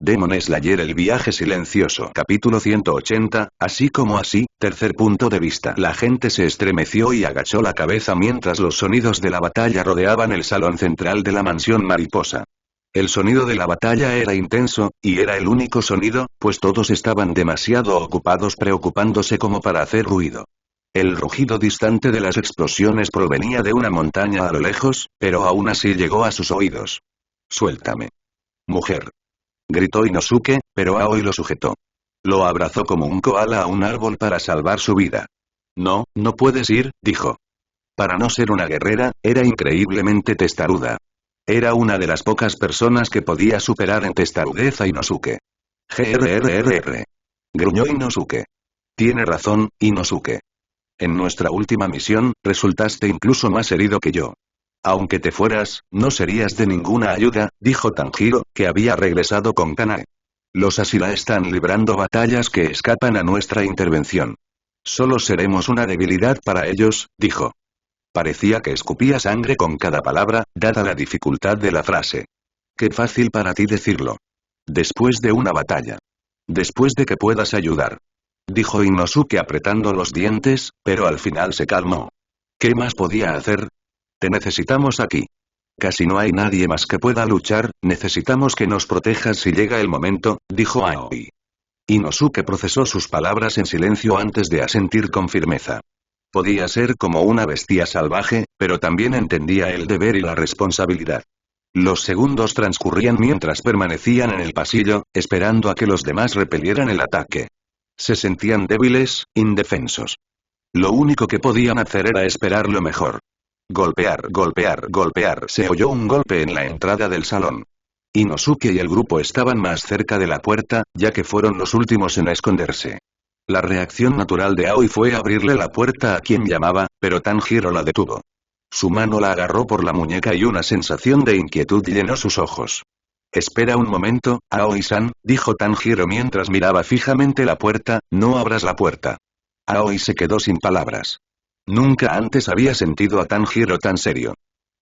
Demon Slayer, el viaje silencioso. Capítulo 180, así como así, tercer punto de vista. La gente se estremeció y agachó la cabeza mientras los sonidos de la batalla rodeaban el salón central de la mansión mariposa. El sonido de la batalla era intenso, y era el único sonido, pues todos estaban demasiado ocupados preocupándose como para hacer ruido. El rugido distante de las explosiones provenía de una montaña a lo lejos, pero aún así llegó a sus oídos. «Suéltame. Mujer», gritó Inosuke, pero Aoi lo sujetó. Lo abrazó como un koala a un árbol para salvar su vida. «No, no puedes ir», dijo. Para no ser una guerrera, era increíblemente testaruda. Era una de las pocas personas que podía superar en testarudez a Inosuke. «Grrrrr», gruñó Inosuke. «Tiene razón, Inosuke. En nuestra última misión, resultaste incluso más herido que yo. Aunque te fueras, no serías de ninguna ayuda», dijo Tanjiro, que había regresado con Kanae. «Los Asila están librando batallas que escapan a nuestra intervención. Solo seremos una debilidad para ellos», dijo. Parecía que escupía sangre con cada palabra, dada la dificultad de la frase. «Qué fácil para ti decirlo. Después de una batalla. Después de que puedas ayudar», dijo Inosuke apretando los dientes, pero al final se calmó. ¿Qué más podía hacer? «Te necesitamos aquí. Casi no hay nadie más que pueda luchar, necesitamos que nos protejas si llega el momento», dijo Aoi. Inosuke procesó sus palabras en silencio antes de asentir con firmeza. Podía ser como una bestia salvaje, pero también entendía el deber y la responsabilidad. Los segundos transcurrían mientras permanecían en el pasillo, esperando a que los demás repelieran el ataque. Se sentían débiles, indefensos. Lo único que podían hacer era esperar lo mejor. Golpear, golpear, golpear. Se oyó un golpe en la entrada del salón. Inosuke y el grupo estaban más cerca de la puerta, ya que fueron los últimos en esconderse. La reacción natural de Aoi fue abrirle la puerta a quien llamaba, pero Tanjiro la detuvo. Su mano la agarró por la muñeca y una sensación de inquietud llenó sus ojos. «Espera un momento, Aoi-san», dijo Tanjiro mientras miraba fijamente la puerta, «no abras la puerta». Aoi se quedó sin palabras. Nunca antes había sentido a Tanjiro tan serio.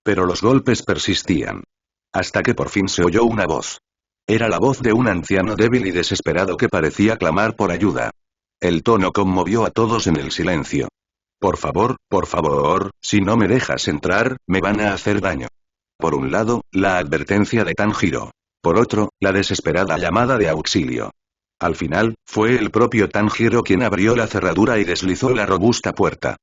Pero los golpes persistían. Hasta que por fin se oyó una voz. Era la voz de un anciano débil y desesperado que parecía clamar por ayuda. El tono conmovió a todos en el silencio. por favor, si no me dejas entrar, me van a hacer daño». Por un lado, la advertencia de Tanjiro. Por otro, la desesperada llamada de auxilio. Al final, fue el propio Tanjiro quien abrió la cerradura y deslizó la robusta puerta.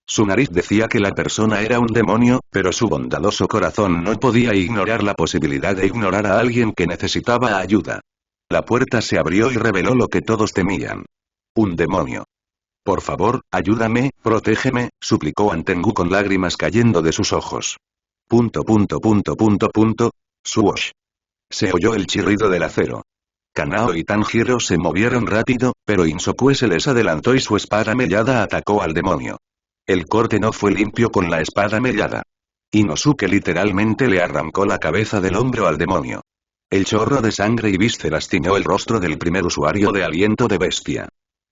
Su nariz decía que la persona era un demonio, pero su bondadoso corazón no podía ignorar la posibilidad de ignorar a alguien que necesitaba ayuda. La puerta se abrió y reveló lo que todos temían. Un demonio. «Por favor, ayúdame, protégeme», suplicó Antengu con lágrimas cayendo de sus ojos. Swoosh. Se oyó el chirrido del acero. Kanao y Tanjiro se movieron rápido, pero Insokue se les adelantó y su espada mellada atacó al demonio. El corte no fue limpio con la espada mellada. Inosuke literalmente le arrancó la cabeza del hombro al demonio. El chorro de sangre y vísceras tiñó el rostro del primer usuario de aliento de bestia.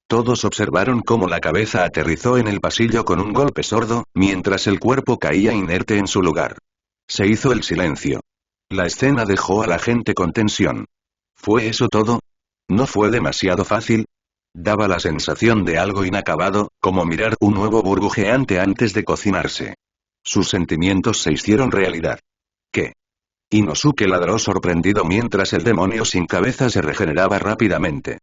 Todos observaron cómo la cabeza aterrizó en el pasillo con un golpe sordo, mientras el cuerpo caía inerte en su lugar. Se hizo el silencio. La escena dejó a la gente con tensión. ¿Fue eso todo? ¿No fue demasiado fácil? Daba la sensación de algo inacabado, como mirar un huevo burbujeante antes de cocinarse. Sus sentimientos se hicieron realidad. ¿Qué? Inosuke ladró sorprendido mientras el demonio sin cabeza se regeneraba rápidamente.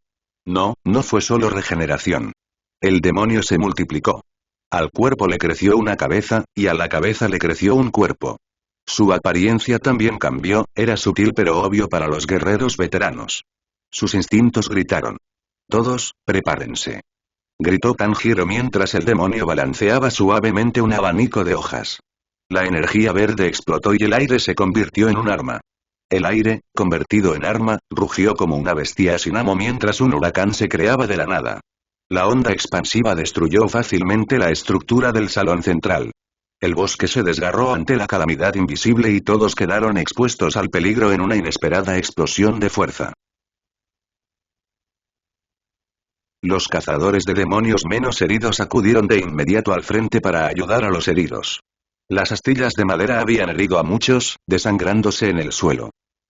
No, no fue solo regeneración. El demonio se multiplicó. Al cuerpo le creció una cabeza, y a la cabeza le creció un cuerpo. Su apariencia también cambió, era sutil pero obvio para los guerreros veteranos. Sus instintos gritaron. «Todos, prepárense», gritó Tanjiro mientras el demonio balanceaba suavemente un abanico de hojas. La energía verde explotó y el aire se convirtió en un arma. El aire, convertido en arma, rugió como una bestia sin amo mientras un huracán se creaba de la nada. La onda expansiva destruyó fácilmente la estructura del salón central. El bosque se desgarró ante la calamidad invisible y todos quedaron expuestos al peligro en una inesperada explosión de fuerza. Los cazadores de demonios menos heridos acudieron de inmediato al frente para ayudar a los heridos. Las astillas de madera habían herido a muchos, desangrándose en el suelo.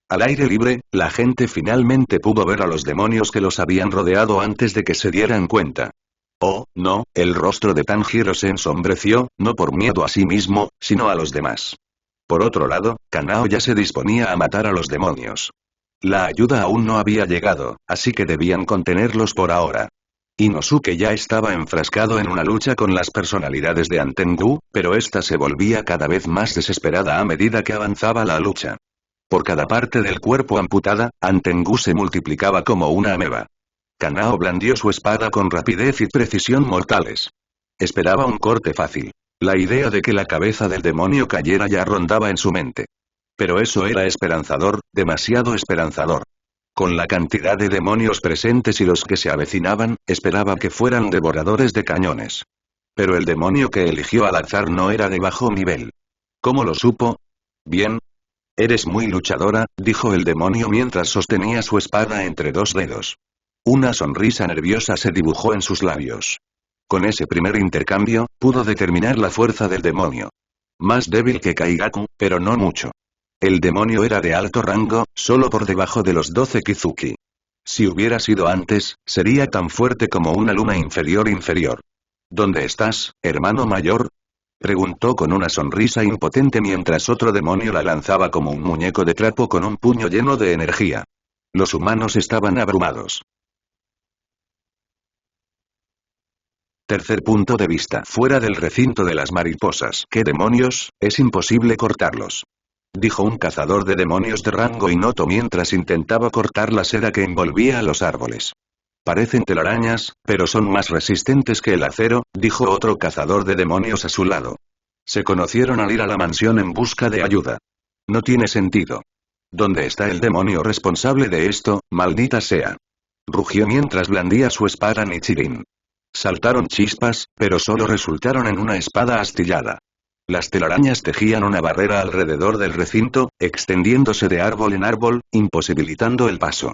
Al aire libre, la gente finalmente pudo ver a los demonios que los habían rodeado antes de que se dieran cuenta. Oh, no, el rostro de Tanjiro se ensombreció, no por miedo a sí mismo, sino a los demás. Por otro lado, Kanao ya se disponía a matar a los demonios. La ayuda aún no había llegado, así que debían contenerlos por ahora. Inosuke ya estaba enfrascado en una lucha con las personalidades de Antengu, pero esta se volvía cada vez más desesperada a medida que avanzaba la lucha. Por cada parte del cuerpo amputada, Antengu se multiplicaba como una ameba. Kanao blandió su espada con rapidez y precisión mortales. Esperaba un corte fácil. La idea de que la cabeza del demonio cayera ya rondaba en su mente. Pero eso era esperanzador, demasiado esperanzador. Con la cantidad de demonios presentes y los que se avecinaban, esperaba que fueran devoradores de cañones. Pero el demonio que eligió al azar no era de bajo nivel. ¿Cómo lo supo? Bien. Eres muy luchadora, dijo el demonio mientras sostenía su espada entre dos dedos. Una sonrisa nerviosa se dibujó en sus labios. Con ese primer intercambio, pudo determinar la fuerza del demonio. Más débil que Kaigaku, pero no mucho. El demonio era de alto rango, solo por debajo de los 12 Kizuki. Si hubiera sido antes, sería tan fuerte como una luna inferior. ¿Dónde estás, hermano mayor? Preguntó con una sonrisa impotente mientras otro demonio la lanzaba como un muñeco de trapo con un puño lleno de energía. Los humanos estaban abrumados. Tercer punto de vista. Fuera del recinto de las mariposas. ¿Qué demonios? Es imposible cortarlos. Dijo un cazador de demonios de rango Inoto mientras intentaba cortar la seda que envolvía a los árboles. Parecen telarañas, pero son más resistentes que el acero, dijo otro cazador de demonios a su lado. Se conocieron al ir a la mansión en busca de ayuda. No tiene sentido. ¿Dónde está el demonio responsable de esto, maldita sea? Rugió mientras blandía su espada Nichirin. Saltaron chispas, pero solo resultaron en una espada astillada. Las telarañas tejían una barrera alrededor del recinto, extendiéndose de árbol en árbol, imposibilitando el paso.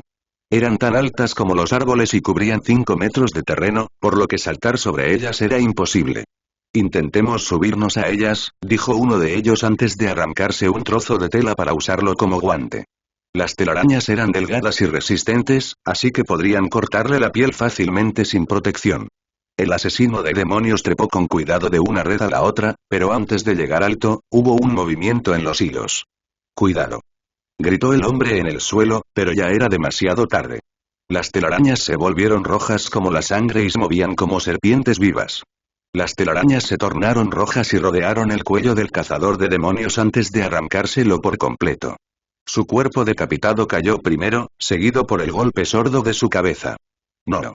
Eran tan altas como los árboles y cubrían 5 metros de terreno, por lo que saltar sobre ellas era imposible. Intentemos subirnos a ellas, dijo uno de ellos antes de arrancarse un trozo de tela para usarlo como guante. Las telarañas eran delgadas y resistentes, así que podrían cortarle la piel fácilmente sin protección. El asesino de demonios trepó con cuidado de una red a la otra, pero antes de llegar alto, hubo un movimiento en los hilos. ¡Cuidado! Gritó el hombre en el suelo, pero ya era demasiado tarde. Las telarañas se volvieron rojas como la sangre y se movían como serpientes vivas. Las telarañas se tornaron rojas y rodearon el cuello del cazador de demonios antes de arrancárselo por completo. Su cuerpo decapitado cayó primero, seguido por el golpe sordo de su cabeza. No.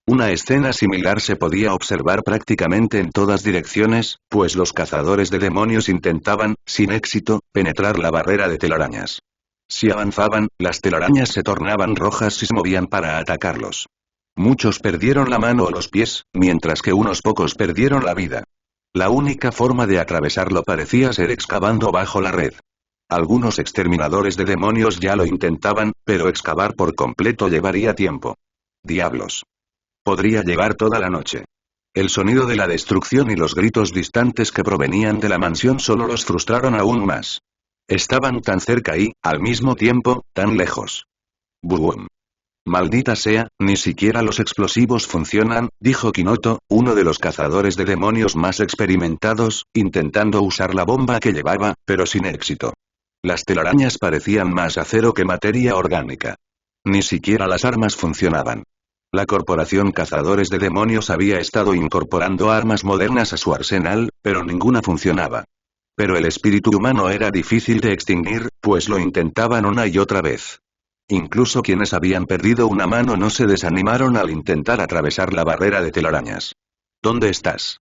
Una escena similar se podía observar prácticamente en todas direcciones, pues los cazadores de demonios intentaban, sin éxito, penetrar la barrera de telarañas. Si avanzaban, las telarañas se tornaban rojas y se movían para atacarlos. Muchos perdieron la mano o los pies, mientras que unos pocos perdieron la vida. La única forma de atravesarlo parecía ser excavando bajo la red. Algunos exterminadores de demonios ya lo intentaban, pero excavar por completo llevaría tiempo. Diablos. Podría llevar toda la noche. El sonido de la destrucción y los gritos distantes que provenían de la mansión solo los frustraron aún más. Estaban tan cerca y, al mismo tiempo, tan lejos. ¡Boom! Maldita sea, ni siquiera los explosivos funcionan, dijo Kinoto, uno de los cazadores de demonios más experimentados, intentando usar la bomba que llevaba, pero sin éxito. Las telarañas parecían más acero que materia orgánica. Ni siquiera las armas funcionaban. La corporación Cazadores de Demonios había estado incorporando armas modernas a su arsenal, pero ninguna funcionaba. Pero el espíritu humano era difícil de extinguir, pues lo intentaban una y otra vez. Incluso quienes habían perdido una mano no se desanimaron al intentar atravesar la barrera de telarañas. ¿Dónde estás?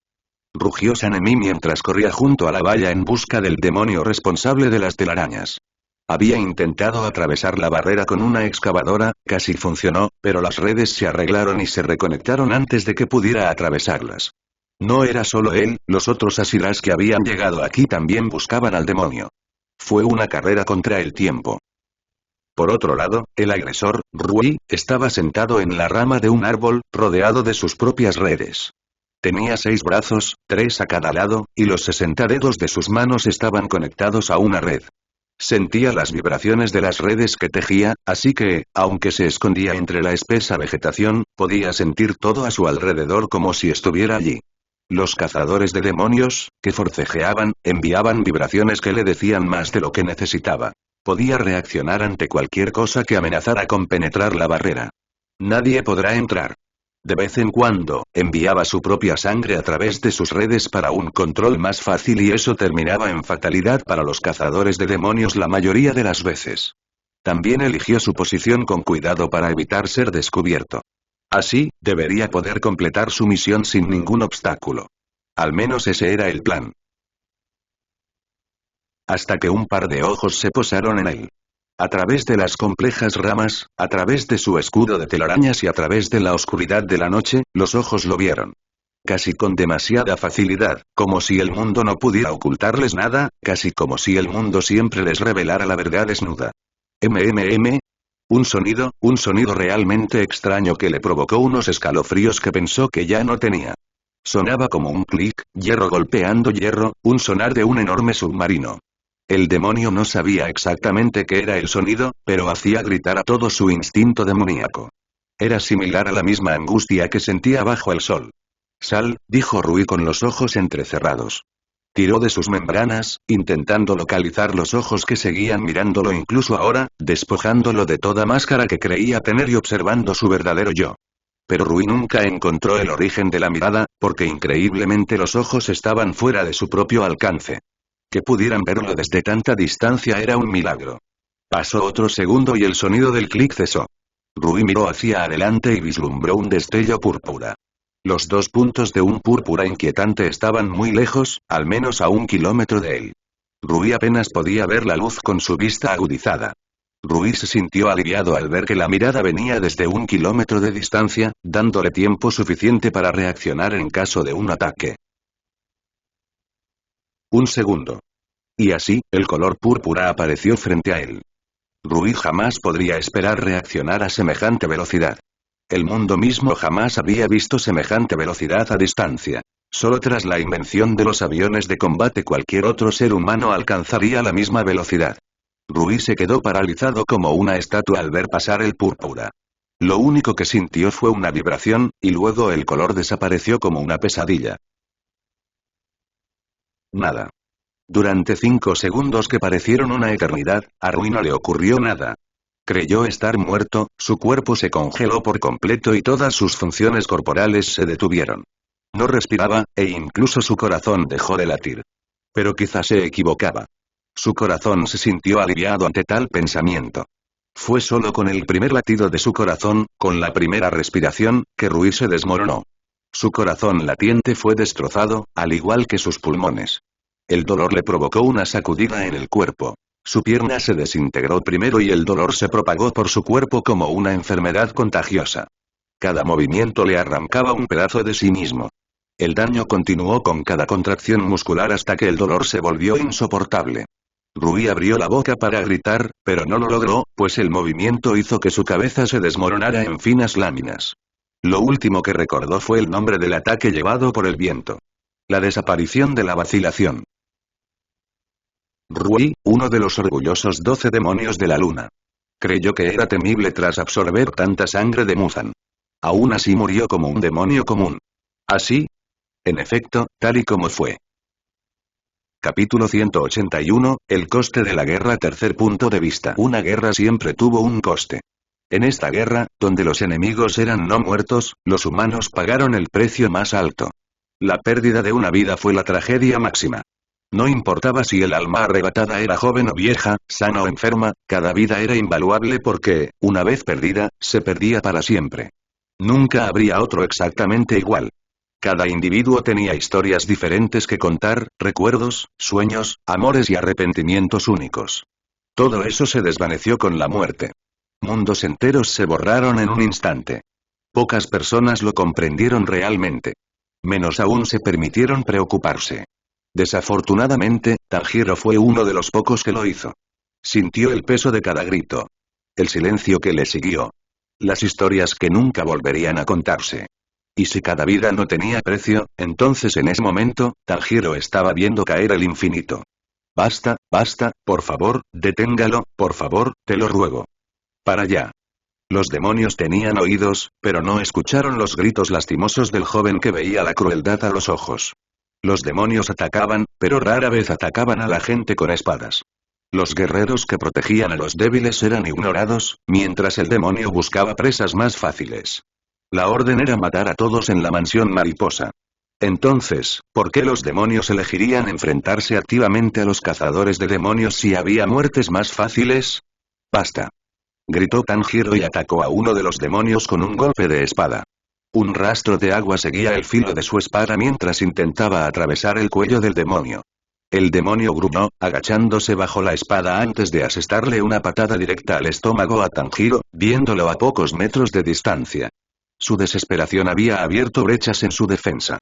Rugió Sanemi mientras corría junto a la valla en busca del demonio responsable de las telarañas. Había intentado atravesar la barrera con una excavadora, casi funcionó, pero las redes se arreglaron y se reconectaron antes de que pudiera atravesarlas. No era solo él, los otros Asiras que habían llegado aquí también buscaban al demonio. Fue una carrera contra el tiempo. Por otro lado, el agresor, Rui, estaba sentado en la rama de un árbol, rodeado de sus propias redes. Tenía 6 brazos, 3 a cada lado, y los 60 dedos de sus manos estaban conectados a una red. Sentía las vibraciones de las redes que tejía, así que, aunque se escondía entre la espesa vegetación, podía sentir todo a su alrededor como si estuviera allí. Los cazadores de demonios, que forcejeaban, enviaban vibraciones que le decían más de lo que necesitaba. Podía reaccionar ante cualquier cosa que amenazara con penetrar la barrera. Nadie podrá entrar. De vez en cuando, enviaba su propia sangre a través de sus redes para un control más fácil y eso terminaba en fatalidad para los cazadores de demonios la mayoría de las veces. También eligió su posición con cuidado para evitar ser descubierto. Así, debería poder completar su misión sin ningún obstáculo. Al menos ese era el plan. Hasta que un par de ojos se posaron en él. A través de las complejas ramas, a través de su escudo de telarañas y a través de la oscuridad de la noche, los ojos lo vieron. Casi con demasiada facilidad, como si el mundo no pudiera ocultarles nada, casi como si el mundo siempre les revelara la verdad desnuda. MMM. Un sonido realmente extraño que le provocó unos escalofríos que pensó que ya no tenía. Sonaba como un clic, hierro golpeando hierro, un sonar de un enorme submarino. El demonio no sabía exactamente qué era el sonido, pero hacía gritar a todo su instinto demoníaco. Era similar a la misma angustia que sentía bajo el sol. Sal, dijo Rui con los ojos entrecerrados. Tiró de sus membranas, intentando localizar los ojos que seguían mirándolo incluso ahora, despojándolo de toda máscara que creía tener y observando su verdadero yo. Pero Rui nunca encontró el origen de la mirada, porque increíblemente los ojos estaban fuera de su propio alcance. Que pudieran verlo desde tanta distancia era un milagro. Pasó otro segundo y el sonido del clic cesó. Rui miró hacia adelante y vislumbró un destello púrpura. Los dos puntos de un púrpura inquietante estaban muy lejos, al menos a 1 kilómetro de él. Rui apenas podía ver la luz con su vista agudizada. Rui se sintió aliviado al ver que la mirada venía desde 1 kilómetro de distancia, dándole tiempo suficiente para reaccionar en caso de un ataque. Un segundo. Y así, el color púrpura apareció frente a él. Rui jamás podría esperar reaccionar a semejante velocidad. El mundo mismo jamás había visto semejante velocidad a distancia. Solo tras la invención de los aviones de combate cualquier otro ser humano alcanzaría la misma velocidad. Rui se quedó paralizado como una estatua al ver pasar el púrpura. Lo único que sintió fue una vibración, y luego el color desapareció como una pesadilla. Nada. Durante 5 segundos que parecieron una eternidad, a Rui no le ocurrió nada. Creyó estar muerto, su cuerpo se congeló por completo y todas sus funciones corporales se detuvieron. No respiraba, e incluso su corazón dejó de latir. Pero quizás se equivocaba. Su corazón se sintió aliviado ante tal pensamiento. Fue solo con el primer latido de su corazón, con la primera respiración, que Rui se desmoronó. Su corazón latiente fue destrozado, al igual que sus pulmones. El dolor le provocó una sacudida en el cuerpo. Su pierna se desintegró primero y el dolor se propagó por su cuerpo como una enfermedad contagiosa. Cada movimiento le arrancaba un pedazo de sí mismo. El daño continuó con cada contracción muscular hasta que el dolor se volvió insoportable. Rui abrió la boca para gritar, pero no lo logró, pues el movimiento hizo que su cabeza se desmoronara en finas láminas. Lo último que recordó fue el nombre del ataque llevado por el viento. La desaparición de la vacilación. Rui, uno de los orgullosos 12 demonios de la luna. Creyó que era temible tras absorber tanta sangre de Muzan. Aún así murió como un demonio común. ¿Así? En efecto, tal y como fue. Capítulo 181, el coste de la guerra. Tercer punto de vista. Una guerra siempre tuvo un coste. En esta guerra, donde los enemigos eran no muertos, los humanos pagaron el precio más alto. La pérdida de una vida fue la tragedia máxima. No importaba si el alma arrebatada era joven o vieja, sana o enferma, cada vida era invaluable porque, una vez perdida, se perdía para siempre. Nunca habría otro exactamente igual. Cada individuo tenía historias diferentes que contar, recuerdos, sueños, amores y arrepentimientos únicos. Todo eso se desvaneció con la muerte. Mundos enteros se borraron en un instante. Pocas personas lo comprendieron realmente. Menos aún se permitieron preocuparse. Desafortunadamente, Tanjiro fue uno de los pocos que lo hizo. Sintió el peso de cada grito. El silencio que le siguió. Las historias que nunca volverían a contarse. Y si cada vida no tenía precio, entonces en ese momento, Tanjiro estaba viendo caer el infinito. Basta, basta, por favor, deténgalo, por favor, te lo ruego. Para allá. Los demonios tenían oídos, pero no escucharon los gritos lastimosos del joven que veía la crueldad a los ojos. Los demonios atacaban, pero rara vez atacaban a la gente con espadas. Los guerreros que protegían a los débiles eran ignorados, mientras el demonio buscaba presas más fáciles. La orden era matar a todos en la mansión mariposa. Entonces, ¿por qué los demonios elegirían enfrentarse activamente a los cazadores de demonios si había muertes más fáciles? ¡Basta! Gritó Tanjiro y atacó a uno de los demonios con un golpe de espada. Un rastro de agua seguía el filo de su espada mientras intentaba atravesar el cuello del demonio. El demonio gruñó, agachándose bajo la espada antes de asestarle una patada directa al estómago a Tanjiro, viéndolo a pocos metros de distancia. Su desesperación había abierto brechas en su defensa.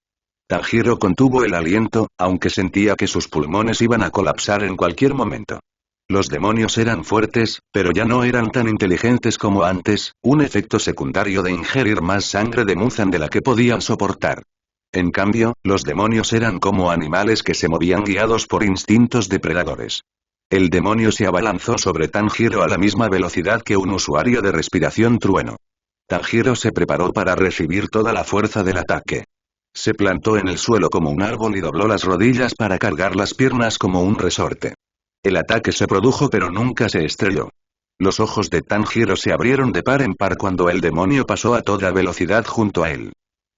Tanjiro contuvo el aliento, aunque sentía que sus pulmones iban a colapsar en cualquier momento. Los demonios eran fuertes, pero ya no eran tan inteligentes como antes, un efecto secundario de ingerir más sangre de Muzan de la que podían soportar. En cambio, los demonios eran como animales que se movían guiados por instintos depredadores. El demonio se abalanzó sobre Tanjiro a la misma velocidad que un usuario de respiración trueno. Tanjiro se preparó para recibir toda la fuerza del ataque. Se plantó en el suelo como un árbol y dobló las rodillas para cargar las piernas como un resorte. El ataque se produjo pero nunca se estrelló. Los ojos de Tanjiro se abrieron de par en par cuando el demonio pasó a toda velocidad junto a él.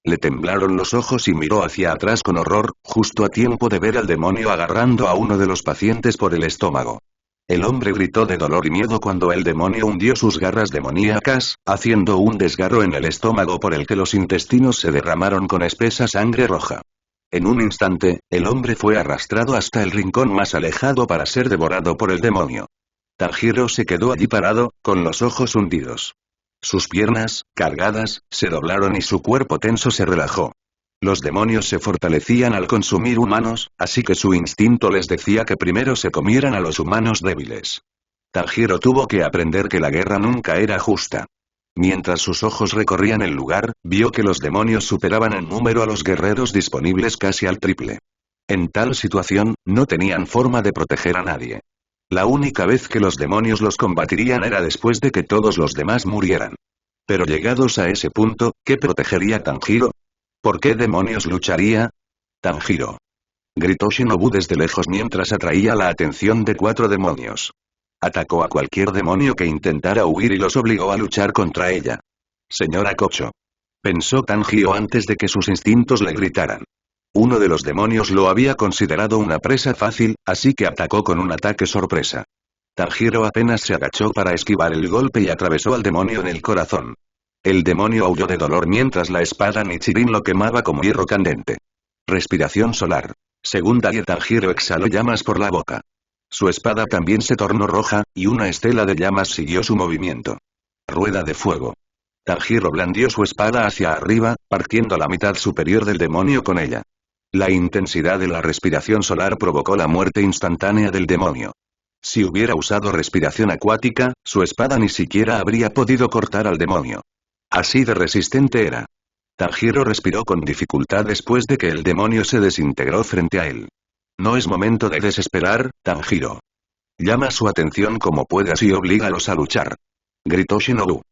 Le temblaron los ojos y miró hacia atrás con horror, justo a tiempo de ver al demonio agarrando a uno de los pacientes por el estómago. El hombre gritó de dolor y miedo cuando el demonio hundió sus garras demoníacas, haciendo un desgarro en el estómago por el que los intestinos se derramaron con espesa sangre roja. En un instante, el hombre fue arrastrado hasta el rincón más alejado para ser devorado por el demonio. Tanjiro se quedó allí parado, con los ojos hundidos. Sus piernas, cargadas, se doblaron y su cuerpo tenso se relajó. Los demonios se fortalecían al consumir humanos, así que su instinto les decía que primero se comieran a los humanos débiles. Tanjiro tuvo que aprender que la guerra nunca era justa. Mientras sus ojos recorrían el lugar, vio que los demonios superaban en número a los guerreros disponibles casi al triple. En tal situación, no tenían forma de proteger a nadie. La única vez que los demonios los combatirían era después de que todos los demás murieran. Pero llegados a ese punto, ¿qué protegería Tanjiro? ¿Por qué demonios lucharía? Tanjiro. Gritó Shinobu desde lejos mientras atraía la atención de 4 demonios. Atacó a cualquier demonio que intentara huir y los obligó a luchar contra ella. Señora Kocho. Pensó Tanjiro antes de que sus instintos le gritaran. Uno de los demonios lo había considerado una presa fácil, así que atacó con un ataque sorpresa. Tanjiro apenas se agachó para esquivar el golpe y atravesó al demonio en el corazón. El demonio aulló de dolor mientras la espada Nichirin lo quemaba como hierro candente. Respiración solar. Segunda y Tanjiro exhaló llamas por la boca. Su espada también se tornó roja, y una estela de llamas siguió su movimiento. Rueda de fuego. Tanjiro blandió su espada hacia arriba, partiendo la mitad superior del demonio con ella. La intensidad de la respiración solar provocó la muerte instantánea del demonio. Si hubiera usado respiración acuática, su espada ni siquiera habría podido cortar al demonio. Así de resistente era. Tanjiro respiró con dificultad después de que el demonio se desintegró frente a él. No es momento de desesperar, Tanjiro. Llama su atención como puedas y oblígalos a luchar. Gritó Shinobu.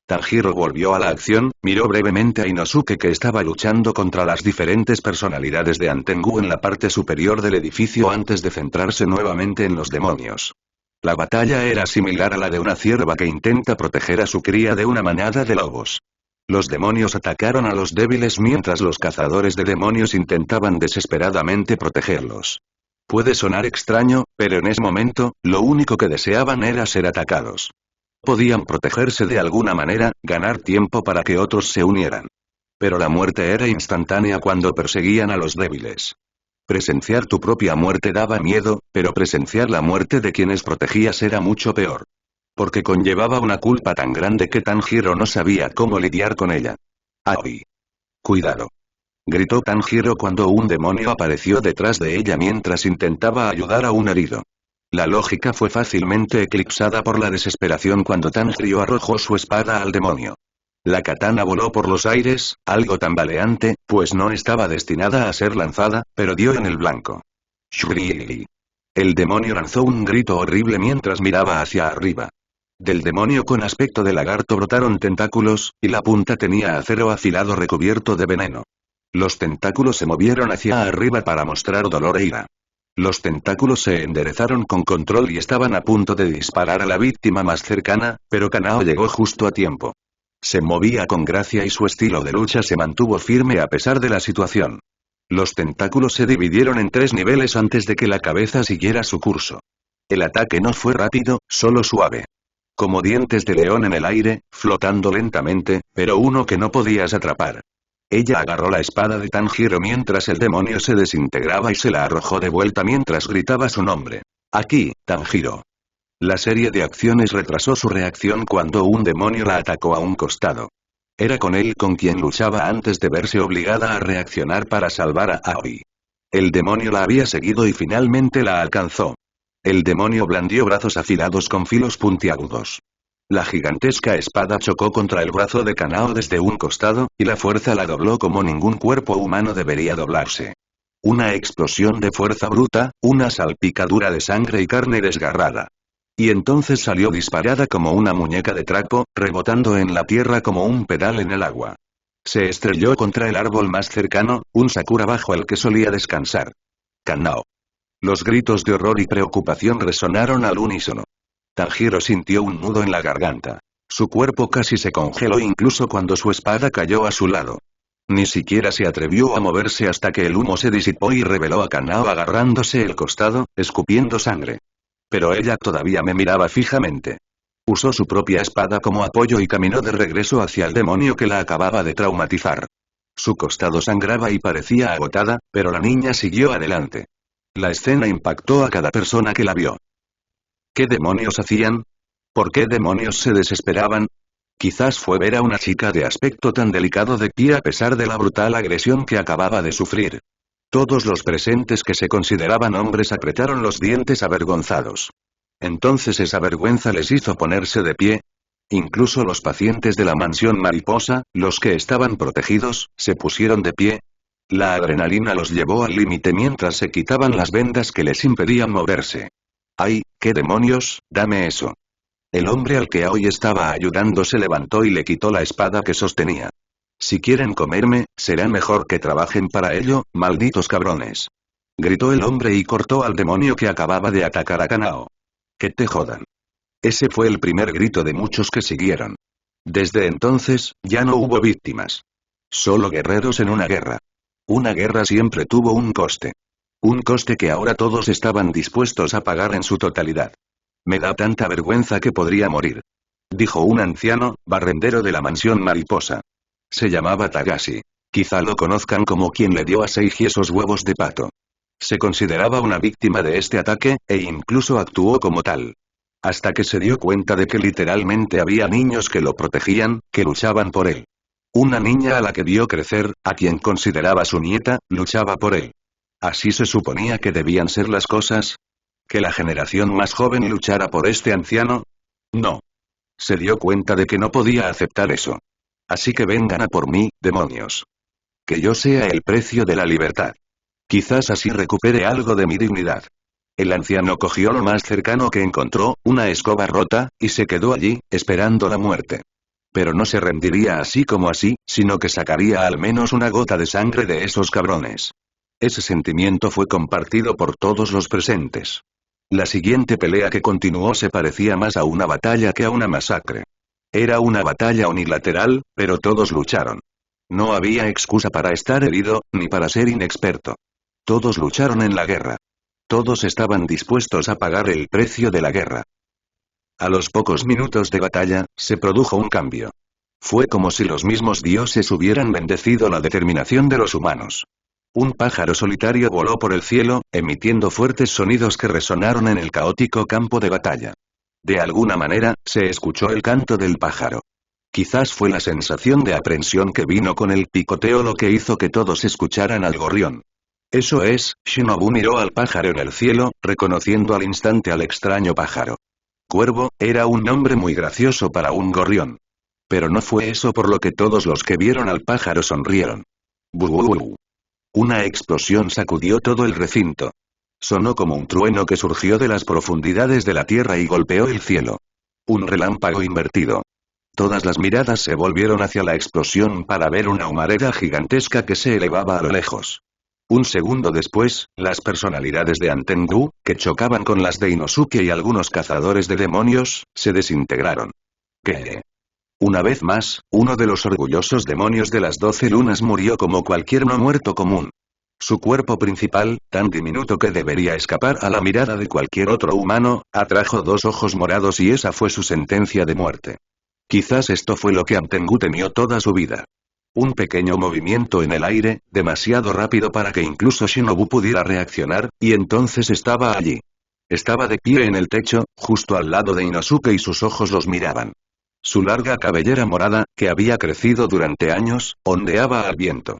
Tanjiro volvió a la acción, miró brevemente a Inosuke que estaba luchando contra las diferentes personalidades de Antengu en la parte superior del edificio antes de centrarse nuevamente en los demonios. La batalla era similar a la de una cierva que intenta proteger a su cría de una manada de lobos. Los demonios atacaron a los débiles mientras los cazadores de demonios intentaban desesperadamente protegerlos. Puede sonar extraño, pero en ese momento, lo único que deseaban era ser atacados. Podían protegerse de alguna manera, ganar tiempo para que otros se unieran. Pero la muerte era instantánea cuando perseguían a los débiles. Presenciar tu propia muerte daba miedo, pero presenciar la muerte de quienes protegías era mucho peor. Porque conllevaba una culpa tan grande que Tanjiro no sabía cómo lidiar con ella. ¡Aoi! ¡Cuidado! Gritó Tanjiro cuando un demonio apareció detrás de ella mientras intentaba ayudar a un herido. La lógica fue fácilmente eclipsada por la desesperación cuando Tanjiro arrojó su espada al demonio. La katana voló por los aires, algo tambaleante, pues no estaba destinada a ser lanzada, pero dio en el blanco. ¡Shuriri! El demonio lanzó un grito horrible mientras miraba hacia arriba. Del demonio con aspecto de lagarto brotaron tentáculos, y la punta tenía acero afilado recubierto de veneno. Los tentáculos se movieron hacia arriba para mostrar dolor e ira. Los tentáculos se enderezaron con control y estaban a punto de disparar a la víctima más cercana, pero Kanao llegó justo a tiempo. Se movía con gracia y su estilo de lucha se mantuvo firme a pesar de la situación. Los tentáculos se dividieron en 3 niveles antes de que la cabeza siguiera su curso. El ataque no fue rápido, solo suave. Como dientes de león en el aire, flotando lentamente, pero uno que no podías atrapar. Ella agarró la espada de Tanjiro mientras el demonio se desintegraba y se la arrojó de vuelta mientras gritaba su nombre. Aquí, Tanjiro. La serie de acciones retrasó su reacción cuando un demonio la atacó a un costado. Era con él con quien luchaba antes de verse obligada a reaccionar para salvar a Aoi. El demonio la había seguido y finalmente la alcanzó. El demonio blandió brazos afilados con filos puntiagudos. La gigantesca espada chocó contra el brazo de Kanao desde un costado, y la fuerza la dobló como ningún cuerpo humano debería doblarse. Una explosión de fuerza bruta, una salpicadura de sangre y carne desgarrada. Y entonces salió disparada como una muñeca de trapo, rebotando en la tierra como un pedal en el agua. Se estrelló contra el árbol más cercano, un sakura bajo el que solía descansar. Kanao. Los gritos de horror y preocupación resonaron al unísono. Tanjiro sintió un nudo en la garganta. Su cuerpo casi se congeló incluso cuando su espada cayó a su lado. Ni siquiera se atrevió a moverse hasta que el humo se disipó y reveló a Kanao agarrándose el costado, escupiendo sangre. Pero ella todavía me miraba fijamente. Usó su propia espada como apoyo y caminó de regreso hacia el demonio que la acababa de traumatizar. Su costado sangraba y parecía agotada, pero la niña siguió adelante. La escena impactó a cada persona que la vio. ¿Qué demonios hacían? ¿Por qué demonios se desesperaban? Quizás fue ver a una chica de aspecto tan delicado de pie a pesar de la brutal agresión que acababa de sufrir. Todos los presentes que se consideraban hombres apretaron los dientes avergonzados. Entonces esa vergüenza les hizo ponerse de pie. Incluso los pacientes de la mansión mariposa, los que estaban protegidos, se pusieron de pie. La adrenalina los llevó al límite mientras se quitaban las vendas que les impedían moverse. ¡Ay, qué demonios, dame eso! El hombre al que Aoi estaba ayudando se levantó y le quitó la espada que sostenía. Si quieren comerme, será mejor que trabajen para ello, malditos cabrones. Gritó el hombre y cortó al demonio que acababa de atacar a Kanao. Que te jodan. Ese fue el primer grito de muchos que siguieron. Desde entonces, ya no hubo víctimas. Solo guerreros en una guerra. Una guerra siempre tuvo un coste. Un coste que ahora todos estaban dispuestos a pagar en su totalidad. Me da tanta vergüenza que podría morir. Dijo un anciano, barrendero de la mansión mariposa. Se llamaba Tagashi. Quizá lo conozcan como quien le dio a Seiji esos huevos de pato. Se consideraba una víctima de este ataque, e incluso actuó como tal. Hasta que se dio cuenta de que literalmente había niños que lo protegían, que luchaban por él. Una niña a la que vio crecer, a quien consideraba su nieta, luchaba por él. ¿Así se suponía que debían ser las cosas? ¿Que la generación más joven luchara por este anciano? No. Se dio cuenta de que no podía aceptar eso. Así que vengan a por mí, demonios. Que yo sea el precio de la libertad. Quizás así recupere algo de mi dignidad. El anciano cogió lo más cercano que encontró, una escoba rota, y se quedó allí, esperando la muerte. Pero no se rendiría así como así, sino que sacaría al menos una gota de sangre de esos cabrones. Ese sentimiento fue compartido por todos los presentes. La siguiente pelea que continuó se parecía más a una batalla que a una masacre. Era una batalla unilateral, pero todos lucharon. No había excusa para estar herido, ni para ser inexperto. Todos lucharon en la guerra. Todos estaban dispuestos a pagar el precio de la guerra. A los pocos minutos de batalla, se produjo un cambio. Fue como si los mismos dioses hubieran bendecido la determinación de los humanos. Un pájaro solitario voló por el cielo, emitiendo fuertes sonidos que resonaron en el caótico campo de batalla. De alguna manera, se escuchó el canto del pájaro. Quizás fue la sensación de aprensión que vino con el picoteo lo que hizo que todos escucharan al gorrión. Eso es, Shinobu miró al pájaro en el cielo, reconociendo al instante al extraño pájaro. Cuervo, era un nombre muy gracioso para un gorrión. Pero no fue eso por lo que todos los que vieron al pájaro sonrieron. ¡Buuu! Una explosión sacudió todo el recinto. Sonó como un trueno que surgió de las profundidades de la tierra y golpeó el cielo. Un relámpago invertido. Todas las miradas se volvieron hacia la explosión para ver una humareda gigantesca que se elevaba a lo lejos. Un segundo después, las personalidades de Antengu, que chocaban con las de Inosuke y algunos cazadores de demonios, se desintegraron. ¿Qué? Una vez más, uno de los orgullosos demonios de las 12 lunas murió como cualquier no muerto común. Su cuerpo principal, tan diminuto que debería escapar a la mirada de cualquier otro humano, atrajo 2 ojos morados y esa fue su sentencia de muerte. Quizás esto fue lo que Antengu temió toda su vida. Un pequeño movimiento en el aire, demasiado rápido para que incluso Shinobu pudiera reaccionar, y entonces estaba allí. Estaba de pie en el techo, justo al lado de Inosuke y sus ojos los miraban. Su larga cabellera morada, que había crecido durante años, ondeaba al viento.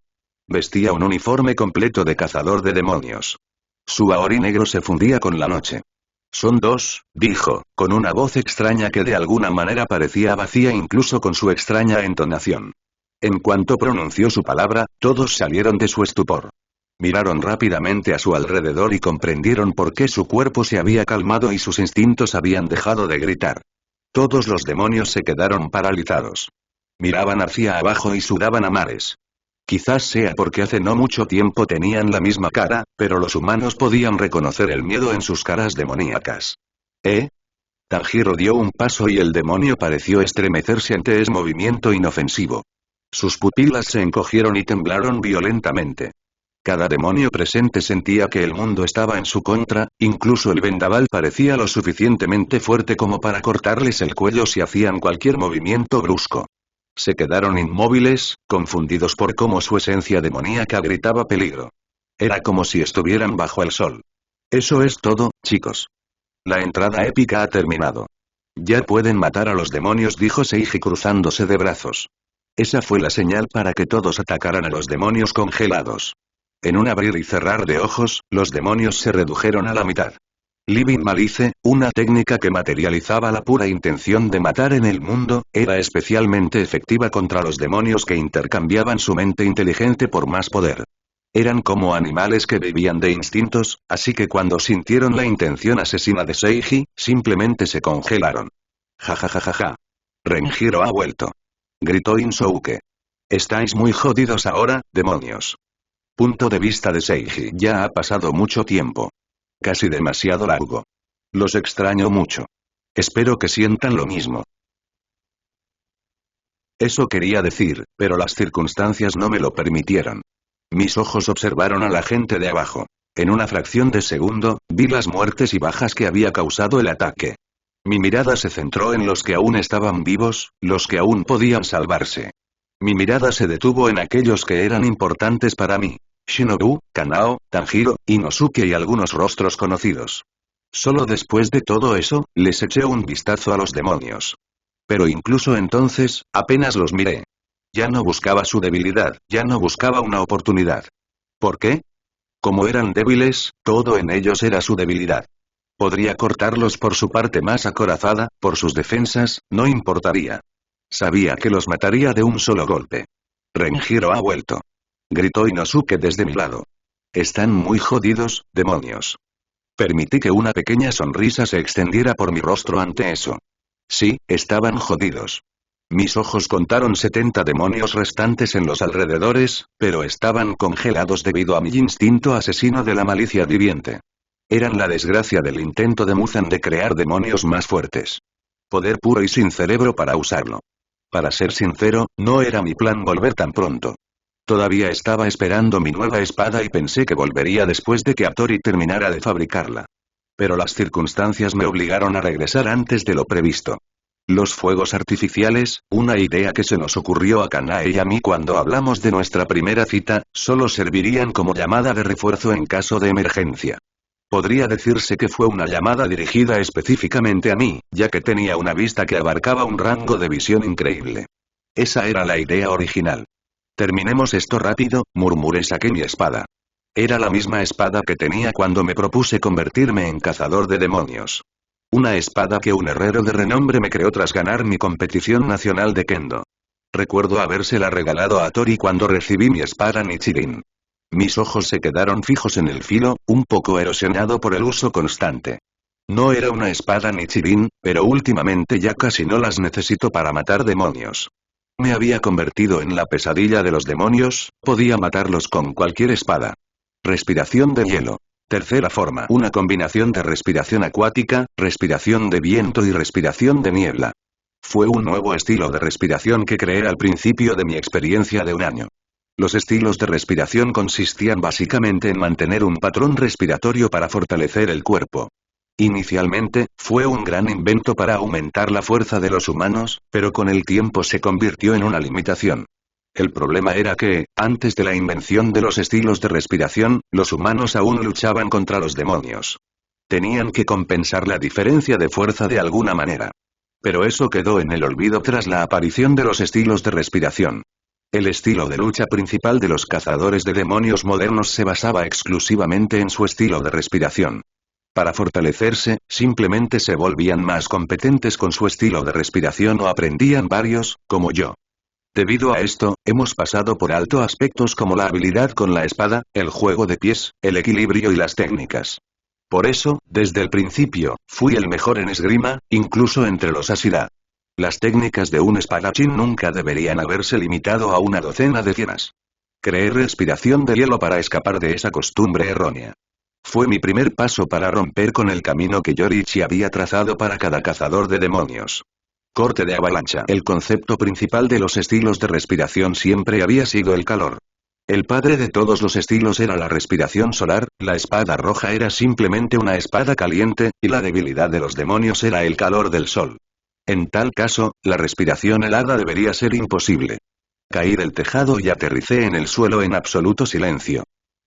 Vestía un uniforme completo de cazador de demonios. Su aori negro se fundía con la noche. Son 2, dijo, con una voz extraña que de alguna manera parecía vacía incluso con su extraña entonación. En cuanto pronunció su palabra, todos salieron de su estupor. Miraron rápidamente a su alrededor y comprendieron por qué su cuerpo se había calmado y sus instintos habían dejado de gritar. Todos los demonios se quedaron paralizados. Miraban hacia abajo y sudaban a mares. Quizás sea porque hace no mucho tiempo tenían la misma cara, pero los humanos podían reconocer el miedo en sus caras demoníacas. Tanjiro dio un paso y el demonio pareció estremecerse ante ese movimiento inofensivo. Sus pupilas se encogieron y temblaron violentamente. Cada demonio presente sentía que el mundo estaba en su contra, incluso el vendaval parecía lo suficientemente fuerte como para cortarles el cuello si hacían cualquier movimiento brusco. Se quedaron inmóviles, confundidos por cómo su esencia demoníaca gritaba peligro. Era como si estuvieran bajo el sol. Eso es todo, chicos. La entrada épica ha terminado. Ya pueden matar a los demonios, dijo Seiji cruzándose de brazos. Esa fue la señal para que todos atacaran a los demonios congelados. En un abrir y cerrar de ojos, los demonios se redujeron a la mitad. Living Malice, una técnica que materializaba la pura intención de matar en el mundo, era especialmente efectiva contra los demonios que intercambiaban su mente inteligente por más poder. Eran como animales que vivían de instintos, así que cuando sintieron la intención asesina de Seiji, simplemente se congelaron. Ja. Renjiro ha vuelto. Gritó Inousuke. Estáis muy jodidos ahora, demonios. Punto de vista de Seiji. Ya ha pasado mucho tiempo. Casi demasiado largo. Los extraño mucho. Espero que sientan lo mismo. Eso quería decir, pero las circunstancias no me lo permitieron. Mis ojos observaron a la gente de abajo. En una fracción de segundo, vi las muertes y bajas que había causado el ataque. Mi mirada se centró en los que aún estaban vivos, los que aún podían salvarse. Mi mirada se detuvo en aquellos que eran importantes para mí. Shinobu, Kanao, Tanjiro, Inosuke y algunos rostros conocidos. Solo después de todo eso, les eché un vistazo a los demonios. Pero incluso entonces, apenas los miré. Ya no buscaba su debilidad, ya no buscaba una oportunidad. ¿Por qué? Como eran débiles, todo en ellos era su debilidad. Podría cortarlos por su parte más acorazada, por sus defensas, no importaría. Sabía que los mataría de un solo golpe. Renjiro ha vuelto. Gritó Inosuke desde mi lado. Están muy jodidos, demonios. Permití que una pequeña sonrisa se extendiera por mi rostro ante eso. Sí, estaban jodidos. Mis ojos contaron 70 demonios restantes en los alrededores, pero estaban congelados debido a mi instinto asesino de la malicia viviente. Eran la desgracia del intento de Muzan de crear demonios más fuertes. Poder puro y sin cerebro para usarlo. Para ser sincero, no era mi plan volver tan pronto. Todavía estaba esperando mi nueva espada y pensé que volvería después de que Hattori terminara de fabricarla. Pero las circunstancias me obligaron a regresar antes de lo previsto. Los fuegos artificiales, una idea que se nos ocurrió a Kanae y a mí cuando hablamos de nuestra primera cita, solo servirían como llamada de refuerzo en caso de emergencia. Podría decirse que fue una llamada dirigida específicamente a mí, ya que tenía una vista que abarcaba un rango de visión increíble. Esa era la idea original. Terminemos esto rápido, murmuré, saqué mi espada. Era la misma espada que tenía cuando me propuse convertirme en cazador de demonios. Una espada que un herrero de renombre me creó tras ganar mi competición nacional de kendo. Recuerdo habérsela regalado a Hattori cuando recibí mi espada Nichirin. Mis ojos se quedaron fijos en el filo, un poco erosionado por el uso constante. No era una espada ni chirín, pero últimamente ya casi no las necesito para matar demonios. Me había convertido en la pesadilla de los demonios, podía matarlos con cualquier espada. Respiración de hielo. Tercera forma. Una combinación de respiración acuática, respiración de viento y respiración de niebla. Fue un nuevo estilo de respiración que creé al principio de mi experiencia de un año. Los estilos de respiración consistían básicamente en mantener un patrón respiratorio para fortalecer el cuerpo. Inicialmente, fue un gran invento para aumentar la fuerza de los humanos, pero con el tiempo se convirtió en una limitación. El problema era que, antes de la invención de los estilos de respiración, los humanos aún luchaban contra los demonios. Tenían que compensar la diferencia de fuerza de alguna manera. Pero eso quedó en el olvido tras la aparición de los estilos de respiración. El estilo de lucha principal de los cazadores de demonios modernos se basaba exclusivamente en su estilo de respiración. Para fortalecerse, simplemente se volvían más competentes con su estilo de respiración o aprendían varios, como yo. Debido a esto, hemos pasado por alto aspectos como la habilidad con la espada, el juego de pies, el equilibrio y las técnicas. Por eso, desde el principio, fui el mejor en esgrima, incluso entre los Ashira. Las técnicas de un espadachín nunca deberían haberse limitado a una docena de cienas. Creé respiración de hielo para escapar de esa costumbre errónea. Fue mi primer paso para romper con el camino que Yorichi había trazado para cada cazador de demonios. Corte de avalancha. El concepto principal de los estilos de respiración siempre había sido el calor. El padre de todos los estilos era la respiración solar, la espada roja era simplemente una espada caliente, y la debilidad de los demonios era el calor del sol. En tal caso, la respiración helada debería ser imposible. Caí del tejado y aterricé en el suelo en absoluto silencio.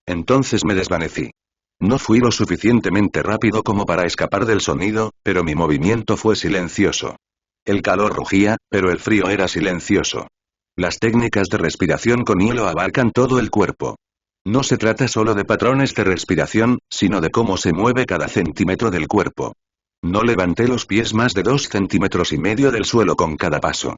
Entonces me desvanecí. No fui lo suficientemente rápido como para escapar del sonido, pero mi movimiento fue silencioso. El calor rugía, pero el frío era silencioso. Las técnicas de respiración con hielo abarcan todo el cuerpo. No se trata solo de patrones de respiración, sino de cómo se mueve cada centímetro del cuerpo. No levanté los pies más de 2,5 centímetros del suelo con cada paso.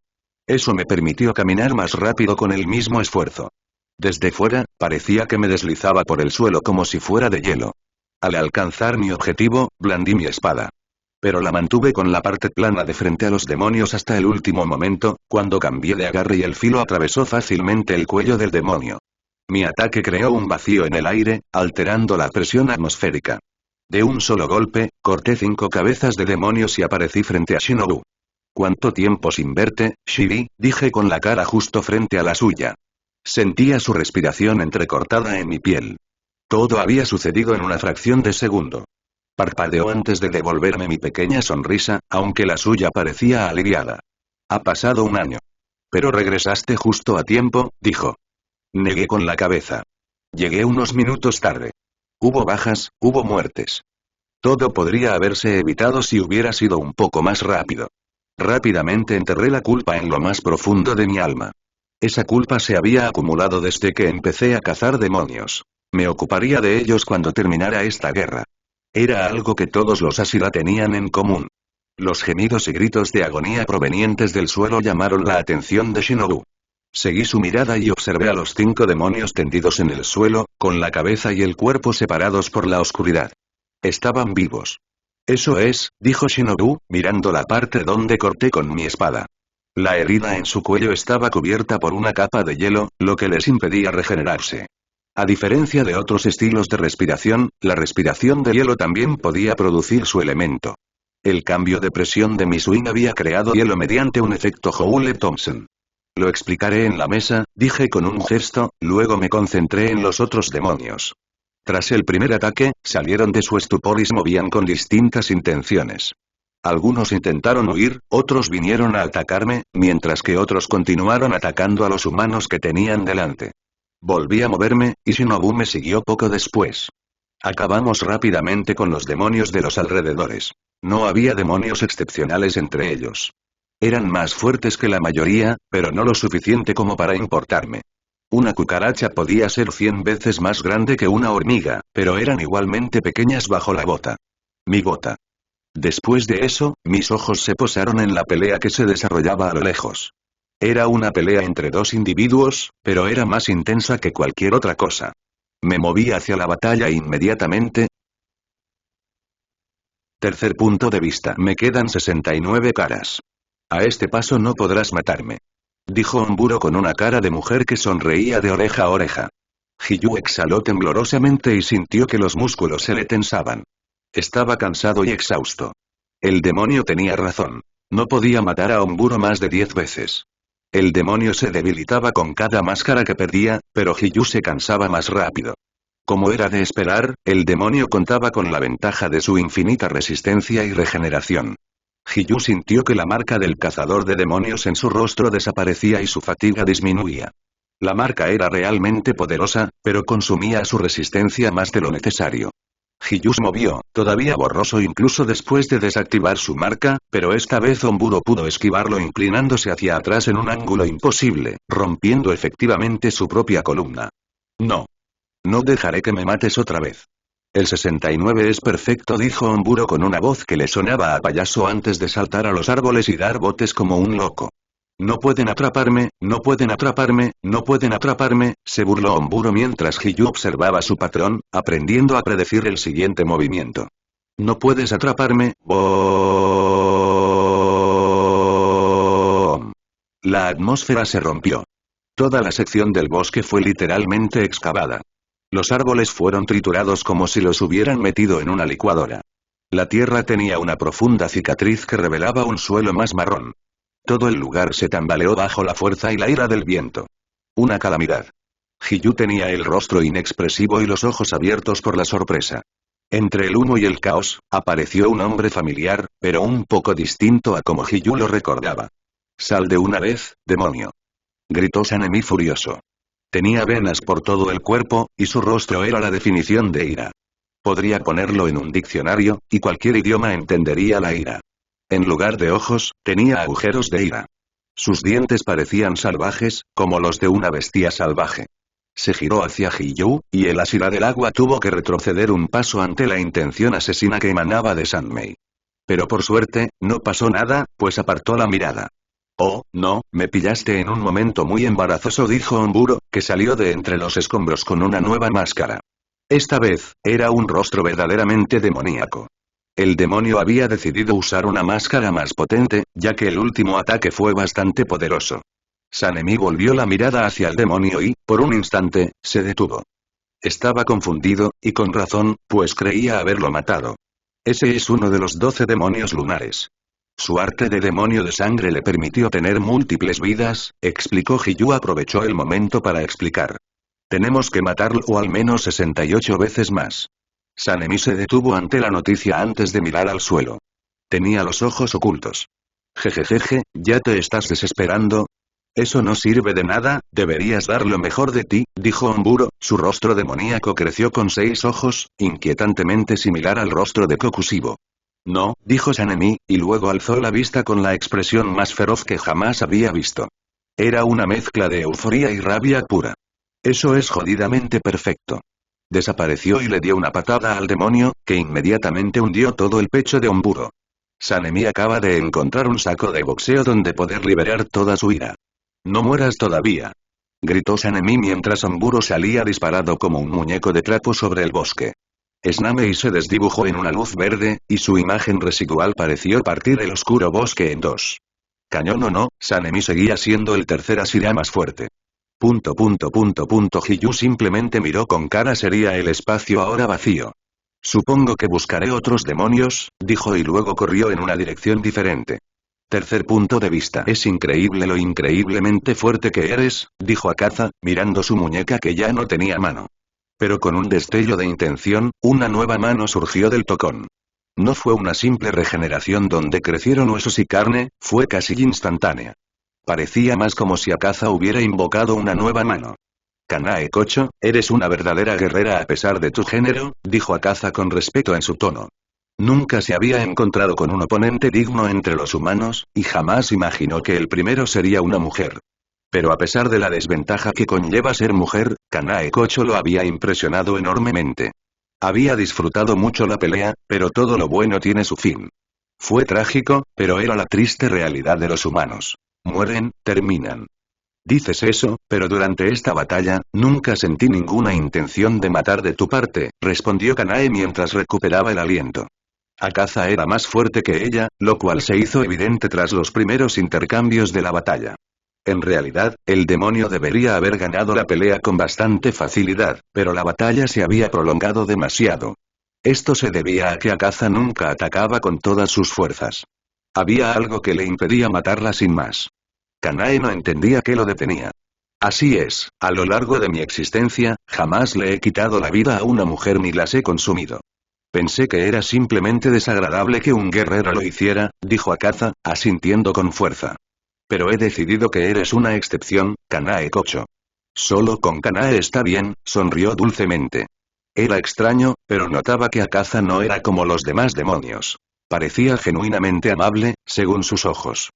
Eso me permitió caminar más rápido con el mismo esfuerzo. Desde fuera, parecía que me deslizaba por el suelo como si fuera de hielo. Al alcanzar mi objetivo, blandí mi espada. Pero la mantuve con la parte plana de frente a los demonios hasta el último momento, cuando cambié de agarre y el filo atravesó fácilmente el cuello del demonio. Mi ataque creó un vacío en el aire, alterando la presión atmosférica. De un solo golpe, corté 5 cabezas de demonios y aparecí frente a Shinobu. ¿Cuánto tiempo sin verte, Shiri?, dije con la cara justo frente a la suya. Sentía su respiración entrecortada en mi piel. Todo había sucedido en una fracción de segundo. Parpadeó antes de devolverme mi pequeña sonrisa, aunque la suya parecía aliviada. Ha pasado un año. Pero regresaste justo a tiempo, dijo. Negué con la cabeza. Llegué unos minutos tarde. Hubo bajas, hubo muertes. Todo podría haberse evitado si hubiera sido un poco más rápido. Rápidamente enterré la culpa en lo más profundo de mi alma. Esa culpa se había acumulado desde que empecé a cazar demonios. Me ocuparía de ellos cuando terminara esta guerra. Era algo que todos los Ashira tenían en común. Los gemidos y gritos de agonía provenientes del suelo llamaron la atención de Shinobu. Seguí su mirada y observé a los 5 demonios tendidos en el suelo, con la cabeza y el cuerpo separados por la oscuridad. Estaban vivos. Eso es, dijo Shinobu, mirando la parte donde corté con mi espada. La herida en su cuello estaba cubierta por una capa de hielo, lo que les impedía regenerarse. A diferencia de otros estilos de respiración, la respiración de hielo también podía producir su elemento. El cambio de presión de mi swing había creado hielo mediante un efecto Joule-Thomson. Lo explicaré en la mesa, dije con un gesto, luego me concentré en los otros demonios. Tras el primer ataque, salieron de su estupor y se movían con distintas intenciones. Algunos intentaron huir, otros vinieron a atacarme, mientras que otros continuaron atacando a los humanos que tenían delante. Volví a moverme, y Shinobu me siguió poco después. Acabamos rápidamente con los demonios de los alrededores. No había demonios excepcionales entre ellos. Eran más fuertes que la mayoría, pero no lo suficiente como para importarme. Una cucaracha podía ser 100 veces más grande que una hormiga, pero eran igualmente pequeñas bajo la bota. Mi bota. Después de eso, mis ojos se posaron en la pelea que se desarrollaba a lo lejos. Era una pelea entre 2 individuos, pero era más intensa que cualquier otra cosa. Me moví hacia la batalla inmediatamente. Tercer punto de vista. Me quedan 69 caras. A este paso no podrás matarme. Dijo Onburo con una cara de mujer que sonreía de oreja a oreja. Hiyu exhaló temblorosamente y sintió que los músculos se le tensaban. Estaba cansado y exhausto. El demonio tenía razón. No podía matar a Onburo más de 10 veces. El demonio se debilitaba con cada máscara que perdía, pero Hiyu se cansaba más rápido. Como era de esperar, el demonio contaba con la ventaja de su infinita resistencia y regeneración. Hiyu sintió que la marca del cazador de demonios en su rostro desaparecía y su fatiga disminuía. La marca era realmente poderosa, pero consumía su resistencia más de lo necesario. Hiyu se movió, todavía borroso incluso después de desactivar su marca, pero esta vez Onburo pudo esquivarlo inclinándose hacia atrás en un ángulo imposible, rompiendo efectivamente su propia columna. No. No dejaré que me mates otra vez. El 69 es perfecto, dijo Onburo con una voz que le sonaba a payaso antes de saltar a los árboles y dar botes como un loco. No pueden atraparme, no pueden atraparme, no pueden atraparme, se burló Onburo mientras Hiyu observaba su patrón, aprendiendo a predecir el siguiente movimiento. No puedes atraparme, ¡boom! La atmósfera se rompió. Toda la sección del bosque fue literalmente excavada. Los árboles fueron triturados como si los hubieran metido en una licuadora. La tierra tenía una profunda cicatriz que revelaba un suelo más marrón. Todo el lugar se tambaleó bajo la fuerza y la ira del viento. Una calamidad. Hiyu tenía el rostro inexpresivo y los ojos abiertos por la sorpresa. Entre el humo y el caos, apareció un hombre familiar, pero un poco distinto a como Hiyu lo recordaba. «Sal de una vez, demonio», gritó Sanemi furioso. Tenía venas por todo el cuerpo, y su rostro era la definición de ira. Podría ponerlo en un diccionario, y cualquier idioma entendería la ira. En lugar de ojos, tenía agujeros de ira. Sus dientes parecían salvajes, como los de una bestia salvaje. Se giró hacia Hiyu, y el Asira del agua tuvo que retroceder un paso ante la intención asesina que emanaba de Sanmei. Pero por suerte, no pasó nada, pues apartó la mirada. «Oh, no, me pillaste en un momento muy embarazoso», dijo Onburo, que salió de entre los escombros con una nueva máscara. Esta vez, era un rostro verdaderamente demoníaco. El demonio había decidido usar una máscara más potente, ya que el último ataque fue bastante poderoso. Sanemi volvió la mirada hacia el demonio y, por un instante, se detuvo. Estaba confundido, y con razón, pues creía haberlo matado. Ese es uno de los 12 demonios lunares. Su arte de demonio de sangre le permitió tener múltiples vidas, explicó Hiyu. Aprovechó el momento para explicar. Tenemos que matarlo o al menos 68 veces más. Sanemi se detuvo ante la noticia antes de mirar al suelo. Tenía los ojos ocultos. Jejejeje, ¿ya te estás desesperando? Eso no sirve de nada, deberías dar lo mejor de ti, dijo Onburo, su rostro demoníaco creció con 6 ojos, inquietantemente similar al rostro de Kokushibo. No, dijo Sanemi, y luego alzó la vista con la expresión más feroz que jamás había visto. Era una mezcla de euforía y rabia pura. Eso es jodidamente perfecto. Desapareció y le dio una patada al demonio, que inmediatamente hundió todo el pecho de Onburo. Sanemi acaba de encontrar un saco de boxeo donde poder liberar toda su ira. No mueras todavía, gritó Sanemi mientras Onburo salía disparado como un muñeco de trapo sobre el bosque. Snamei se desdibujó en una luz verde, y su imagen residual pareció partir el oscuro bosque en dos. Cañón o no, Sanemi seguía siendo el tercer Asira más fuerte. Hiyu simplemente miró con cara seria el espacio ahora vacío. Supongo que buscaré otros demonios, dijo y luego corrió en una dirección diferente. Tercer punto de vista. Es increíble lo increíblemente fuerte que eres, dijo Akaza, mirando su muñeca que ya no tenía mano. Pero con un destello de intención, una nueva mano surgió del tocón. No fue una simple regeneración donde crecieron huesos y carne, fue casi instantánea. Parecía más como si Akaza hubiera invocado una nueva mano. Kanae Kocho, eres una verdadera guerrera a pesar de tu género, dijo Akaza con respeto en su tono. Nunca se había encontrado con un oponente digno entre los humanos, y jamás imaginó que el primero sería una mujer. Pero a pesar de la desventaja que conlleva ser mujer, Kanae Kocho lo había impresionado enormemente. Había disfrutado mucho la pelea, pero todo lo bueno tiene su fin. Fue trágico, pero era la triste realidad de los humanos. Mueren, terminan. Dices eso, pero durante esta batalla, nunca sentí ninguna intención de matar de tu parte, respondió Kanae mientras recuperaba el aliento. Akaza era más fuerte que ella, lo cual se hizo evidente tras los primeros intercambios de la batalla. En realidad, el demonio debería haber ganado la pelea con bastante facilidad, pero la batalla se había prolongado demasiado. Esto se debía a que Akaza nunca atacaba con todas sus fuerzas. Había algo que le impedía matarla sin más. Kanae no entendía qué lo detenía. Así es, a lo largo de mi existencia, jamás le he quitado la vida a una mujer ni las he consumido. Pensé que era simplemente desagradable que un guerrero lo hiciera, dijo Akaza, asintiendo con fuerza. Pero he decidido que eres una excepción, Kanae Kocho. Solo con Kanae está bien, sonrió dulcemente. Era extraño, pero notaba que Akaza no era como los demás demonios. Parecía genuinamente amable, según sus ojos.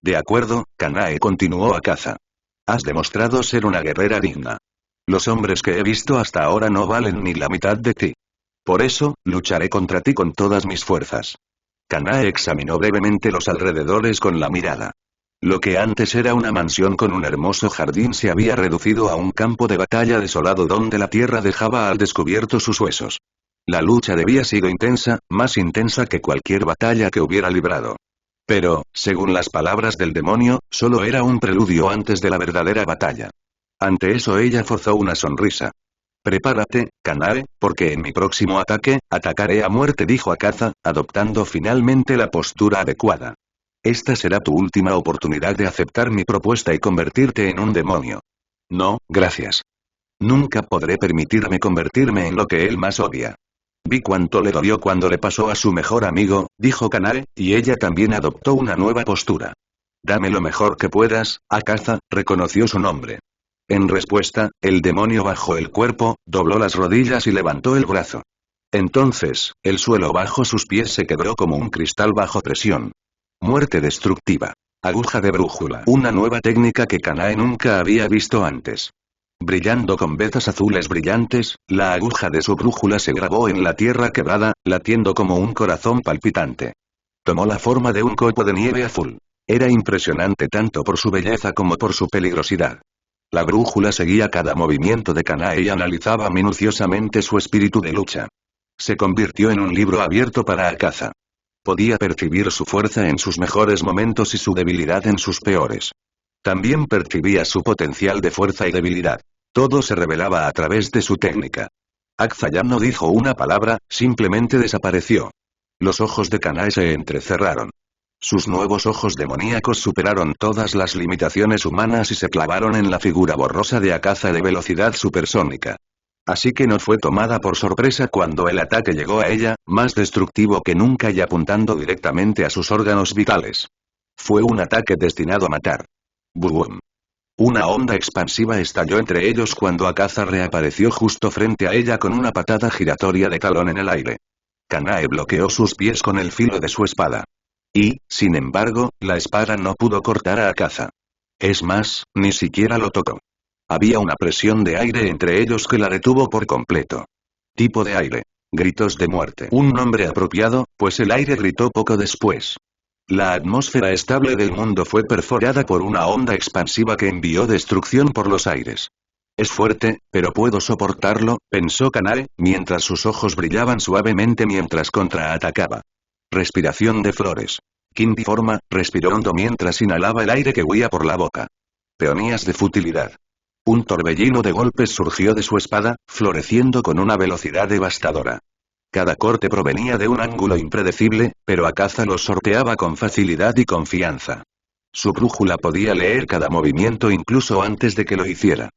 De acuerdo, Kanae continuó Akaza. Has demostrado ser una guerrera digna. Los hombres que he visto hasta ahora no valen ni la mitad de ti. Por eso, lucharé contra ti con todas mis fuerzas. Kanae examinó brevemente los alrededores con la mirada. Lo que antes era una mansión con un hermoso jardín se había reducido a un campo de batalla desolado donde la tierra dejaba al descubierto sus huesos. La lucha debía sido intensa, más intensa que cualquier batalla que hubiera librado. Pero, según las palabras del demonio, solo era un preludio antes de la verdadera batalla. Ante eso ella forzó una sonrisa. Prepárate, Kanae, porque en mi próximo ataque, atacaré a muerte, dijo Akaza, adoptando finalmente la postura adecuada. Esta será tu última oportunidad de aceptar mi propuesta y convertirte en un demonio. No, gracias. Nunca podré permitirme convertirme en lo que él más odia. Vi cuánto le dolió cuando le pasó a su mejor amigo, dijo Kanae, y ella también adoptó una nueva postura. Dame lo mejor que puedas, Akaza, reconoció su nombre. En respuesta, el demonio bajó el cuerpo, dobló las rodillas y levantó el brazo. Entonces, el suelo bajo sus pies se quebró como un cristal bajo presión. Muerte destructiva. Aguja de brújula. Una nueva técnica que Kanae nunca había visto antes. Brillando con vetas azules brillantes, la aguja de su brújula se grabó en la tierra quebrada, latiendo como un corazón palpitante. Tomó la forma de un copo de nieve azul. Era impresionante tanto por su belleza como por su peligrosidad. La brújula seguía cada movimiento de Kanae y analizaba minuciosamente su espíritu de lucha. Se convirtió en un libro abierto para Akaza. Podía percibir su fuerza en sus mejores momentos y su debilidad en sus peores. También percibía su potencial de fuerza y debilidad. Todo se revelaba a través de su técnica. Akaza ya no dijo una palabra, simplemente desapareció. Los ojos de Kanae se entrecerraron. Sus nuevos ojos demoníacos superaron todas las limitaciones humanas y se clavaron en la figura borrosa de Akaza de velocidad supersónica. Así que no fue tomada por sorpresa cuando el ataque llegó a ella, más destructivo que nunca y apuntando directamente a sus órganos vitales. Fue un ataque destinado a matar. ¡Boom! Una onda expansiva estalló entre ellos cuando Akaza reapareció justo frente a ella con una patada giratoria de talón en el aire. Kanae bloqueó sus pies con el filo de su espada. Y, sin embargo, la espada no pudo cortar a Akaza. Es más, ni siquiera lo tocó. Había una presión de aire entre ellos que la detuvo por completo. Tipo de aire. Gritos de muerte. Un nombre apropiado, pues el aire gritó poco después. La atmósfera estable del mundo fue perforada por una onda expansiva que envió destrucción por los aires. Es fuerte, pero puedo soportarlo, pensó Kanae, mientras sus ojos brillaban suavemente mientras contraatacaba. Respiración de flores. Kindy forma, respiró hondo mientras inhalaba el aire que huía por la boca. Peonías de futilidad. Un torbellino de golpes surgió de su espada, floreciendo con una velocidad devastadora. Cada corte provenía de un ángulo impredecible, pero Akaza los sorteaba con facilidad y confianza. Su brújula podía leer cada movimiento incluso antes de que lo hiciera.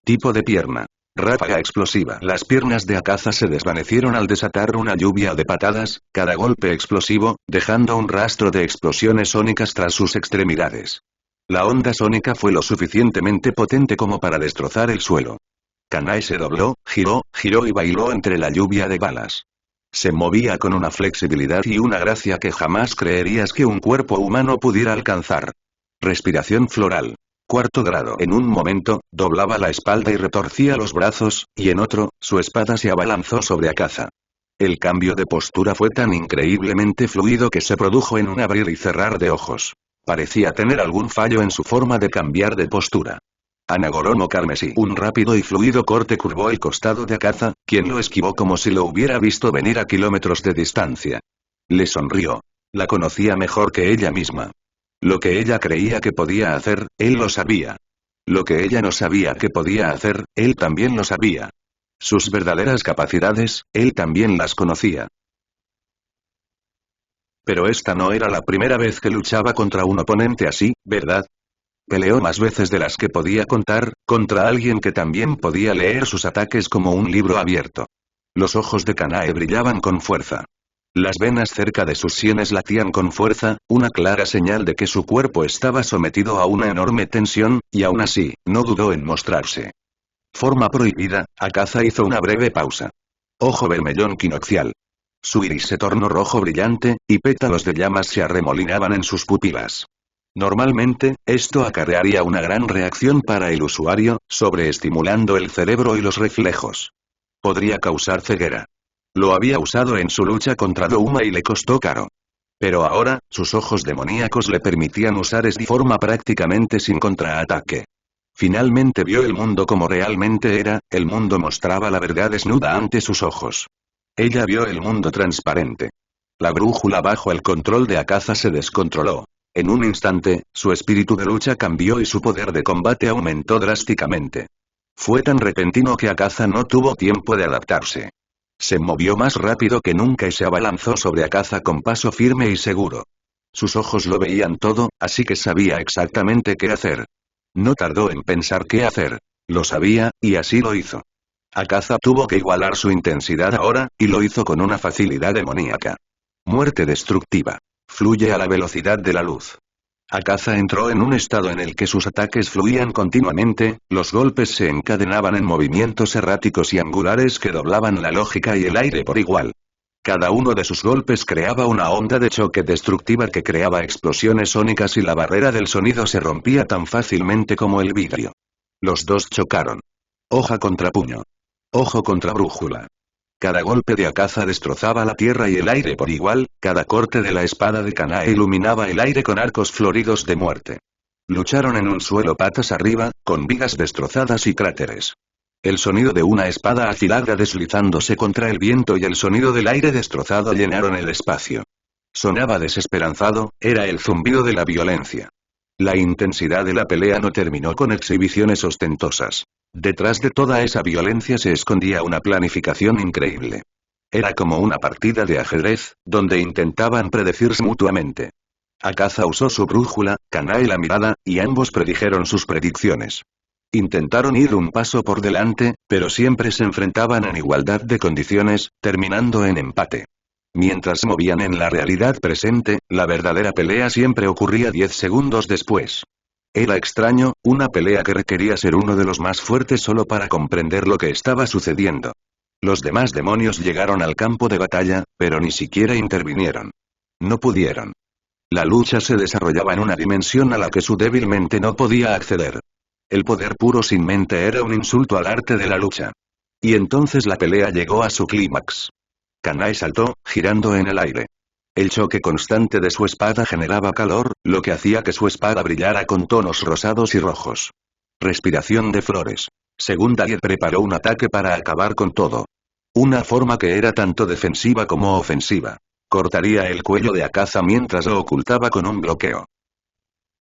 Tipo de pierna. Ráfaga explosiva. Las piernas de Akaza se desvanecieron al desatar una lluvia de patadas, cada golpe explosivo, dejando un rastro de explosiones sónicas tras sus extremidades. La onda sónica fue lo suficientemente potente como para destrozar el suelo. Kanae se dobló, giró y bailó entre la lluvia de balas. Se movía con una flexibilidad y una gracia que jamás creerías que un cuerpo humano pudiera alcanzar. Respiración floral. Cuarto grado. En un momento, doblaba la espalda y retorcía los brazos, y en otro, su espada se abalanzó sobre Akaza. El cambio de postura fue tan increíblemente fluido que se produjo en un abrir y cerrar de ojos. Parecía tener algún fallo en su forma de cambiar de postura. Anagoromo carmesí. Un rápido y fluido corte curvó el costado de Akaza, quien lo esquivó como si lo hubiera visto venir a kilómetros de distancia. Le sonrió. La conocía mejor que ella misma. Lo que ella creía que podía hacer, él lo sabía. Lo que ella no sabía que podía hacer, él también lo sabía. Sus verdaderas capacidades, él también las conocía. Pero esta no era la primera vez que luchaba contra un oponente así, ¿verdad? Peleó más veces de las que podía contar, contra alguien que también podía leer sus ataques como un libro abierto. Los ojos de Kanae brillaban con fuerza. Las venas cerca de sus sienes latían con fuerza, una clara señal de que su cuerpo estaba sometido a una enorme tensión, y aún así, no dudó en mostrarse. Forma prohibida, Akaza hizo una breve pausa. Ojo vermellón quinoxial. Su iris se tornó rojo brillante, y pétalos de llamas se arremolinaban en sus pupilas. Normalmente, esto acarrearía una gran reacción para el usuario, sobreestimulando el cerebro y los reflejos. Podría causar ceguera. Lo había usado en su lucha contra Douma y le costó caro. Pero ahora, sus ojos demoníacos le permitían usar esta forma prácticamente sin contraataque. Finalmente vio el mundo como realmente era, el mundo mostraba la verdad desnuda ante sus ojos. Ella vio el mundo transparente. La brújula bajo el control de Akaza se descontroló. En un instante, su espíritu de lucha cambió y su poder de combate aumentó drásticamente. Fue tan repentino que Akaza no tuvo tiempo de adaptarse. Se movió más rápido que nunca y se abalanzó sobre Akaza con paso firme y seguro. Sus ojos lo veían todo, así que sabía exactamente qué hacer. No tardó en pensar qué hacer. Lo sabía, y así lo hizo. Akaza tuvo que igualar su intensidad ahora, y lo hizo con una facilidad demoníaca. Muerte destructiva. Fluye a la velocidad de la luz. Akaza entró en un estado en el que sus ataques fluían continuamente, los golpes se encadenaban en movimientos erráticos y angulares que doblaban la lógica y el aire por igual. Cada uno de sus golpes creaba una onda de choque destructiva que creaba explosiones sónicas y la barrera del sonido se rompía tan fácilmente como el vidrio. Los dos chocaron. Hoja contra puño. Ojo contra brújula. Cada golpe de Akaza destrozaba la tierra y el aire por igual, cada corte de la espada de Kanae iluminaba el aire con arcos floridos de muerte. Lucharon en un suelo patas arriba, con vigas destrozadas y cráteres. El sonido de una espada afilada deslizándose contra el viento y el sonido del aire destrozado llenaron el espacio. Sonaba desesperanzado, era el zumbido de la violencia. La intensidad de la pelea no terminó con exhibiciones ostentosas. Detrás de toda esa violencia se escondía una planificación increíble. Era como una partida de ajedrez, donde intentaban predecirse mutuamente. Akaza usó su brújula, Kanae la mirada, y ambos predijeron sus predicciones. Intentaron ir un paso por delante, pero siempre se enfrentaban en igualdad de condiciones, terminando en empate. Mientras se movían en la realidad presente, la verdadera pelea siempre ocurría 10 segundos después. Era extraño, una pelea que requería ser uno de los más fuertes solo para comprender lo que estaba sucediendo. Los demás demonios llegaron al campo de batalla, pero ni siquiera intervinieron. No pudieron. La lucha se desarrollaba en una dimensión a la que su débil mente no podía acceder. El poder puro sin mente era un insulto al arte de la lucha. Y entonces la pelea llegó a su clímax. Kanae saltó, girando en el aire. El choque constante de su espada generaba calor, lo que hacía que su espada brillara con tonos rosados y rojos. Respiración de flores. Segunda y preparó un ataque para acabar con todo. Una forma que era tanto defensiva como ofensiva. Cortaría el cuello de Akaza mientras lo ocultaba con un bloqueo.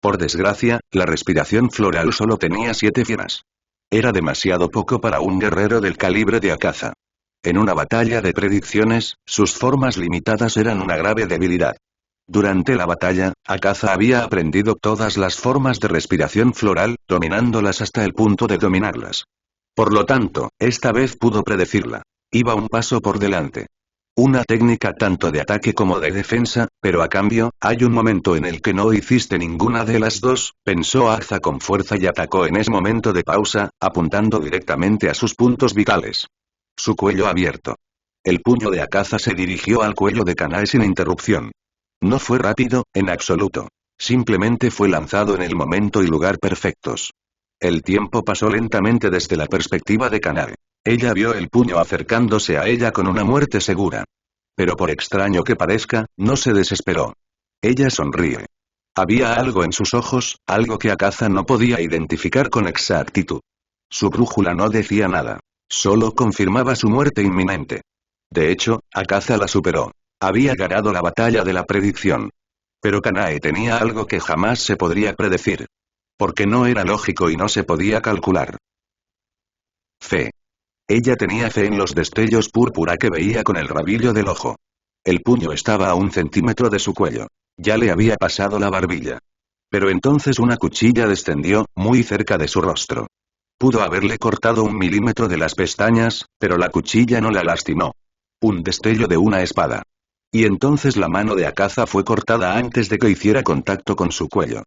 Por desgracia, la respiración floral solo tenía 7 fieras. Era demasiado poco para un guerrero del calibre de Akaza. En una batalla de predicciones, sus formas limitadas eran una grave debilidad. Durante la batalla, Akaza había aprendido todas las formas de respiración floral, dominándolas hasta el punto de dominarlas. Por lo tanto, esta vez pudo predecirla. Iba un paso por delante. Una técnica tanto de ataque como de defensa, pero a cambio, hay un momento en el que no hiciste ninguna de las dos, pensó Akaza con fuerza y atacó en ese momento de pausa, apuntando directamente a sus puntos vitales. Su cuello abierto. El puño de Akaza se dirigió al cuello de Kanae sin interrupción. No fue rápido, en absoluto. Simplemente fue lanzado en el momento y lugar perfectos. El tiempo pasó lentamente desde la perspectiva de Kanae. Ella vio el puño acercándose a ella con una muerte segura. Pero por extraño que parezca, no se desesperó. Ella sonríe. Había algo en sus ojos, algo que Akaza no podía identificar con exactitud. Su brújula no decía nada. Solo confirmaba su muerte inminente. De hecho, Akaza la superó. Había ganado la batalla de la predicción. Pero Kanae tenía algo que jamás se podría predecir. Porque no era lógico y no se podía calcular. Fe. Ella tenía fe en los destellos púrpura que veía con el rabillo del ojo. El puño estaba a 1 centímetro de su cuello. Ya le había pasado la barbilla. Pero entonces una cuchilla descendió, muy cerca de su rostro. Pudo haberle cortado 1 milímetro de las pestañas, pero la cuchilla no la lastimó. Un destello de una espada. Y entonces la mano de Akaza fue cortada antes de que hiciera contacto con su cuello.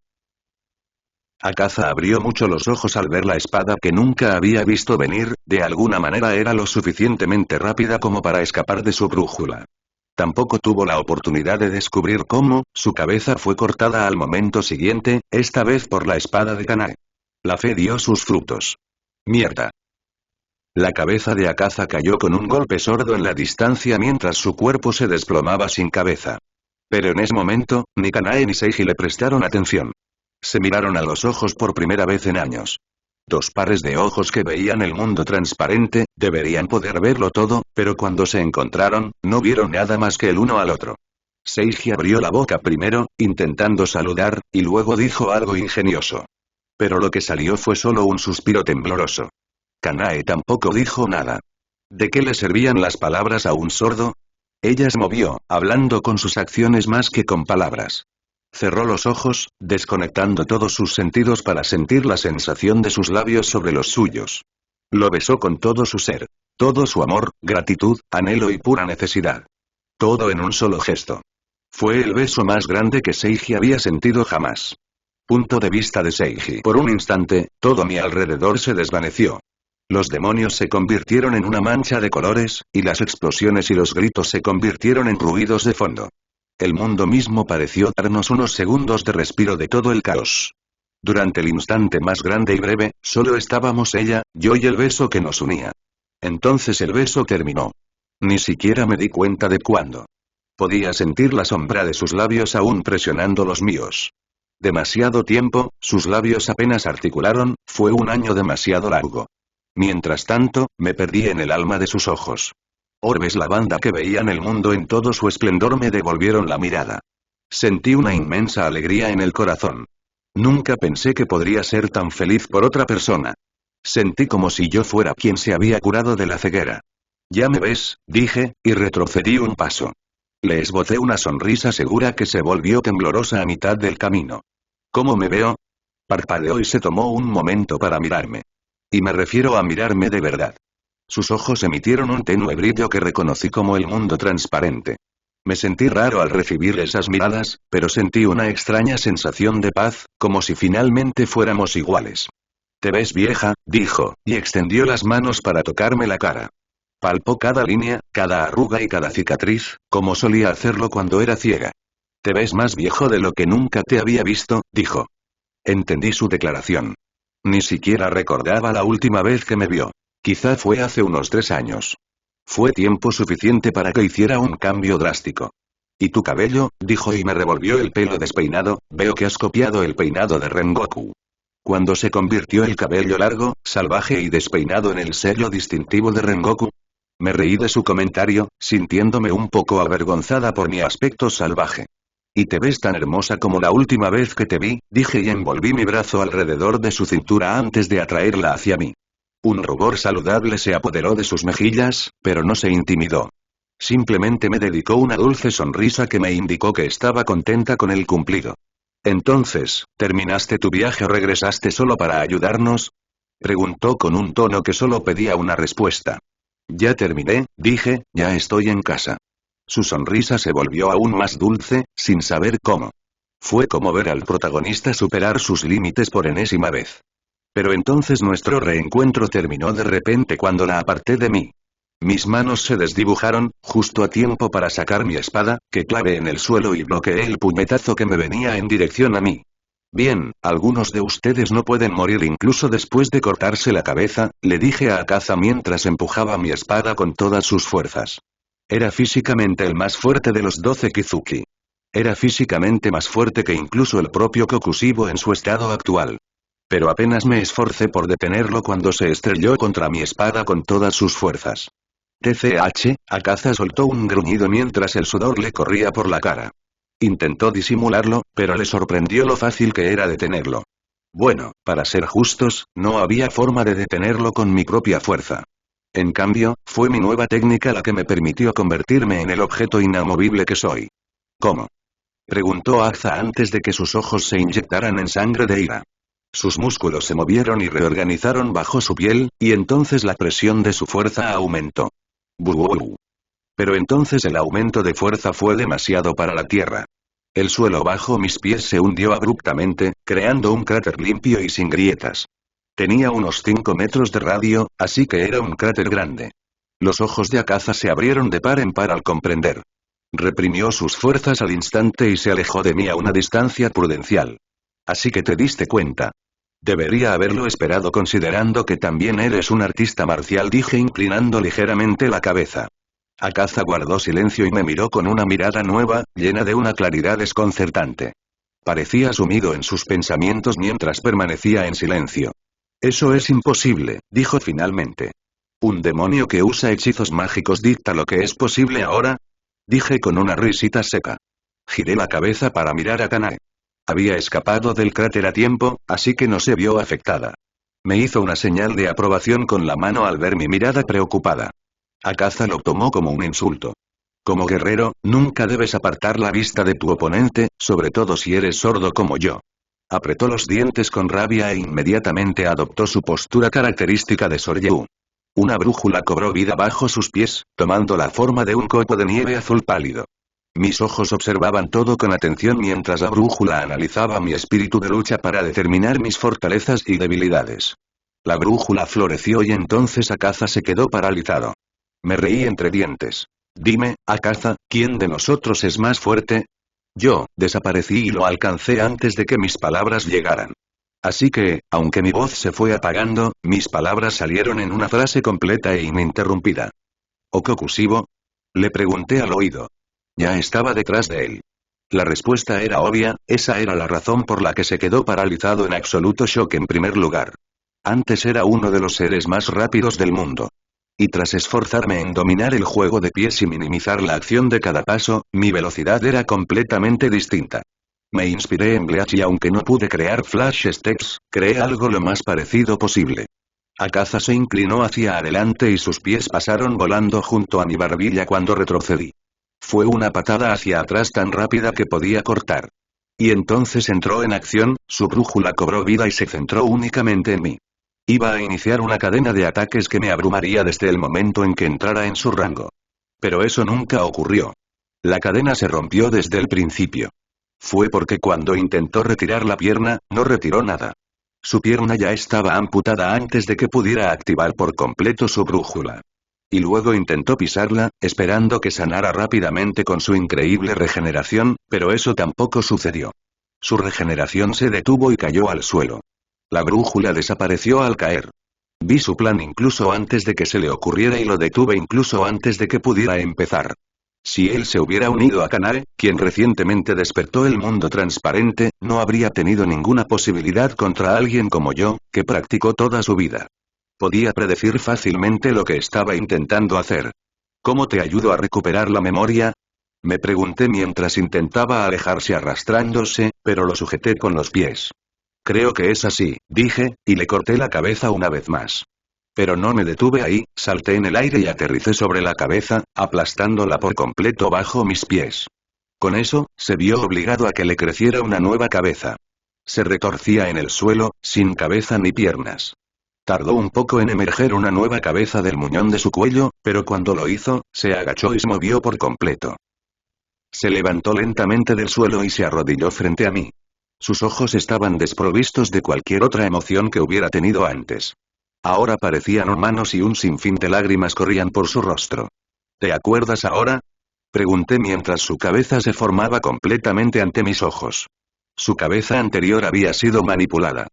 Akaza abrió mucho los ojos al ver la espada que nunca había visto venir, de alguna manera era lo suficientemente rápida como para escapar de su brújula. Tampoco tuvo la oportunidad de descubrir cómo, su cabeza fue cortada al momento siguiente, esta vez por la espada de Kanae. La fe dio sus frutos. Mierda. La cabeza de Akaza cayó con un golpe sordo en la distancia mientras su cuerpo se desplomaba sin cabeza. Pero en ese momento, ni Kanae ni Seiji le prestaron atención. Se miraron a los ojos por primera vez en años. Dos pares de ojos que veían el mundo transparente, deberían poder verlo todo, pero cuando se encontraron, no vieron nada más que el uno al otro. Seiji abrió la boca primero, intentando saludar, y luego dijo algo ingenioso. Pero lo que salió fue solo un suspiro tembloroso. Kanae tampoco dijo nada. ¿De qué le servían las palabras a un sordo? Ella se movió, hablando con sus acciones más que con palabras. Cerró los ojos, desconectando todos sus sentidos para sentir la sensación de sus labios sobre los suyos. Lo besó con todo su ser. Todo su amor, gratitud, anhelo y pura necesidad. Todo en un solo gesto. Fue el beso más grande que Seiji había sentido jamás. Punto de vista de Seiji. Por un instante, todo a mi alrededor se desvaneció. Los demonios se convirtieron en una mancha de colores, y las explosiones y los gritos se convirtieron en ruidos de fondo. El mundo mismo pareció darnos unos segundos de respiro de todo el caos. Durante el instante más grande y breve, solo estábamos ella, yo y el beso que nos unía. Entonces el beso terminó. Ni siquiera me di cuenta de cuándo. Podía sentir la sombra de sus labios aún presionando los míos. Demasiado tiempo, sus labios apenas articularon, fue un año demasiado largo. Mientras tanto, me perdí en el alma de sus ojos. Orbes lavanda que veían el mundo en todo su esplendor me devolvieron la mirada. Sentí una inmensa alegría en el corazón. Nunca pensé que podría ser tan feliz por otra persona. Sentí como si yo fuera quien se había curado de la ceguera. Ya me ves, dije, y retrocedí un paso. Le esbocé una sonrisa segura que se volvió temblorosa a mitad del camino. ¿Cómo me veo? Parpadeó y se tomó un momento para mirarme. Y me refiero a mirarme de verdad. Sus ojos emitieron un tenue brillo que reconocí como el mundo transparente. Me sentí raro al recibir esas miradas, pero sentí una extraña sensación de paz, como si finalmente fuéramos iguales. «Te ves vieja», dijo, y extendió las manos para tocarme la cara. Palpó cada línea, cada arruga y cada cicatriz, como solía hacerlo cuando era ciega. «Te ves más viejo de lo que nunca te había visto», dijo. Entendí su declaración. Ni siquiera recordaba la última vez que me vio. Quizá fue hace unos 3 años. Fue tiempo suficiente para que hiciera un cambio drástico. «¿Y tu cabello?», dijo y me revolvió el pelo despeinado, «veo que has copiado el peinado de Rengoku». Cuando se convirtió el cabello largo, salvaje y despeinado en el sello distintivo de Rengoku. Me reí de su comentario, sintiéndome un poco avergonzada por mi aspecto salvaje. «Y te ves tan hermosa como la última vez que te vi», dije y envolví mi brazo alrededor de su cintura antes de atraerla hacia mí. Un rubor saludable se apoderó de sus mejillas, pero no se intimidó. Simplemente me dedicó una dulce sonrisa que me indicó que estaba contenta con el cumplido. «Entonces, ¿terminaste tu viaje o regresaste solo para ayudarnos?», preguntó con un tono que solo pedía una respuesta. «Ya terminé», dije, «ya estoy en casa». Su sonrisa se volvió aún más dulce, sin saber cómo. Fue como ver al protagonista superar sus límites por enésima vez. Pero entonces nuestro reencuentro terminó de repente cuando la aparté de mí. Mis manos se desdibujaron, justo a tiempo para sacar mi espada, que clavé en el suelo y bloqueé el puñetazo que me venía en dirección a mí. «Bien, algunos de ustedes no pueden morir incluso después de cortarse la cabeza», le dije a Akaza mientras empujaba mi espada con todas sus fuerzas. Era físicamente el más fuerte de los 12 Kizuki. Era físicamente más fuerte que incluso el propio Kokushibo en su estado actual. Pero apenas me esforcé por detenerlo cuando se estrelló contra mi espada con todas sus fuerzas. TCH, Akaza soltó un gruñido mientras el sudor le corría por la cara. Intentó disimularlo, pero le sorprendió lo fácil que era detenerlo. Bueno, para ser justos, no había forma de detenerlo con mi propia fuerza. En cambio, fue mi nueva técnica la que me permitió convertirme en el objeto inamovible que soy. ¿Cómo? Preguntó Akaza antes de que sus ojos se inyectaran en sangre de ira. Sus músculos se movieron y reorganizaron bajo su piel, y entonces la presión de su fuerza aumentó. ¡Buuu! Pero entonces el aumento de fuerza fue demasiado para la tierra. El suelo bajo mis pies se hundió abruptamente, creando un cráter limpio y sin grietas. Tenía unos 5 metros de radio, así que era un cráter grande. Los ojos de Akaza se abrieron de par en par al comprender. Reprimió sus fuerzas al instante y se alejó de mí a una distancia prudencial. Así que te diste cuenta. Debería haberlo esperado considerando que también eres un artista marcial, dije inclinando ligeramente la cabeza. Akaza guardó silencio y me miró con una mirada nueva, llena de una claridad desconcertante. Parecía sumido en sus pensamientos mientras permanecía en silencio. Eso es imposible, dijo finalmente. ¿Un demonio que usa hechizos mágicos dicta lo que es posible ahora? Dije con una risita seca. Giré la cabeza para mirar a Kanae. Había escapado del cráter a tiempo, así que no se vio afectada. Me hizo una señal de aprobación con la mano al ver mi mirada preocupada. Akaza lo tomó como un insulto. Como guerrero, nunca debes apartar la vista de tu oponente, sobre todo si eres sordo como yo. Apretó los dientes con rabia e inmediatamente adoptó su postura característica de Soryu. Una brújula cobró vida bajo sus pies, tomando la forma de un copo de nieve azul pálido. Mis ojos observaban todo con atención mientras la brújula analizaba mi espíritu de lucha para determinar mis fortalezas y debilidades. La brújula floreció y entonces Akaza se quedó paralizado. Me reí entre dientes. Dime, Akaza, ¿quién de nosotros es más fuerte? Yo, desaparecí y lo alcancé antes de que mis palabras llegaran. Así que, aunque mi voz se fue apagando, mis palabras salieron en una frase completa e ininterrumpida. ¿O Kokushibo? Le pregunté al oído. Ya estaba detrás de él. La respuesta era obvia, esa era la razón por la que se quedó paralizado en absoluto shock en primer lugar. Antes era uno de los seres más rápidos del mundo. Y tras esforzarme en dominar el juego de pies y minimizar la acción de cada paso, mi velocidad era completamente distinta. Me inspiré en Bleach y aunque no pude crear flash steps, creé algo lo más parecido posible. Akaza se inclinó hacia adelante y sus pies pasaron volando junto a mi barbilla cuando retrocedí. Fue una patada hacia atrás tan rápida que podía cortar. Y entonces entró en acción, su brújula cobró vida y se centró únicamente en mí. Iba a iniciar una cadena de ataques que me abrumaría desde el momento en que entrara en su rango. Pero eso nunca ocurrió. La cadena se rompió desde el principio. Fue porque cuando intentó retirar la pierna, no retiró nada. Su pierna ya estaba amputada antes de que pudiera activar por completo su brújula. Y luego intentó pisarla, esperando que sanara rápidamente con su increíble regeneración, pero eso tampoco sucedió. Su regeneración se detuvo y cayó al suelo. La brújula desapareció al caer. Vi su plan incluso antes de que se le ocurriera y lo detuve incluso antes de que pudiera empezar. Si él se hubiera unido a Kanae, quien recientemente despertó el mundo transparente, no habría tenido ninguna posibilidad contra alguien como yo, que practicó toda su vida. Podía predecir fácilmente lo que estaba intentando hacer. ¿Cómo te ayudo a recuperar la memoria? Me pregunté mientras intentaba alejarse arrastrándose, pero lo sujeté con los pies. Creo que es así, dije, y le corté la cabeza una vez más. Pero no me detuve ahí, salté en el aire y aterricé sobre la cabeza, aplastándola por completo bajo mis pies. Con eso, se vio obligado a que le creciera una nueva cabeza. Se retorcía en el suelo, sin cabeza ni piernas. Tardó un poco en emerger una nueva cabeza del muñón de su cuello, pero cuando lo hizo, se agachó y se movió por completo. Se levantó lentamente del suelo y se arrodilló frente a mí. Sus ojos estaban desprovistos de cualquier otra emoción que hubiera tenido antes. Ahora parecían humanos y un sinfín de lágrimas corrían por su rostro. ¿Te acuerdas ahora? Pregunté mientras su cabeza se formaba completamente ante mis ojos. Su cabeza anterior había sido manipulada.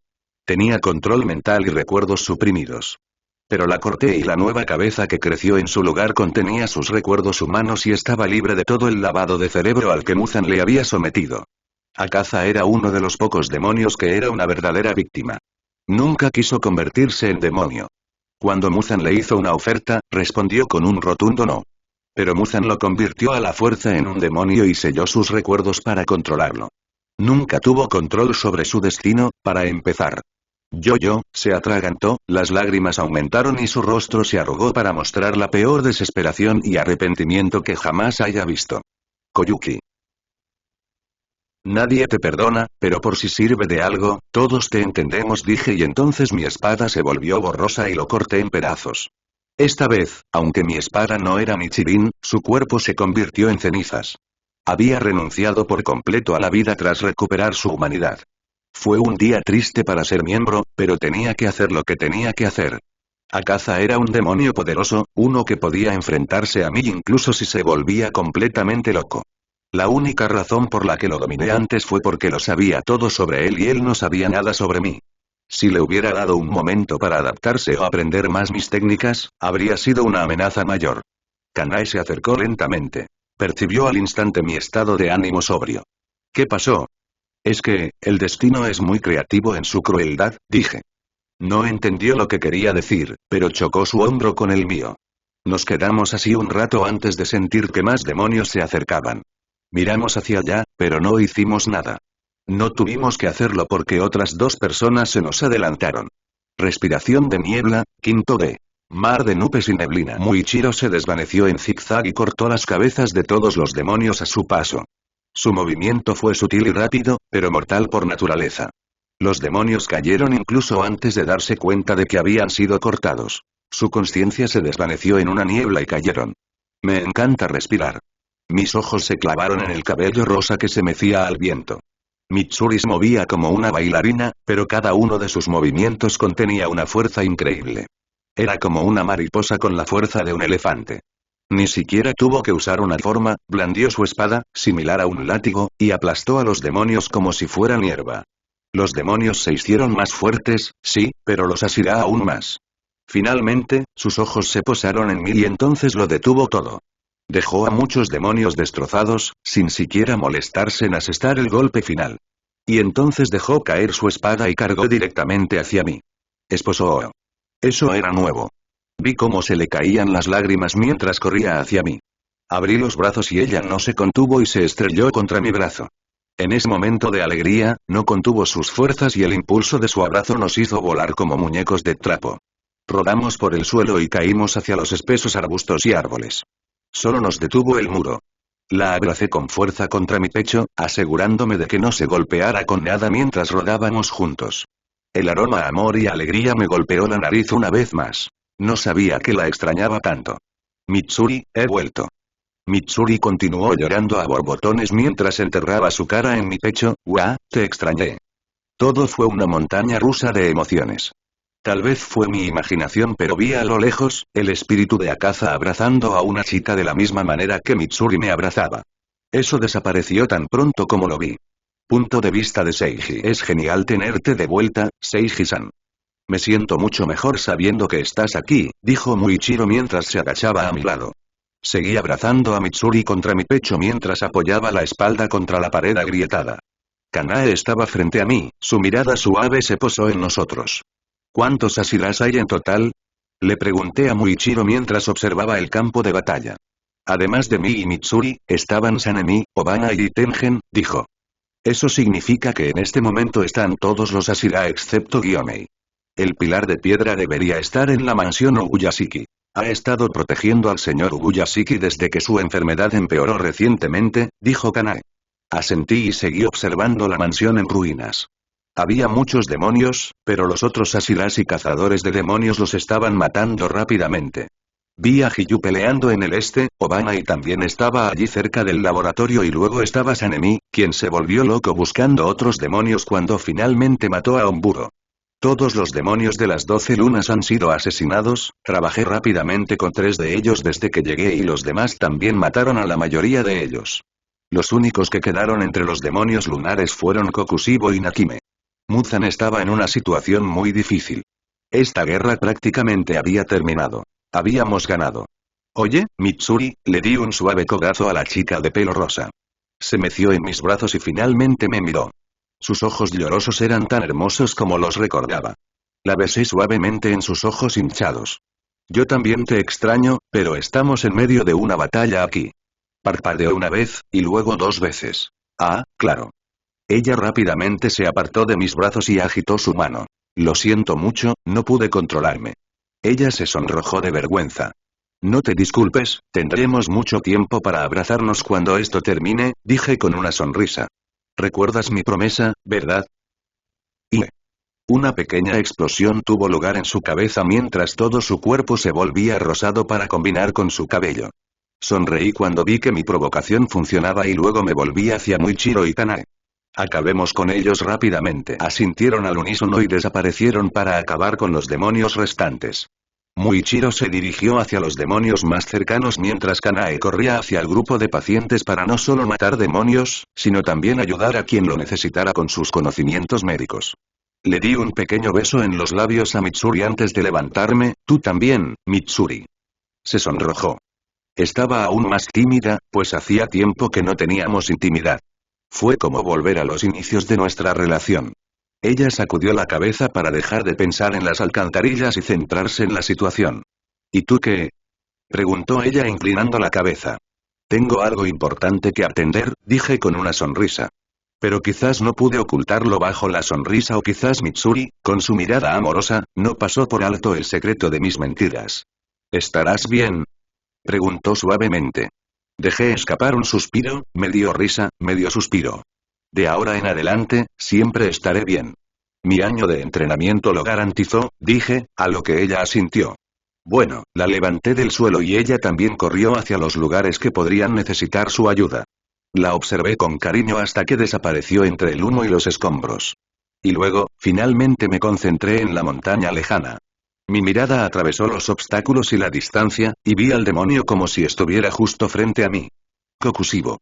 Tenía control mental y recuerdos suprimidos. Pero la corté y la nueva cabeza que creció en su lugar contenía sus recuerdos humanos y estaba libre de todo el lavado de cerebro al que Muzan le había sometido. Akaza era uno de los pocos demonios que era una verdadera víctima. Nunca quiso convertirse en demonio. Cuando Muzan le hizo una oferta, respondió con un rotundo no. Pero Muzan lo convirtió a la fuerza en un demonio y selló sus recuerdos para controlarlo. Nunca tuvo control sobre su destino, para empezar. Yo, se atragantó, las lágrimas aumentaron y su rostro se arrugó para mostrar la peor desesperación y arrepentimiento que jamás haya visto. Koyuki. Nadie te perdona, pero por si sirve de algo, todos te entendemos, dije, y entonces mi espada se volvió borrosa y lo corté en pedazos. Esta vez, aunque mi espada no era Nichirin, su cuerpo se convirtió en cenizas. Había renunciado por completo a la vida tras recuperar su humanidad. Fue un día triste para ser miembro, pero tenía que hacer lo que tenía que hacer. Akaza era un demonio poderoso, uno que podía enfrentarse a mí incluso si se volvía completamente loco. La única razón por la que lo dominé antes fue porque lo sabía todo sobre él y él no sabía nada sobre mí. Si le hubiera dado un momento para adaptarse o aprender más mis técnicas, habría sido una amenaza mayor. Kanae se acercó lentamente. Percibió al instante mi estado de ánimo sobrio. ¿Qué pasó? Es que, el destino es muy creativo en su crueldad, dije. No entendió lo que quería decir, pero chocó su hombro con el mío. Nos quedamos así un rato antes de sentir que más demonios se acercaban. Miramos hacia allá, pero no hicimos nada. No tuvimos que hacerlo porque otras dos personas se nos adelantaron. Respiración de niebla, quinto D. Mar de nubes y neblina. Muichiro se desvaneció en zigzag y cortó las cabezas de todos los demonios a su paso. Su movimiento fue sutil y rápido, pero mortal por naturaleza. Los demonios cayeron incluso antes de darse cuenta de que habían sido cortados. Su conciencia se desvaneció en una niebla y cayeron. Me encanta respirar. Mis ojos se clavaron en el cabello rosa que se mecía al viento. Mitsuri se movía como una bailarina, pero cada uno de sus movimientos contenía una fuerza increíble. Era como una mariposa con la fuerza de un elefante. Ni siquiera tuvo que usar una forma, blandió su espada, similar a un látigo, y aplastó a los demonios como si fueran hierba. Los demonios se hicieron más fuertes, sí, pero los asirá aún más. Finalmente, sus ojos se posaron en mí y entonces lo detuvo todo. Dejó a muchos demonios destrozados, sin siquiera molestarse en asestar el golpe final. Y entonces dejó caer su espada y cargó directamente hacia mí. Esposó. Eso era nuevo. Vi cómo se le caían las lágrimas mientras corría hacia mí. Abrí los brazos y ella no se contuvo y se estrelló contra mi brazo. En ese momento de alegría, no contuvo sus fuerzas y el impulso de su abrazo nos hizo volar como muñecos de trapo. Rodamos por el suelo y caímos hacia los espesos arbustos y árboles. Solo nos detuvo el muro. La abracé con fuerza contra mi pecho, asegurándome de que no se golpeara con nada mientras rodábamos juntos. El aroma a amor y alegría me golpeó la nariz una vez más. No sabía que la extrañaba tanto. Mitsuri, he vuelto. Mitsuri continuó llorando a borbotones mientras enterraba su cara en mi pecho. Te extrañé. Todo fue una montaña rusa de emociones. Tal vez fue mi imaginación, pero vi a lo lejos, el espíritu de Akaza abrazando a una chica de la misma manera que Mitsuri me abrazaba. Eso desapareció tan pronto como lo vi. Punto de vista de Seiji. Es genial tenerte de vuelta, Seiji-san. Me siento mucho mejor sabiendo que estás aquí, dijo Muichiro mientras se agachaba a mi lado. Seguí abrazando a Mitsuri contra mi pecho mientras apoyaba la espalda contra la pared agrietada. Kanae estaba frente a mí, su mirada suave se posó en nosotros. ¿Cuántos Asiras hay en total? Le pregunté a Muichiro mientras observaba el campo de batalla. Además de mí y Mitsuri, estaban Sanemi, Obana y Tengen, dijo. Eso significa que en este momento están todos los Asira excepto Gyomei. El pilar de piedra debería estar en la mansión Uguyashiki. Ha estado protegiendo al señor Uguyashiki desde que su enfermedad empeoró recientemente, dijo Kanae. Asentí y seguí observando la mansión en ruinas. Había muchos demonios, pero los otros asiras y cazadores de demonios los estaban matando rápidamente. Vi a Hiyu peleando en el este, Obana y también estaba allí cerca del laboratorio y luego estaba Sanemi, quien se volvió loco buscando otros demonios cuando finalmente mató a Omburo. Todos los demonios de las 12 lunas han sido asesinados, trabajé rápidamente con 3 de ellos desde que llegué y los demás también mataron a la mayoría de ellos. Los únicos que quedaron entre los demonios lunares fueron Kokushibo y Nakime. Muzan estaba en una situación muy difícil. Esta guerra prácticamente había terminado. Habíamos ganado. Oye, Mitsuri, le di un suave codazo a la chica de pelo rosa. Se meció en mis brazos y finalmente me miró. Sus ojos llorosos eran tan hermosos como los recordaba. La besé suavemente en sus ojos hinchados. Yo también te extraño, pero estamos en medio de una batalla aquí. Parpadeó una vez, y luego 2 veces. Ah, claro. Ella rápidamente se apartó de mis brazos y agitó su mano. Lo siento mucho, no pude controlarme. Ella se sonrojó de vergüenza. No te disculpes, tendremos mucho tiempo para abrazarnos cuando esto termine, dije con una sonrisa. ¿Recuerdas mi promesa, verdad? Y una pequeña explosión tuvo lugar en su cabeza mientras todo su cuerpo se volvía rosado para combinar con su cabello. Sonreí cuando vi que mi provocación funcionaba y luego me volví hacia Muichiro y Tanae. Acabemos con ellos rápidamente. Asintieron al unísono y desaparecieron para acabar con los demonios restantes. Muichiro se dirigió hacia los demonios más cercanos mientras Kanae corría hacia el grupo de pacientes para no solo matar demonios, sino también ayudar a quien lo necesitara con sus conocimientos médicos. Le di un pequeño beso en los labios a Mitsuri antes de levantarme. Tú también, Mitsuri. Se sonrojó. Estaba aún más tímida, pues hacía tiempo que no teníamos intimidad. Fue como volver a los inicios de nuestra relación. Ella sacudió la cabeza para dejar de pensar en las alcantarillas y centrarse en la situación. ¿Y tú qué? Preguntó ella inclinando la cabeza. Tengo algo importante que atender, dije con una sonrisa. Pero quizás no pude ocultarlo bajo la sonrisa o quizás Mitsuri, con su mirada amorosa, no pasó por alto el secreto de mis mentiras. ¿Estarás bien? Preguntó suavemente. Dejé escapar un suspiro, medio risa, medio suspiro. De ahora en adelante, siempre estaré bien. Mi año de entrenamiento lo garantizó, dije, a lo que ella asintió. Bueno, la levanté del suelo y ella también corrió hacia los lugares que podrían necesitar su ayuda. La observé con cariño hasta que desapareció entre el humo y los escombros. Y luego, finalmente me concentré en la montaña lejana. Mi mirada atravesó los obstáculos y la distancia, y vi al demonio como si estuviera justo frente a mí. Kokushibo.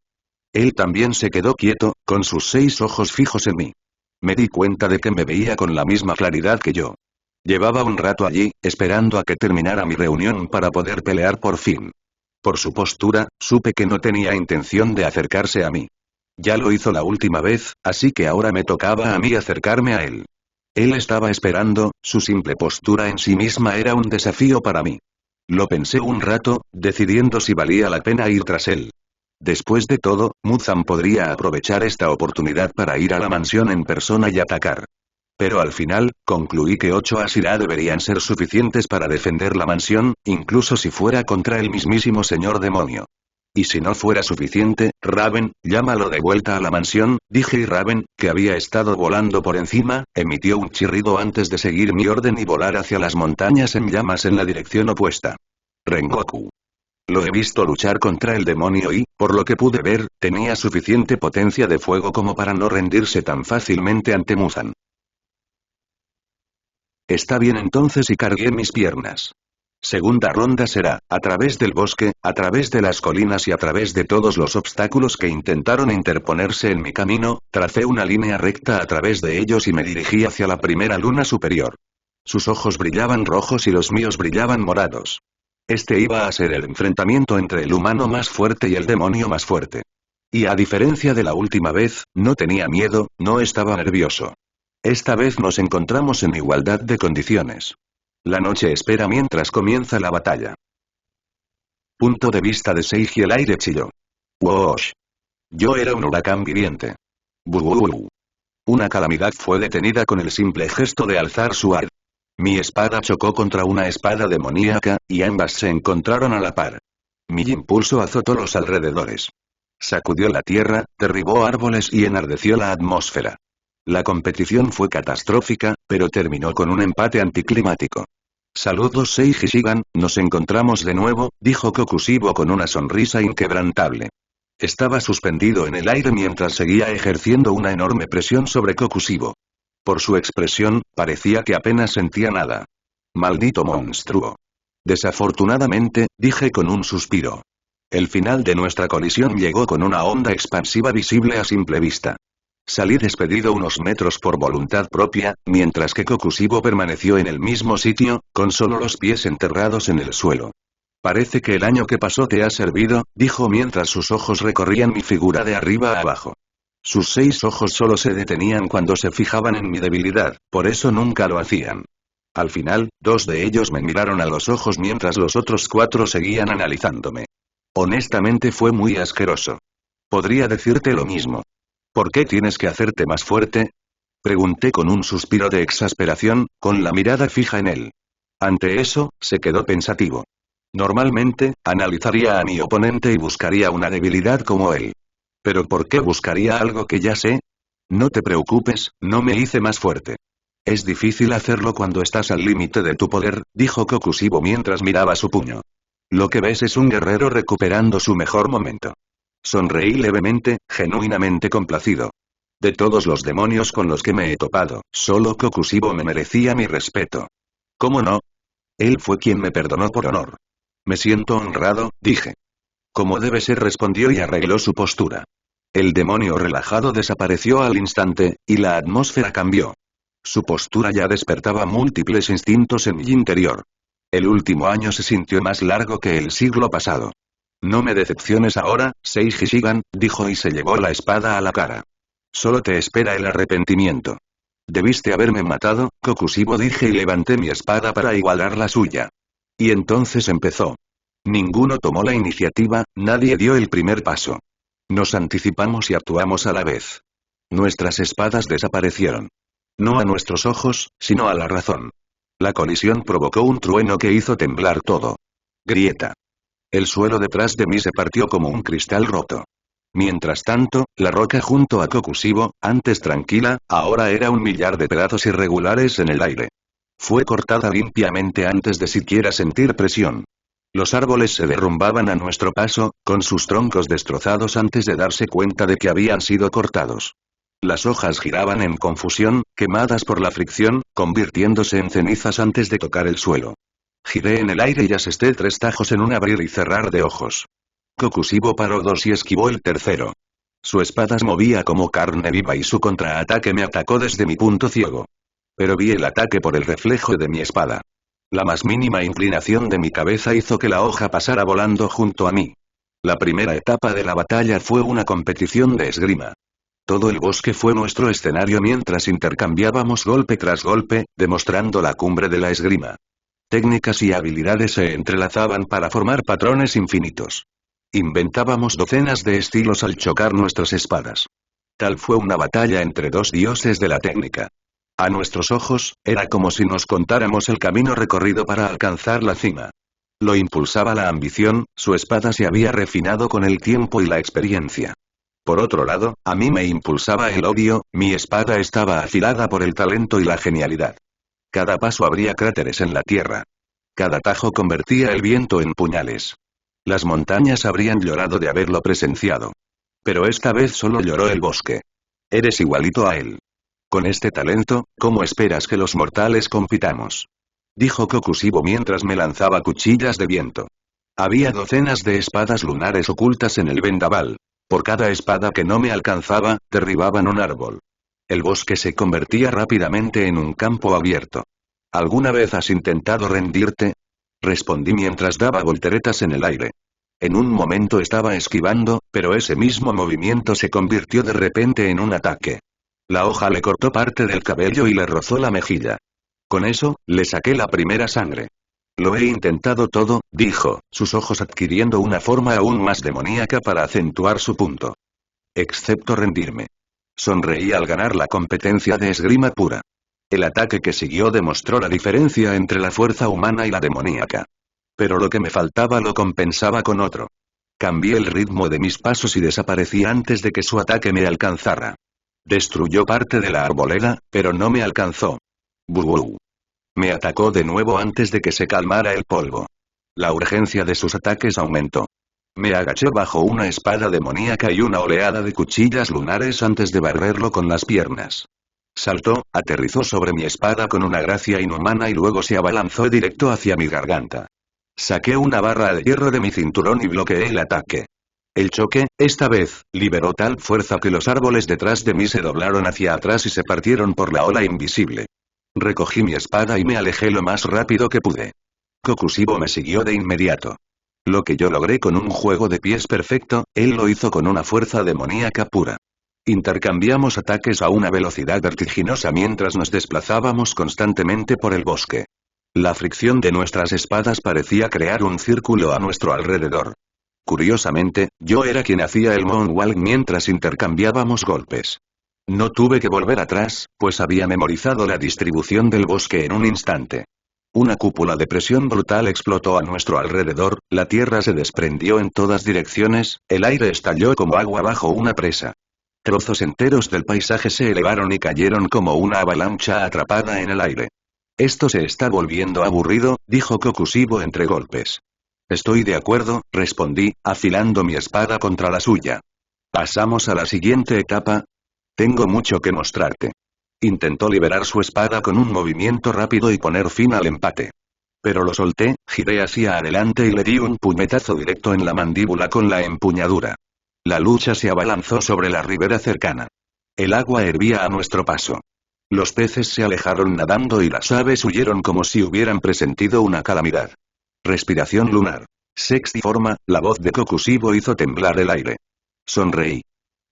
Él también se quedó quieto, con sus 6 ojos fijos en mí. Me di cuenta de que me veía con la misma claridad que yo. Llevaba un rato allí, esperando a que terminara mi reunión para poder pelear por fin. Por su postura, supe que no tenía intención de acercarse a mí. Ya lo hizo la última vez, así que ahora me tocaba a mí acercarme a él. Él estaba esperando, su simple postura en sí misma era un desafío para mí. Lo pensé un rato, decidiendo si valía la pena ir tras él. Después de todo, Muzan podría aprovechar esta oportunidad para ir a la mansión en persona y atacar. Pero al final, concluí que 8 Asira deberían ser suficientes para defender la mansión, incluso si fuera contra el mismísimo señor demonio. Y si no fuera suficiente, Raven, llámalo de vuelta a la mansión, dije y Raven, que había estado volando por encima, emitió un chirrido antes de seguir mi orden y volar hacia las montañas en llamas en la dirección opuesta. Rengoku. Lo he visto luchar contra el demonio y, por lo que pude ver, tenía suficiente potencia de fuego como para no rendirse tan fácilmente ante Muzan. Está bien entonces y cargué mis piernas. Segunda ronda será, a través del bosque, a través de las colinas y a través de todos los obstáculos que intentaron interponerse en mi camino, tracé una línea recta a través de ellos y me dirigí hacia la primera luna superior. Sus ojos brillaban rojos y los míos brillaban morados. Este iba a ser el enfrentamiento entre el humano más fuerte y el demonio más fuerte. Y a diferencia de la última vez, no tenía miedo, no estaba nervioso. Esta vez nos encontramos en igualdad de condiciones. La noche espera mientras comienza la batalla. Punto de vista de Seiji. El aire chilló. ¡Woosh! Yo era un huracán viviente. ¡Buuuuh! Una calamidad fue detenida con el simple gesto de alzar su ar. Mi espada chocó contra una espada demoníaca, y ambas se encontraron a la par. Mi impulso azotó los alrededores. Sacudió la tierra, derribó árboles y enardeció la atmósfera. La competición fue catastrófica, pero terminó con un empate anticlimático. Saludos Seiji Shigan, nos encontramos de nuevo, dijo Kokushibo con una sonrisa inquebrantable. Estaba suspendido en el aire mientras seguía ejerciendo una enorme presión sobre Kokushibo. Por su expresión, parecía que apenas sentía nada. Maldito monstruo. Desafortunadamente, dije con un suspiro. El final de nuestra colisión llegó con una onda expansiva visible a simple vista. Salí despedido unos metros por voluntad propia, mientras que Kokushibo permaneció en el mismo sitio, con solo los pies enterrados en el suelo. Parece que el año que pasó te ha servido, dijo mientras sus ojos recorrían mi figura de arriba a abajo. Sus 6 ojos solo se detenían cuando se fijaban en mi debilidad, por eso nunca lo hacían. Al final, 2 de ellos me miraron a los ojos mientras los otros 4 seguían analizándome. Honestamente fue muy asqueroso. Podría decirte lo mismo. ¿Por qué tienes que hacerte más fuerte? Pregunté con un suspiro de exasperación, con la mirada fija en él. Ante eso, se quedó pensativo. Normalmente, analizaría a mi oponente y buscaría una debilidad como él. ¿Pero por qué buscaría algo que ya sé? No te preocupes, no me hice más fuerte. Es difícil hacerlo cuando estás al límite de tu poder, dijo Kokushibo mientras miraba su puño. Lo que ves es un guerrero recuperando su mejor momento. Sonreí levemente, genuinamente complacido. De todos los demonios con los que me he topado, solo Kokushibo me merecía mi respeto. ¿Cómo no? Él fue quien me perdonó por honor. Me siento honrado, dije. Como debe ser, respondió y arregló su postura. El demonio relajado desapareció al instante, y la atmósfera cambió. Su postura ya despertaba múltiples instintos en mi interior. El último año se sintió más largo que el siglo pasado. No me decepciones ahora, Seiji Shigan, dijo y se llevó la espada a la cara. Solo te espera el arrepentimiento. Debiste haberme matado, Kokushibo, dije y levanté mi espada para igualar la suya. Y entonces empezó. Ninguno tomó la iniciativa, nadie dio el primer paso. Nos anticipamos y actuamos a la vez. Nuestras espadas desaparecieron. No a nuestros ojos, sino a la razón. La colisión provocó un trueno que hizo temblar todo. Grieta. El suelo detrás de mí se partió como un cristal roto. Mientras tanto, la roca junto a Kokushibo, antes tranquila, ahora era un millar de pedazos irregulares en el aire. Fue cortada limpiamente antes de siquiera sentir presión. Los árboles se derrumbaban a nuestro paso, con sus troncos destrozados antes de darse cuenta de que habían sido cortados. Las hojas giraban en confusión, quemadas por la fricción, convirtiéndose en cenizas antes de tocar el suelo. Giré en el aire y asesté 3 tajos en un abrir y cerrar de ojos. Kokushibo paró 2 y esquivó el tercero. Su espada se movía como carne viva y su contraataque me atacó desde mi punto ciego. Pero vi el ataque por el reflejo de mi espada. La más mínima inclinación de mi cabeza hizo que la hoja pasara volando junto a mí. La primera etapa de la batalla fue una competición de esgrima. Todo el bosque fue nuestro escenario mientras intercambiábamos golpe tras golpe, demostrando la cumbre de la esgrima. Técnicas y habilidades se entrelazaban para formar patrones infinitos. Inventábamos docenas de estilos al chocar nuestras espadas. Tal fue una batalla entre 2 dioses de la técnica. A nuestros ojos, era como si nos contáramos el camino recorrido para alcanzar la cima. Lo impulsaba la ambición, su espada se había refinado con el tiempo y la experiencia. Por otro lado, a mí me impulsaba el odio, mi espada estaba afilada por el talento y la genialidad. Cada paso abría cráteres en la tierra. Cada tajo convertía el viento en puñales. Las montañas habrían llorado de haberlo presenciado. Pero esta vez solo lloró el bosque. Eres igualito a él. Con este talento, ¿cómo esperas que los mortales compitamos? Dijo Kokushibo mientras me lanzaba cuchillas de viento. Había docenas de espadas lunares ocultas en el vendaval. Por cada espada que no me alcanzaba, derribaban un árbol. El bosque se convertía rápidamente en un campo abierto. ¿Alguna vez has intentado rendirte? Respondí mientras daba volteretas en el aire. En un momento estaba esquivando, pero ese mismo movimiento se convirtió de repente en un ataque. La hoja le cortó parte del cabello y le rozó la mejilla. Con eso, le saqué la primera sangre. Lo he intentado todo, dijo, sus ojos adquiriendo una forma aún más demoníaca para acentuar su punto. Excepto rendirme. Sonreí al ganar la competencia de esgrima pura. El ataque que siguió demostró la diferencia entre la fuerza humana y la demoníaca. Pero lo que me faltaba lo compensaba con otro. Cambié el ritmo de mis pasos y desaparecí antes de que su ataque me alcanzara. Destruyó parte de la arboleda, pero no me alcanzó. ¡Buh! Me atacó de nuevo antes de que se calmara el polvo. La urgencia de sus ataques aumentó. Me agaché bajo una espada demoníaca y una oleada de cuchillas lunares antes de barrerlo con las piernas. Saltó, aterrizó sobre mi espada con una gracia inhumana y luego se abalanzó directo hacia mi garganta. Saqué una barra de hierro de mi cinturón y bloqueé el ataque. El choque, esta vez, liberó tal fuerza que los árboles detrás de mí se doblaron hacia atrás y se partieron por la ola invisible. Recogí mi espada y me alejé lo más rápido que pude. Kokushibo me siguió de inmediato. Lo que yo logré con un juego de pies perfecto, él lo hizo con una fuerza demoníaca pura. Intercambiamos ataques a una velocidad vertiginosa mientras nos desplazábamos constantemente por el bosque. La fricción de nuestras espadas parecía crear un círculo a nuestro alrededor. Curiosamente, yo era quien hacía el moonwalk mientras intercambiábamos golpes. No tuve que volver atrás, pues había memorizado la distribución del bosque en un instante. Una cúpula de presión brutal explotó a nuestro alrededor, la tierra se desprendió en todas direcciones, el aire estalló como agua bajo una presa. Trozos enteros del paisaje se elevaron y cayeron como una avalancha atrapada en el aire. Esto se está volviendo aburrido, dijo Kokushibo entre golpes. Estoy de acuerdo, respondí, afilando mi espada contra la suya. ¿Pasamos a la siguiente etapa? Tengo mucho que mostrarte. Intentó liberar su espada con un movimiento rápido y poner fin al empate. Pero lo solté, giré hacia adelante y le di un puñetazo directo en la mandíbula con la empuñadura. La lucha se abalanzó sobre la ribera cercana. El agua hervía a nuestro paso. Los peces se alejaron nadando y las aves huyeron como si hubieran presentido una calamidad. Respiración lunar. Sexta forma, la voz de Kokushibo hizo temblar el aire. Sonreí.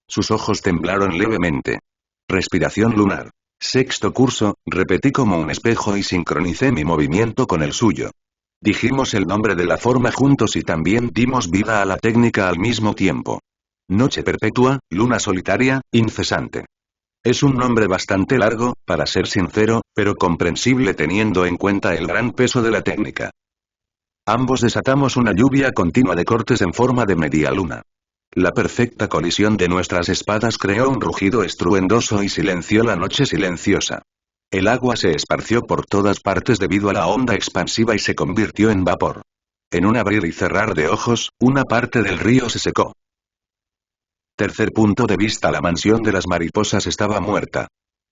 Sus ojos temblaron levemente. Respiración lunar. Sexto curso, repetí como un espejo y sincronicé mi movimiento con el suyo. Dijimos el nombre de la forma juntos y también dimos vida a la técnica al mismo tiempo. Noche perpetua, luna solitaria, incesante. Es un nombre bastante largo, para ser sincero, pero comprensible teniendo en cuenta el gran peso de la técnica. Ambos desatamos una lluvia continua de cortes en forma de media luna. La perfecta colisión de nuestras espadas creó un rugido estruendoso y silenció la noche silenciosa. El agua se esparció por todas partes debido a la onda expansiva y se convirtió en vapor. En un abrir y cerrar de ojos, una parte del río se secó. Tercer punto de vista: la mansión de las mariposas estaba muerta.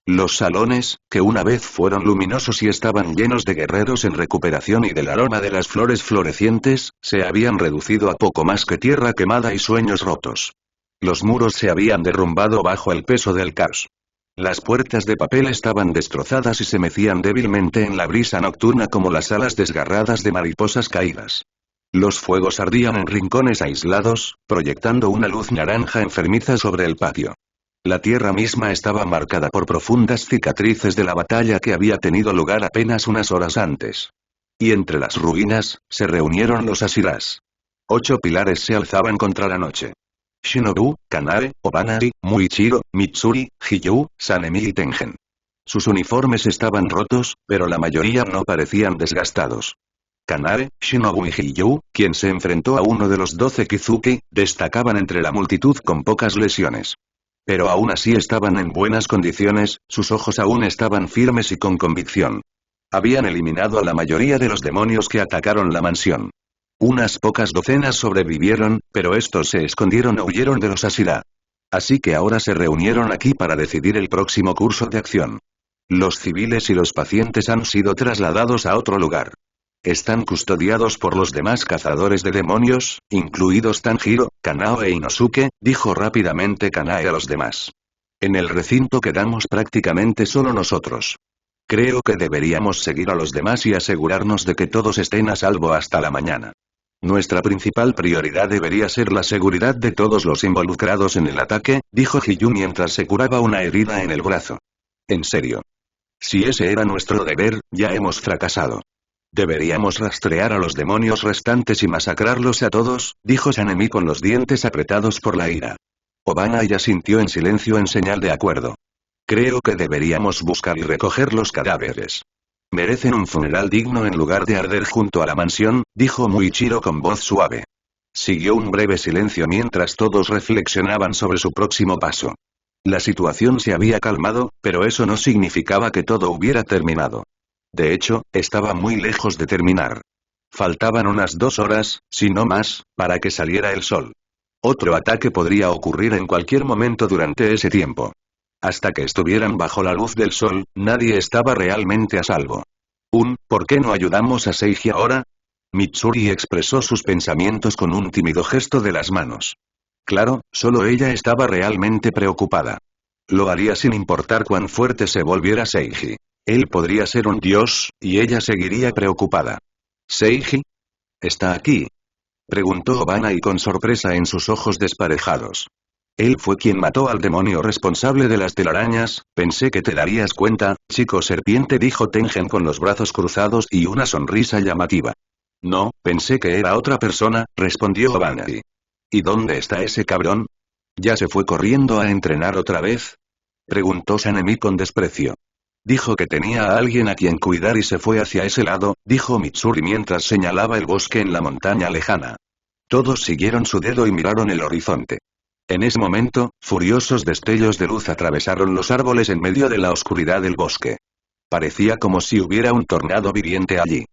Los salones, que una vez fueron luminosos y estaban llenos de guerreros en recuperación y del aroma de las flores florecientes, se habían reducido a poco más que tierra quemada y sueños rotos. Los muros se habían derrumbado bajo el peso del caos. Las puertas de papel estaban destrozadas y se mecían débilmente en la brisa nocturna como las alas desgarradas de mariposas caídas. Los fuegos ardían en rincones aislados, proyectando una luz naranja enfermiza sobre el patio. La tierra misma estaba marcada por profundas cicatrices de la batalla que había tenido lugar apenas unas horas antes. Y entre las ruinas, se reunieron los Ashiras. 8 pilares se alzaban contra la noche. Shinobu, Kanae, Obanai, Muichiro, Mitsuri, Hiyou, Sanemi y Tengen. Sus uniformes estaban rotos, pero la mayoría no parecían desgastados. Kanae, Shinobu y Hiyou, quien se enfrentó a uno de los 12 Kizuki, destacaban entre la multitud con pocas lesiones. Pero aún así estaban en buenas condiciones, sus ojos aún estaban firmes y con convicción. Habían eliminado a la mayoría de los demonios que atacaron la mansión. Unas pocas docenas sobrevivieron, pero estos se escondieron o huyeron de los Ashira. Así que ahora se reunieron aquí para decidir el próximo curso de acción. Los civiles y los pacientes han sido trasladados a otro lugar. Están custodiados por los demás cazadores de demonios, incluidos Tanjiro, Kanao e Inosuke, dijo rápidamente Kanae a los demás. En el recinto quedamos prácticamente solo nosotros. Creo que deberíamos seguir a los demás y asegurarnos de que todos estén a salvo hasta la mañana. Nuestra principal prioridad debería ser la seguridad de todos los involucrados en el ataque, dijo Hiyou mientras se curaba una herida en el brazo. En serio. Si ese era nuestro deber, ya hemos fracasado. Deberíamos rastrear a los demonios restantes y masacrarlos a todos, dijo Sanemi con los dientes apretados por la ira. Obanai asintió en silencio en señal de acuerdo. Creo que deberíamos buscar y recoger los cadáveres. Merecen un funeral digno en lugar de arder junto a la mansión, dijo Muichiro con voz suave. Siguió un breve silencio mientras todos reflexionaban sobre su próximo paso. La situación se había calmado, pero eso no significaba que todo hubiera terminado. De hecho, estaba muy lejos de terminar. Faltaban unas 2 horas, si no más, para que saliera el sol. Otro ataque podría ocurrir en cualquier momento durante ese tiempo. Hasta que estuvieran bajo la luz del sol, nadie estaba realmente a salvo. ¿Por qué no ayudamos a Seiji ahora? Mitsuri expresó sus pensamientos con un tímido gesto de las manos. Claro, solo ella estaba realmente preocupada. Lo haría sin importar cuán fuerte se volviera Seiji. Él podría ser un dios, y ella seguiría preocupada. ¿Seiji? ¿Está aquí?, preguntó Obana y con sorpresa en sus ojos desparejados. Él fue quien mató al demonio responsable de las telarañas, pensé que te darías cuenta, chico serpiente, dijo Tengen con los brazos cruzados y una sonrisa llamativa. No, pensé que era otra persona, respondió Obana. ¿Y dónde está ese cabrón? ¿Ya se fue corriendo a entrenar otra vez?, preguntó Sanemi con desprecio. Dijo que tenía a alguien a quien cuidar y se fue hacia ese lado, dijo Mitsuri mientras señalaba el bosque en la montaña lejana. Todos siguieron su dedo y miraron el horizonte. En ese momento, furiosos destellos de luz atravesaron los árboles en medio de la oscuridad del bosque. Parecía como si hubiera un tornado viviente allí.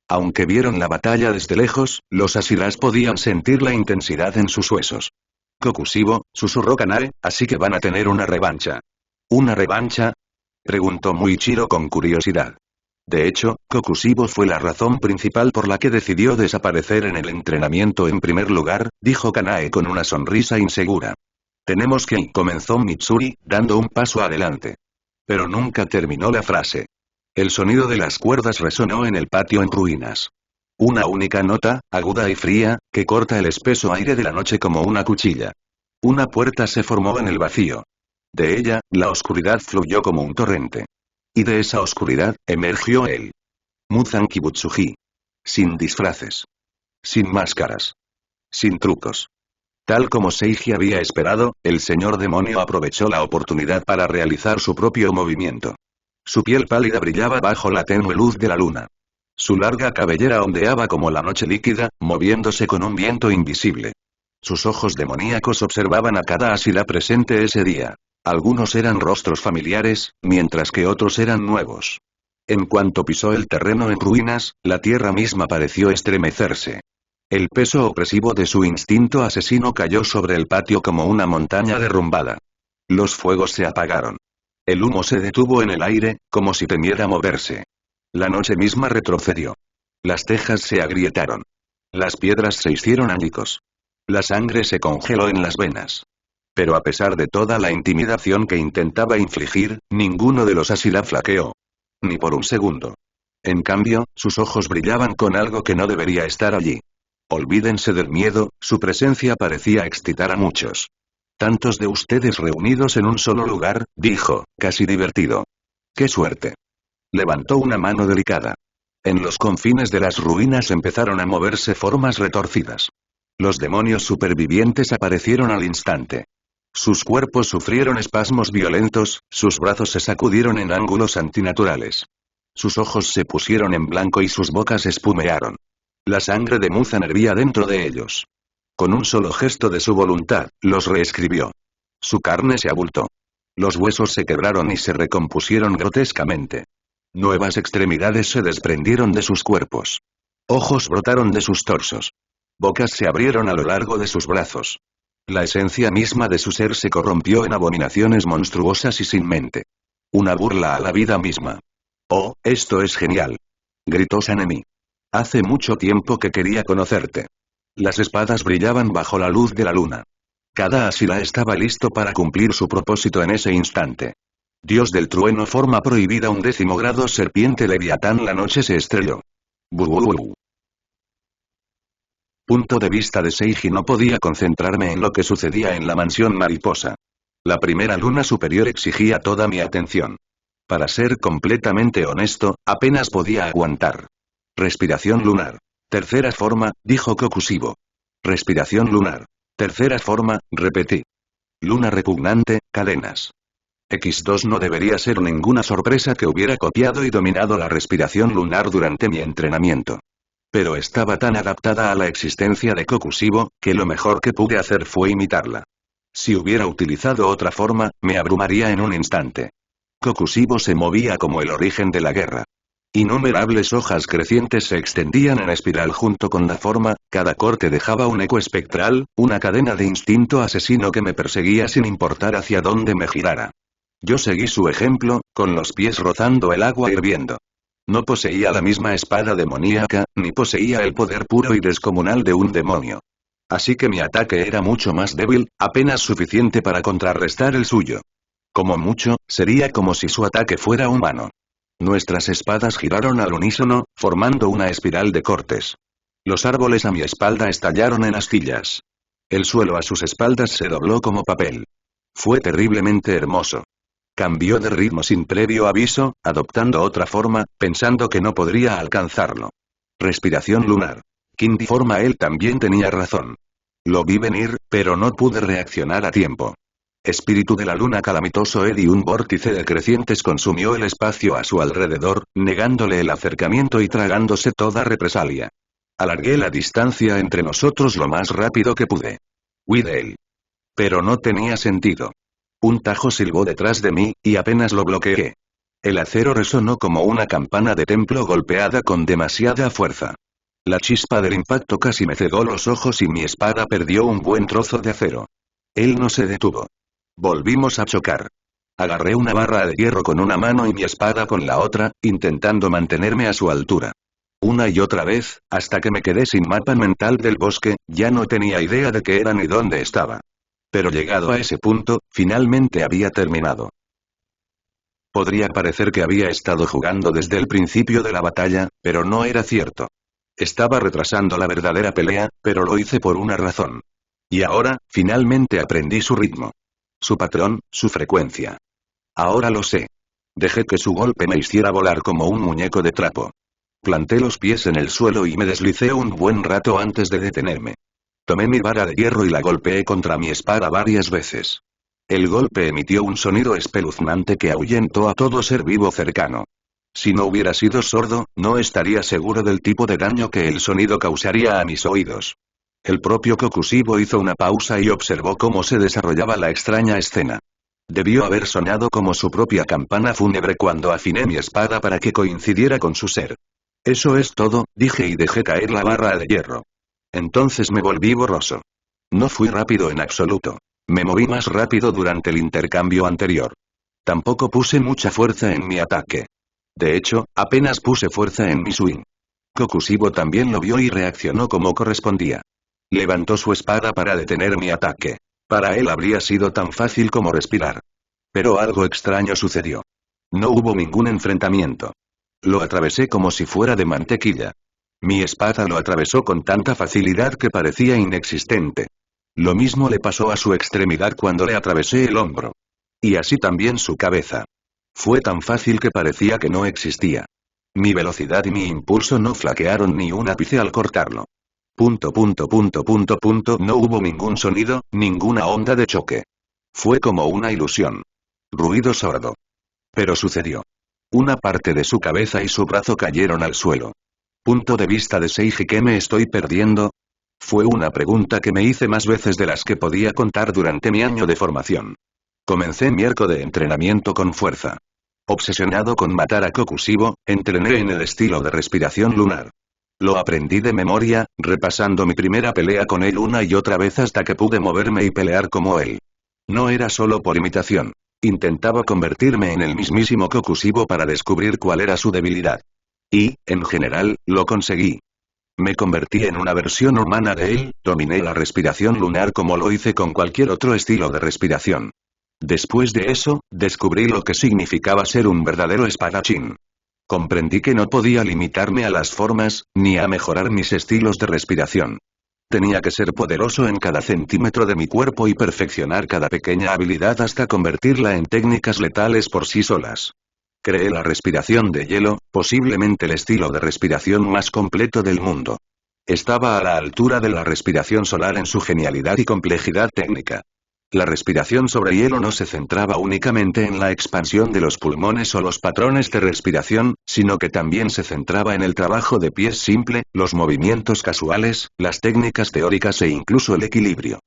Aunque vieron la batalla desde lejos, los Asiras podían sentir la intensidad en sus huesos. Kokushibo, susurró Kanae, así que van a tener una revancha. ¿Una revancha?, preguntó Muichiro con curiosidad. De hecho, Kokushibo fue la razón principal por la que decidió desaparecer en el entrenamiento en primer lugar, dijo Kanae con una sonrisa insegura. Tenemos que ir, comenzó Mitsuri, dando un paso adelante. Pero nunca terminó la frase. El sonido de las cuerdas resonó en el patio en ruinas. Una única nota, aguda y fría, que corta el espeso aire de la noche como una cuchilla. Una puerta se formó en el vacío. De ella, la oscuridad fluyó como un torrente. Y de esa oscuridad, emergió él. Muzan Kibutsuji. Sin disfraces. Sin máscaras. Sin trucos. Tal como Seiji había esperado, el señor demonio aprovechó la oportunidad para realizar su propio movimiento. Su piel pálida brillaba bajo la tenue luz de la luna. Su larga cabellera ondeaba como la noche líquida, moviéndose con un viento invisible. Sus ojos demoníacos observaban a cada Asira presente ese día. Algunos eran rostros familiares, mientras que otros eran nuevos. En cuanto pisó el terreno en ruinas, la tierra misma pareció estremecerse. El peso opresivo de su instinto asesino cayó sobre el patio como una montaña derrumbada. Los fuegos se apagaron. El humo se detuvo en el aire, como si temiera moverse. La noche misma retrocedió. Las tejas se agrietaron. Las piedras se hicieron añicos. La sangre se congeló en las venas. Pero a pesar de toda la intimidación que intentaba infligir, ninguno de los Asira flaqueó. Ni por un segundo. En cambio, sus ojos brillaban con algo que no debería estar allí. Olvídense del miedo, su presencia parecía excitar a muchos. Tantos de ustedes reunidos en un solo lugar, dijo, casi divertido. ¡Qué suerte! Levantó una mano delicada. En los confines de las ruinas empezaron a moverse formas retorcidas. Los demonios supervivientes aparecieron al instante. Sus cuerpos sufrieron espasmos violentos, sus brazos se sacudieron en ángulos antinaturales. Sus ojos se pusieron en blanco y sus bocas espumearon. La sangre de Muzan hervía dentro de ellos. Con un solo gesto de su voluntad, los reescribió. Su carne se abultó. Los huesos se quebraron y se recompusieron grotescamente. Nuevas extremidades se desprendieron de sus cuerpos. Ojos brotaron de sus torsos. Bocas se abrieron a lo largo de sus brazos. La esencia misma de su ser se corrompió en abominaciones monstruosas y sin mente. Una burla a la vida misma. «Oh, esto es genial», gritó Sanemi. «Hace mucho tiempo que quería conocerte». Las espadas brillaban bajo la luz de la luna. Cada Asira estaba listo para cumplir su propósito en ese instante. Dios del trueno, forma prohibida, 11º grado, serpiente leviatán. La noche se estrelló. Bububu. Punto de vista de Seiji. No podía concentrarme en lo que sucedía en la mansión mariposa. La primera luna superior exigía toda mi atención. Para ser completamente honesto, apenas podía aguantar. Respiración lunar. Tercera forma, dijo Kokushibo. Respiración lunar. Tercera forma, repetí. Luna repugnante, cadenas. X2 no debería ser ninguna sorpresa que hubiera copiado y dominado la respiración lunar durante mi entrenamiento. Pero estaba tan adaptada a la existencia de Kokushibo, que lo mejor que pude hacer fue imitarla. Si hubiera utilizado otra forma, me abrumaría en un instante. Kokushibo se movía como el origen de la guerra. Innumerables hojas crecientes se extendían en espiral junto con la forma, cada corte dejaba un eco espectral, una cadena de instinto asesino que me perseguía sin importar hacia dónde me girara. Yo seguí su ejemplo, con los pies rozando el agua hirviendo. No poseía la misma espada demoníaca, ni poseía el poder puro y descomunal de un demonio. Así que mi ataque era mucho más débil, apenas suficiente para contrarrestar el suyo. Como mucho, sería como si su ataque fuera humano. Nuestras espadas giraron al unísono, formando una espiral de cortes. Los árboles a mi espalda estallaron en astillas. El suelo a sus espaldas se dobló como papel. Fue terriblemente hermoso. Cambió de ritmo sin previo aviso, adoptando otra forma, pensando que no podría alcanzarlo. Respiración lunar. King forma él también tenía razón. Lo vi venir, pero no pude reaccionar a tiempo. Espíritu de la luna calamitoso y un vórtice de crecientes consumió el espacio a su alrededor, negándole el acercamiento y tragándose toda represalia. Alargué la distancia entre nosotros lo más rápido que pude. Huí de él. Pero no tenía sentido. Un tajo silbó detrás de mí, y apenas lo bloqueé. El acero resonó como una campana de templo golpeada con demasiada fuerza. La chispa del impacto casi me cegó los ojos y mi espada perdió un buen trozo de acero. Él no se detuvo. Volvimos a chocar. Agarré una barra de hierro con una mano y mi espada con la otra, intentando mantenerme a su altura. Una y otra vez, hasta que me quedé sin mapa mental del bosque, ya no tenía idea de qué era ni dónde estaba. Pero llegado a ese punto, finalmente había terminado. Podría parecer que había estado jugando desde el principio de la batalla, pero no era cierto. Estaba retrasando la verdadera pelea, pero lo hice por una razón. Y ahora, finalmente aprendí su ritmo. Su patrón, su frecuencia. Ahora lo sé. Dejé que su golpe me hiciera volar como un muñeco de trapo. Planté los pies en el suelo y me deslicé un buen rato antes de detenerme. Tomé mi vara de hierro y la golpeé contra mi espada varias veces. El golpe emitió un sonido espeluznante que ahuyentó a todo ser vivo cercano. Si no hubiera sido sordo, no estaría seguro del tipo de daño que el sonido causaría a mis oídos. El propio Kokushibo hizo una pausa y observó cómo se desarrollaba la extraña escena. Debió haber sonado como su propia campana fúnebre cuando afiné mi espada para que coincidiera con su ser. Eso es todo, dije y dejé caer la barra de hierro. Entonces me volví borroso. No fui rápido en absoluto. Me moví más rápido durante el intercambio anterior. Tampoco puse mucha fuerza en mi ataque. De hecho, apenas puse fuerza en mi swing. Kokushibo también lo vio y reaccionó como correspondía. Levantó su espada para detener mi ataque. Para él habría sido tan fácil como respirar. Pero algo extraño sucedió. No hubo ningún enfrentamiento. Lo atravesé como si fuera de mantequilla. Mi espada lo atravesó con tanta facilidad que parecía inexistente. Lo mismo le pasó a su extremidad cuando le atravesé el hombro. Y así también su cabeza. Fue tan fácil que parecía que no existía. Mi velocidad y mi impulso no flaquearon ni un ápice al cortarlo. No hubo ningún sonido, ninguna onda de choque. Fue como una ilusión. Ruido sordo. Pero sucedió. Una parte de su cabeza y su brazo cayeron al suelo. Punto de vista de Seiji, ¿qué me estoy perdiendo? Fue una pregunta que me hice más veces de las que podía contar durante mi año de formación. Comencé mi arco de entrenamiento con fuerza. Obsesionado con matar a Kokushibo, entrené en el estilo de respiración lunar. Lo aprendí de memoria, repasando mi primera pelea con él una y otra vez hasta que pude moverme y pelear como él. No era solo por imitación. Intentaba convertirme en el mismísimo Kokushibo para descubrir cuál era su debilidad. Y, en general, lo conseguí. Me convertí en una versión humana de él, dominé la respiración lunar como lo hice con cualquier otro estilo de respiración. Después de eso, descubrí lo que significaba ser un verdadero espadachín. Comprendí que no podía limitarme a las formas, ni a mejorar mis estilos de respiración. Tenía que ser poderoso en cada centímetro de mi cuerpo y perfeccionar cada pequeña habilidad hasta convertirla en técnicas letales por sí solas. Creé la respiración de hielo, posiblemente el estilo de respiración más completo del mundo. Estaba a la altura de la respiración solar en su genialidad y complejidad técnica. La respiración sobre hielo no se centraba únicamente en la expansión de los pulmones o los patrones de respiración, sino que también se centraba en el trabajo de pies simple, los movimientos casuales, las técnicas teóricas e incluso el equilibrio.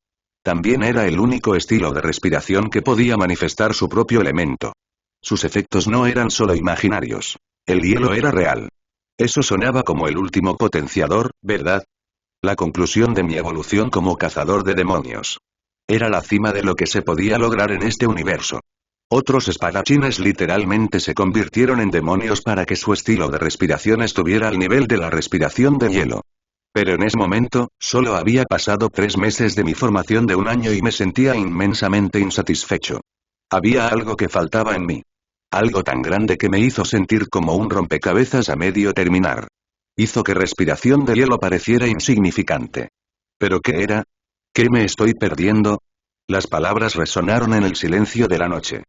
También era el único estilo de respiración que podía manifestar su propio elemento. Sus efectos no eran solo imaginarios. El hielo era real. Eso sonaba como el último potenciador, ¿verdad? La conclusión de mi evolución como cazador de demonios. Era la cima de lo que se podía lograr en este universo. Otros espadachines literalmente se convirtieron en demonios para que su estilo de respiración estuviera al nivel de la respiración de hielo. Pero en ese momento, solo había pasado 3 meses de mi formación de un año y me sentía inmensamente insatisfecho. Había algo que faltaba en mí. Algo tan grande que me hizo sentir como un rompecabezas a medio terminar. Hizo que respiración de hielo pareciera insignificante. ¿Pero qué era? ¿Qué me estoy perdiendo? Las palabras resonaron en el silencio de la noche.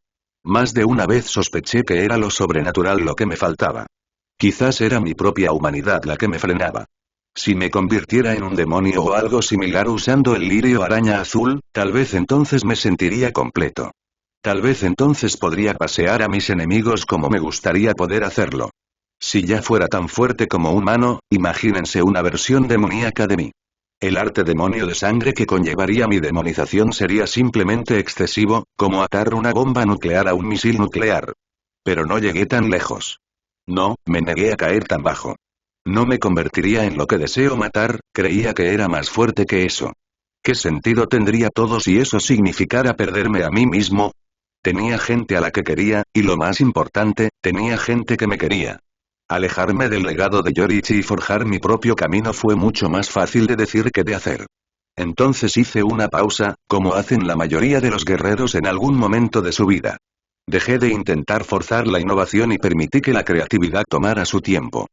Más de una vez sospeché que era lo sobrenatural lo que me faltaba. Quizás era mi propia humanidad la que me frenaba. Si me convirtiera en un demonio o algo similar usando el lirio araña azul, tal vez entonces me sentiría completo. Tal vez entonces podría pasear a mis enemigos como me gustaría poder hacerlo. Si ya fuera tan fuerte como humano, imagínense una versión demoníaca de mí. El arte demonio de sangre que conllevaría mi demonización sería simplemente excesivo, como atar una bomba nuclear a un misil nuclear. Pero no llegué tan lejos. No, me negué a caer tan bajo. No me convertiría en lo que deseo matar, creía que era más fuerte que eso. ¿Qué sentido tendría todo si eso significara perderme a mí mismo? Tenía gente a la que quería, y lo más importante, tenía gente que me quería. Alejarme del legado de Yorichi y forjar mi propio camino fue mucho más fácil de decir que de hacer. Entonces hice una pausa, como hacen la mayoría de los guerreros en algún momento de su vida. Dejé de intentar forzar la innovación y permití que la creatividad tomara su tiempo.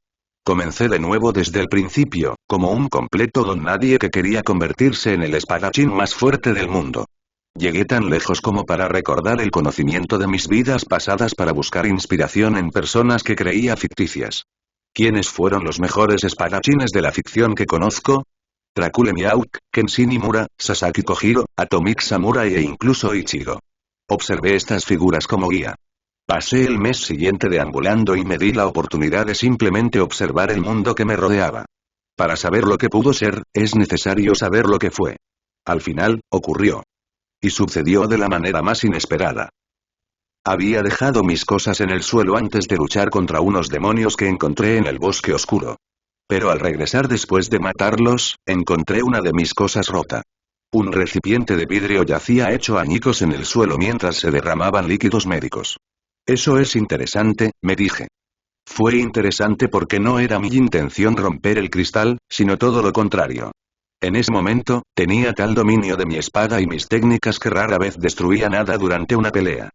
Comencé de nuevo desde el principio, como un completo don nadie que quería convertirse en el espadachín más fuerte del mundo. Llegué tan lejos como para recordar el conocimiento de mis vidas pasadas para buscar inspiración en personas que creía ficticias. ¿Quiénes fueron los mejores espadachines de la ficción que conozco? Dracula Miauk, Kenshin Imura, Sasaki Kojiro, Atomic Samurai e incluso Ichigo. Observé estas figuras como guía. Pasé el mes siguiente deambulando y me di la oportunidad de simplemente observar el mundo que me rodeaba. Para saber lo que pudo ser, es necesario saber lo que fue. Al final, ocurrió. Y sucedió de la manera más inesperada. Había dejado mis cosas en el suelo antes de luchar contra unos demonios que encontré en el bosque oscuro. Pero al regresar después de matarlos, encontré una de mis cosas rota. Un recipiente de vidrio yacía hecho añicos en el suelo mientras se derramaban líquidos médicos. Eso es interesante, me dije. Fue interesante porque no era mi intención romper el cristal, sino todo lo contrario. En ese momento, tenía tal dominio de mi espada y mis técnicas que rara vez destruía nada durante una pelea.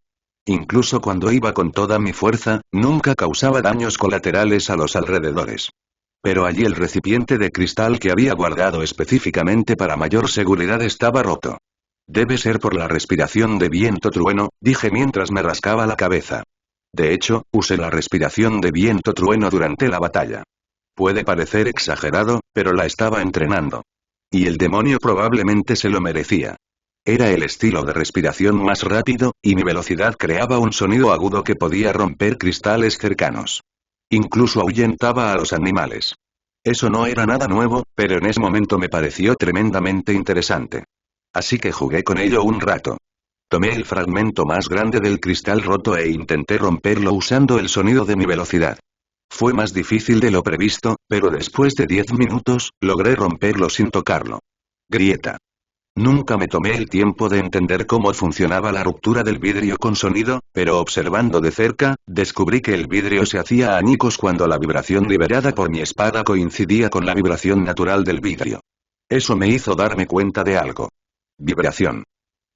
Incluso cuando iba con toda mi fuerza, nunca causaba daños colaterales a los alrededores. Pero allí el recipiente de cristal que había guardado específicamente para mayor seguridad estaba roto. Debe ser por la respiración de viento trueno, dije mientras me rascaba la cabeza. De hecho, usé la respiración de viento trueno durante la batalla. Puede parecer exagerado, pero la estaba entrenando. Y el demonio probablemente se lo merecía. Era el estilo de respiración más rápido, y mi velocidad creaba un sonido agudo que podía romper cristales cercanos. Incluso ahuyentaba a los animales. Eso no era nada nuevo, pero en ese momento me pareció tremendamente interesante. Así que jugué con ello un rato. Tomé el fragmento más grande del cristal roto e intenté romperlo usando el sonido de mi velocidad. Fue más difícil de lo previsto, pero después de 10 minutos, logré romperlo sin tocarlo. Grieta. Nunca me tomé el tiempo de entender cómo funcionaba la ruptura del vidrio con sonido, pero observando de cerca, descubrí que el vidrio se hacía añicos cuando la vibración liberada por mi espada coincidía con la vibración natural del vidrio. Eso me hizo darme cuenta de algo. Vibración.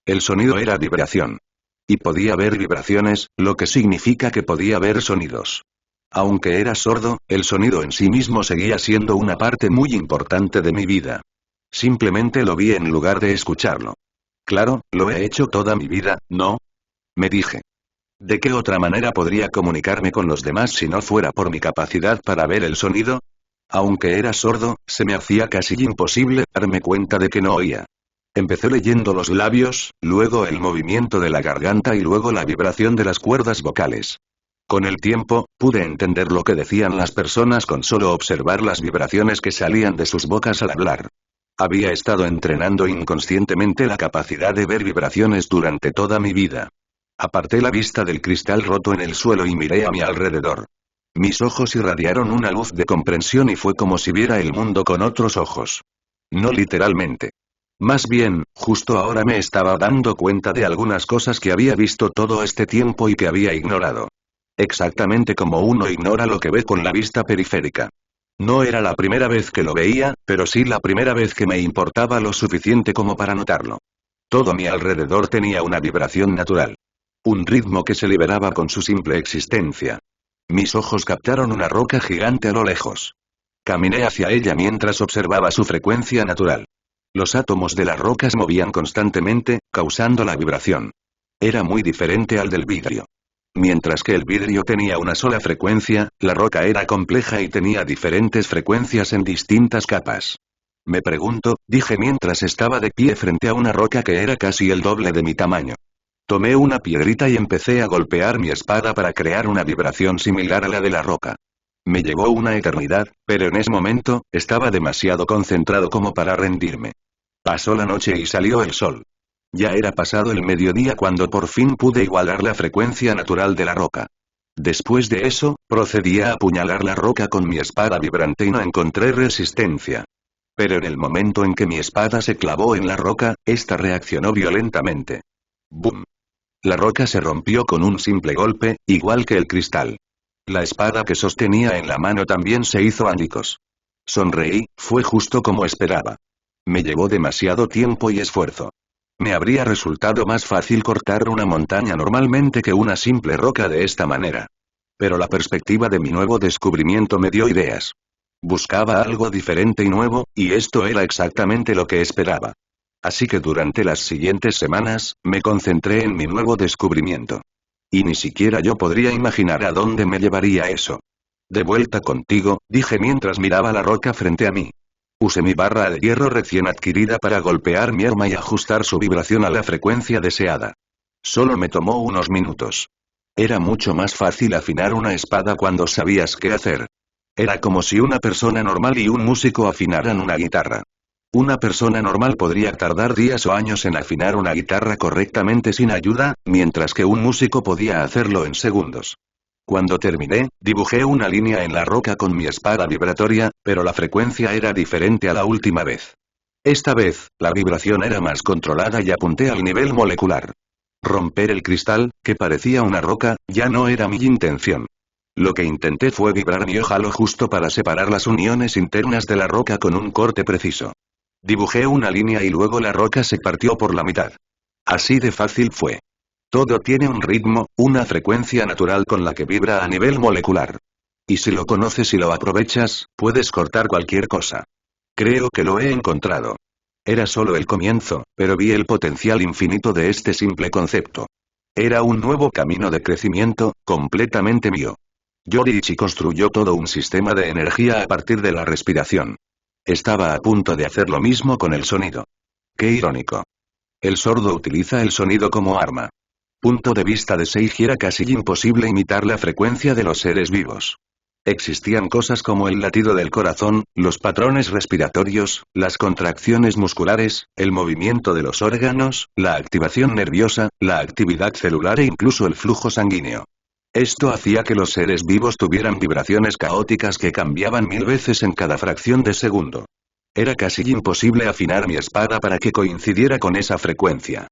El sonido era vibración. Y podía ver vibraciones, lo que significa que podía ver sonidos. Aunque era sordo, el sonido en sí mismo seguía siendo una parte muy importante de mi vida. Simplemente lo vi en lugar de escucharlo. Claro, lo he hecho toda mi vida, ¿no? Me dije. ¿De qué otra manera podría comunicarme con los demás si no fuera por mi capacidad para ver el sonido? Aunque era sordo, se me hacía casi imposible darme cuenta de que no oía. Empecé leyendo los labios, luego el movimiento de la garganta y luego la vibración de las cuerdas vocales. Con el tiempo, pude entender lo que decían las personas con solo observar las vibraciones que salían de sus bocas al hablar. Había estado entrenando inconscientemente la capacidad de ver vibraciones durante toda mi vida. Aparté la vista del cristal roto en el suelo y miré a mi alrededor. Mis ojos irradiaron una luz de comprensión y fue como si viera el mundo con otros ojos. No literalmente. Más bien, justo ahora me estaba dando cuenta de algunas cosas que había visto todo este tiempo y que había ignorado. Exactamente como uno ignora lo que ve con la vista periférica. No era la primera vez que lo veía, pero sí la primera vez que me importaba lo suficiente como para notarlo. Todo mi alrededor tenía una vibración natural. Un ritmo que se liberaba con su simple existencia. Mis ojos captaron una roca gigante a lo lejos. Caminé hacia ella mientras observaba su frecuencia natural. Los átomos de las rocas movían constantemente, causando la vibración. Era muy diferente al del vidrio. Mientras que el vidrio tenía una sola frecuencia, la roca era compleja y tenía diferentes frecuencias en distintas capas. Me pregunto, dije mientras estaba de pie frente a una roca que era casi el doble de mi tamaño. Tomé una piedrita y empecé a golpear mi espada para crear una vibración similar a la de la roca. Me llevó una eternidad, pero en ese momento, estaba demasiado concentrado como para rendirme. Pasó la noche y salió el sol. Ya era pasado el mediodía cuando por fin pude igualar la frecuencia natural de la roca. Después de eso, procedí a apuñalar la roca con mi espada vibrante y no encontré resistencia. Pero en el momento en que mi espada se clavó en la roca, esta reaccionó violentamente. ¡Bum! La roca se rompió con un simple golpe, igual que el cristal. La espada que sostenía en la mano también se hizo añicos. Sonreí, fue justo como esperaba. Me llevó demasiado tiempo y esfuerzo. Me habría resultado más fácil cortar una montaña normalmente que una simple roca de esta manera. Pero la perspectiva de mi nuevo descubrimiento me dio ideas. Buscaba algo diferente y nuevo, y esto era exactamente lo que esperaba. Así que durante las siguientes semanas, me concentré en mi nuevo descubrimiento. Y ni siquiera yo podría imaginar a dónde me llevaría eso. De vuelta contigo, dije mientras miraba la roca frente a mí. Usé mi barra de hierro recién adquirida para golpear mi arma y ajustar su vibración a la frecuencia deseada. Solo me tomó unos minutos. Era mucho más fácil afinar una espada cuando sabías qué hacer. Era como si una persona normal y un músico afinaran una guitarra. Una persona normal podría tardar días o años en afinar una guitarra correctamente sin ayuda, mientras que un músico podía hacerlo en segundos. Cuando terminé, dibujé una línea en la roca con mi espada vibratoria, pero la frecuencia era diferente a la última vez. Esta vez, la vibración era más controlada y apunté al nivel molecular. Romper el cristal, que parecía una roca, ya no era mi intención. Lo que intenté fue vibrar mi hoja lo justo para separar las uniones internas de la roca con un corte preciso. Dibujé una línea y luego la roca se partió por la mitad. Así de fácil fue. Todo tiene un ritmo, una frecuencia natural con la que vibra a nivel molecular. Y si lo conoces y lo aprovechas, puedes cortar cualquier cosa. Creo que lo he encontrado. Era solo el comienzo, pero vi el potencial infinito de este simple concepto. Era un nuevo camino de crecimiento, completamente mío. Yoriichi construyó todo un sistema de energía a partir de la respiración. Estaba a punto de hacer lo mismo con el sonido. Qué irónico. El sordo utiliza el sonido como arma. Punto de vista de Seiji era casi imposible imitar la frecuencia de los seres vivos. Existían cosas como el latido del corazón, los patrones respiratorios, las contracciones musculares, el movimiento de los órganos, la activación nerviosa, la actividad celular e incluso el flujo sanguíneo. Esto hacía que los seres vivos tuvieran vibraciones caóticas que cambiaban 1000 veces en cada fracción de segundo. Era casi imposible afinar mi espada para que coincidiera con esa frecuencia.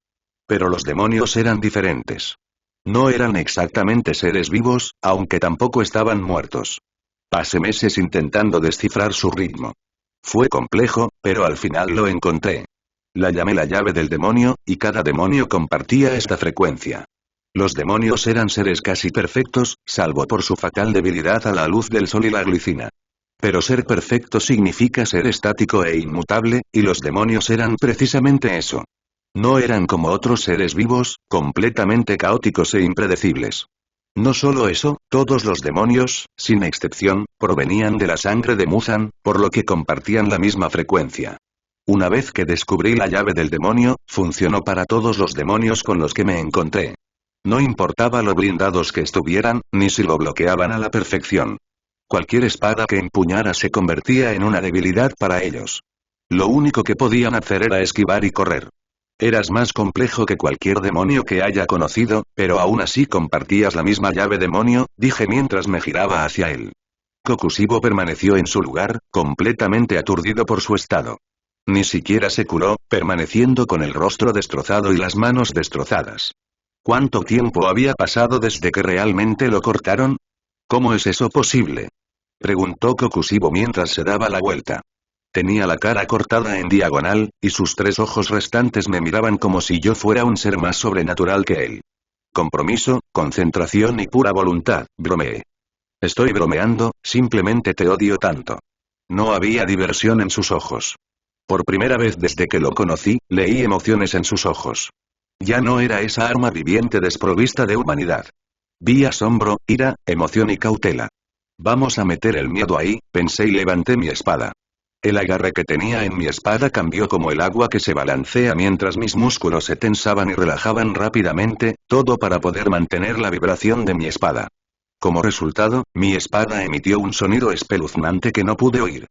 Pero los demonios eran diferentes. No eran exactamente seres vivos, aunque tampoco estaban muertos. Pasé meses intentando descifrar su ritmo. Fue complejo, pero al final lo encontré. La llamé la llave del demonio, y cada demonio compartía esta frecuencia. Los demonios eran seres casi perfectos, salvo por su fatal debilidad a la luz del sol y la glicina. Pero ser perfecto significa ser estático e inmutable, y los demonios eran precisamente eso. No eran como otros seres vivos, completamente caóticos e impredecibles. No solo eso, todos los demonios, sin excepción, provenían de la sangre de Muzan, por lo que compartían la misma frecuencia. Una vez que descubrí la llave del demonio, funcionó para todos los demonios con los que me encontré. No importaba lo blindados que estuvieran, ni si lo bloqueaban a la perfección. Cualquier espada que empuñara se convertía en una debilidad para ellos. Lo único que podían hacer era esquivar y correr. Eras más complejo que cualquier demonio que haya conocido, pero aún así compartías la misma llave demonio, dije mientras me giraba hacia él. Kokushibo permaneció en su lugar, completamente aturdido por su estado. Ni siquiera se curó, permaneciendo con el rostro destrozado y las manos destrozadas. ¿Cuánto tiempo había pasado desde que realmente lo cortaron? ¿Cómo es eso posible? Preguntó Kokushibo mientras se daba la vuelta. Tenía la cara cortada en diagonal, y sus 3 ojos restantes me miraban como si yo fuera un ser más sobrenatural que él. Compromiso, concentración y pura voluntad, bromeé. Estoy bromeando, simplemente te odio tanto. No había diversión en sus ojos. Por primera vez desde que lo conocí, leí emociones en sus ojos. Ya no era esa arma viviente desprovista de humanidad. Vi asombro, ira, emoción y cautela. Vamos a meter el miedo ahí, pensé y levanté mi espada. El agarre que tenía en mi espada cambió como el agua que se balancea mientras mis músculos se tensaban y relajaban rápidamente, todo para poder mantener la vibración de mi espada. Como resultado, mi espada emitió un sonido espeluznante que no pude oír.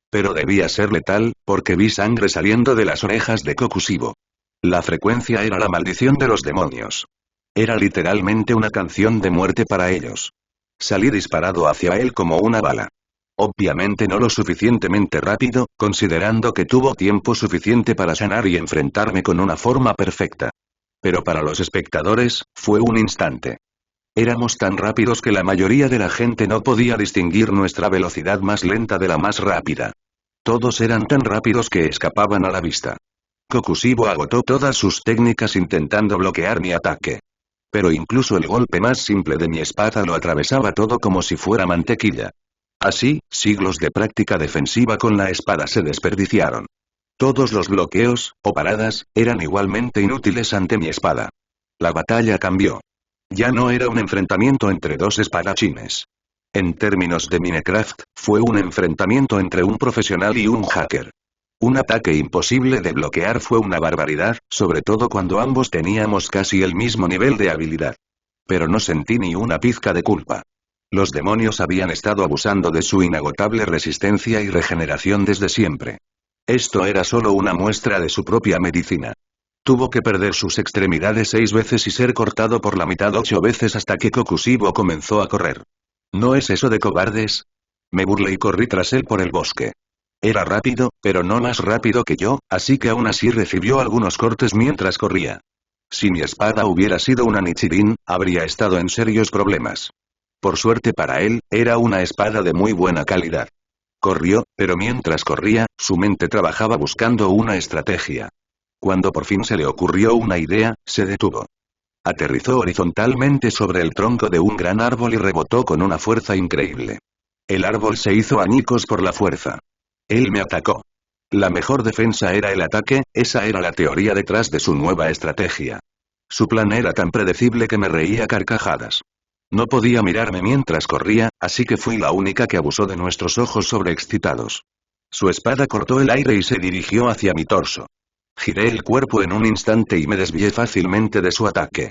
Pero debía ser letal, porque vi sangre saliendo de las orejas de Kokushibo. La frecuencia era la maldición de los demonios. Era literalmente una canción de muerte para ellos. Salí disparado hacia él como una bala. Obviamente no lo suficientemente rápido, considerando que tuvo tiempo suficiente para sanar y enfrentarme con una forma perfecta. Pero para los espectadores, fue un instante. Éramos tan rápidos que la mayoría de la gente no podía distinguir nuestra velocidad más lenta de la más rápida. Todos eran tan rápidos que escapaban a la vista. Kokushibo agotó todas sus técnicas intentando bloquear mi ataque. Pero incluso el golpe más simple de mi espada lo atravesaba todo como si fuera mantequilla. Así, siglos de práctica defensiva con la espada se desperdiciaron. Todos los bloqueos, o paradas, eran igualmente inútiles ante mi espada. La batalla cambió. Ya no era un enfrentamiento entre 2 espadachines. En términos de Minecraft, fue un enfrentamiento entre un profesional y un hacker. Un ataque imposible de bloquear fue una barbaridad, sobre todo cuando ambos teníamos casi el mismo nivel de habilidad. Pero no sentí ni una pizca de culpa. Los demonios habían estado abusando de su inagotable resistencia y regeneración desde siempre. Esto era solo una muestra de su propia medicina. Tuvo que perder sus extremidades 6 veces y ser cortado por la mitad 8 veces hasta que Kokushibo comenzó a correr. ¿No es eso de cobardes? Me burlé y corrí tras él por el bosque. Era rápido, pero no más rápido que yo, así que aún así recibió algunos cortes mientras corría. Si mi espada hubiera sido una Nichirin, habría estado en serios problemas. Por suerte para él, era una espada de muy buena calidad. Corrió, pero mientras corría, su mente trabajaba buscando una estrategia. Cuando por fin se le ocurrió una idea, se detuvo. Aterrizó horizontalmente sobre el tronco de un gran árbol y rebotó con una fuerza increíble. El árbol se hizo añicos por la fuerza. Él me atacó. La mejor defensa era el ataque, esa era la teoría detrás de su nueva estrategia. Su plan era tan predecible que me reía a carcajadas. No podía mirarme mientras corría, así que fui la única que abusó de nuestros ojos sobreexcitados. Su espada cortó el aire y se dirigió hacia mi torso. Giré el cuerpo en un instante y me desvié fácilmente de su ataque.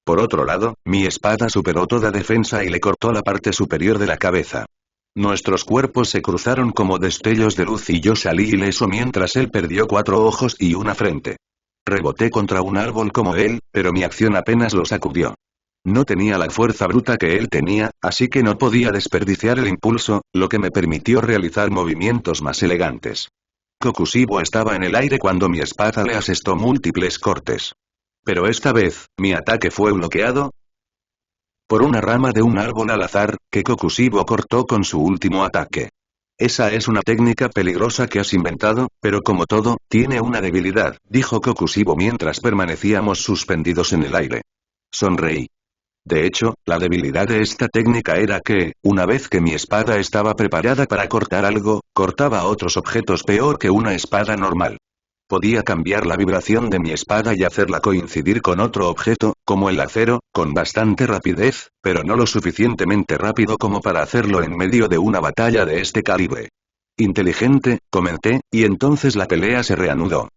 Por otro lado, mi espada superó toda defensa y le cortó la parte superior de la cabeza. Nuestros cuerpos se cruzaron como destellos de luz y yo salí ileso mientras él perdió 4 ojos y una frente. Reboté contra un árbol como él, pero mi acción apenas lo sacudió. No tenía la fuerza bruta que él tenía, así que no podía desperdiciar el impulso, lo que me permitió realizar movimientos más elegantes. Kokushibo estaba en el aire cuando mi espada le asestó múltiples cortes. Pero esta vez, mi ataque fue bloqueado por una rama de un árbol al azar, que Kokushibo cortó con su último ataque. Esa es una técnica peligrosa que has inventado, pero como todo, tiene una debilidad, dijo Kokushibo mientras permanecíamos suspendidos en el aire. Sonreí. De hecho, la debilidad de esta técnica era que, una vez que mi espada estaba preparada para cortar algo, cortaba otros objetos peor que una espada normal. Podía cambiar la vibración de mi espada y hacerla coincidir con otro objeto, como el acero, con bastante rapidez, pero no lo suficientemente rápido como para hacerlo en medio de una batalla de este calibre. Inteligente, comenté, y entonces la pelea se reanudó.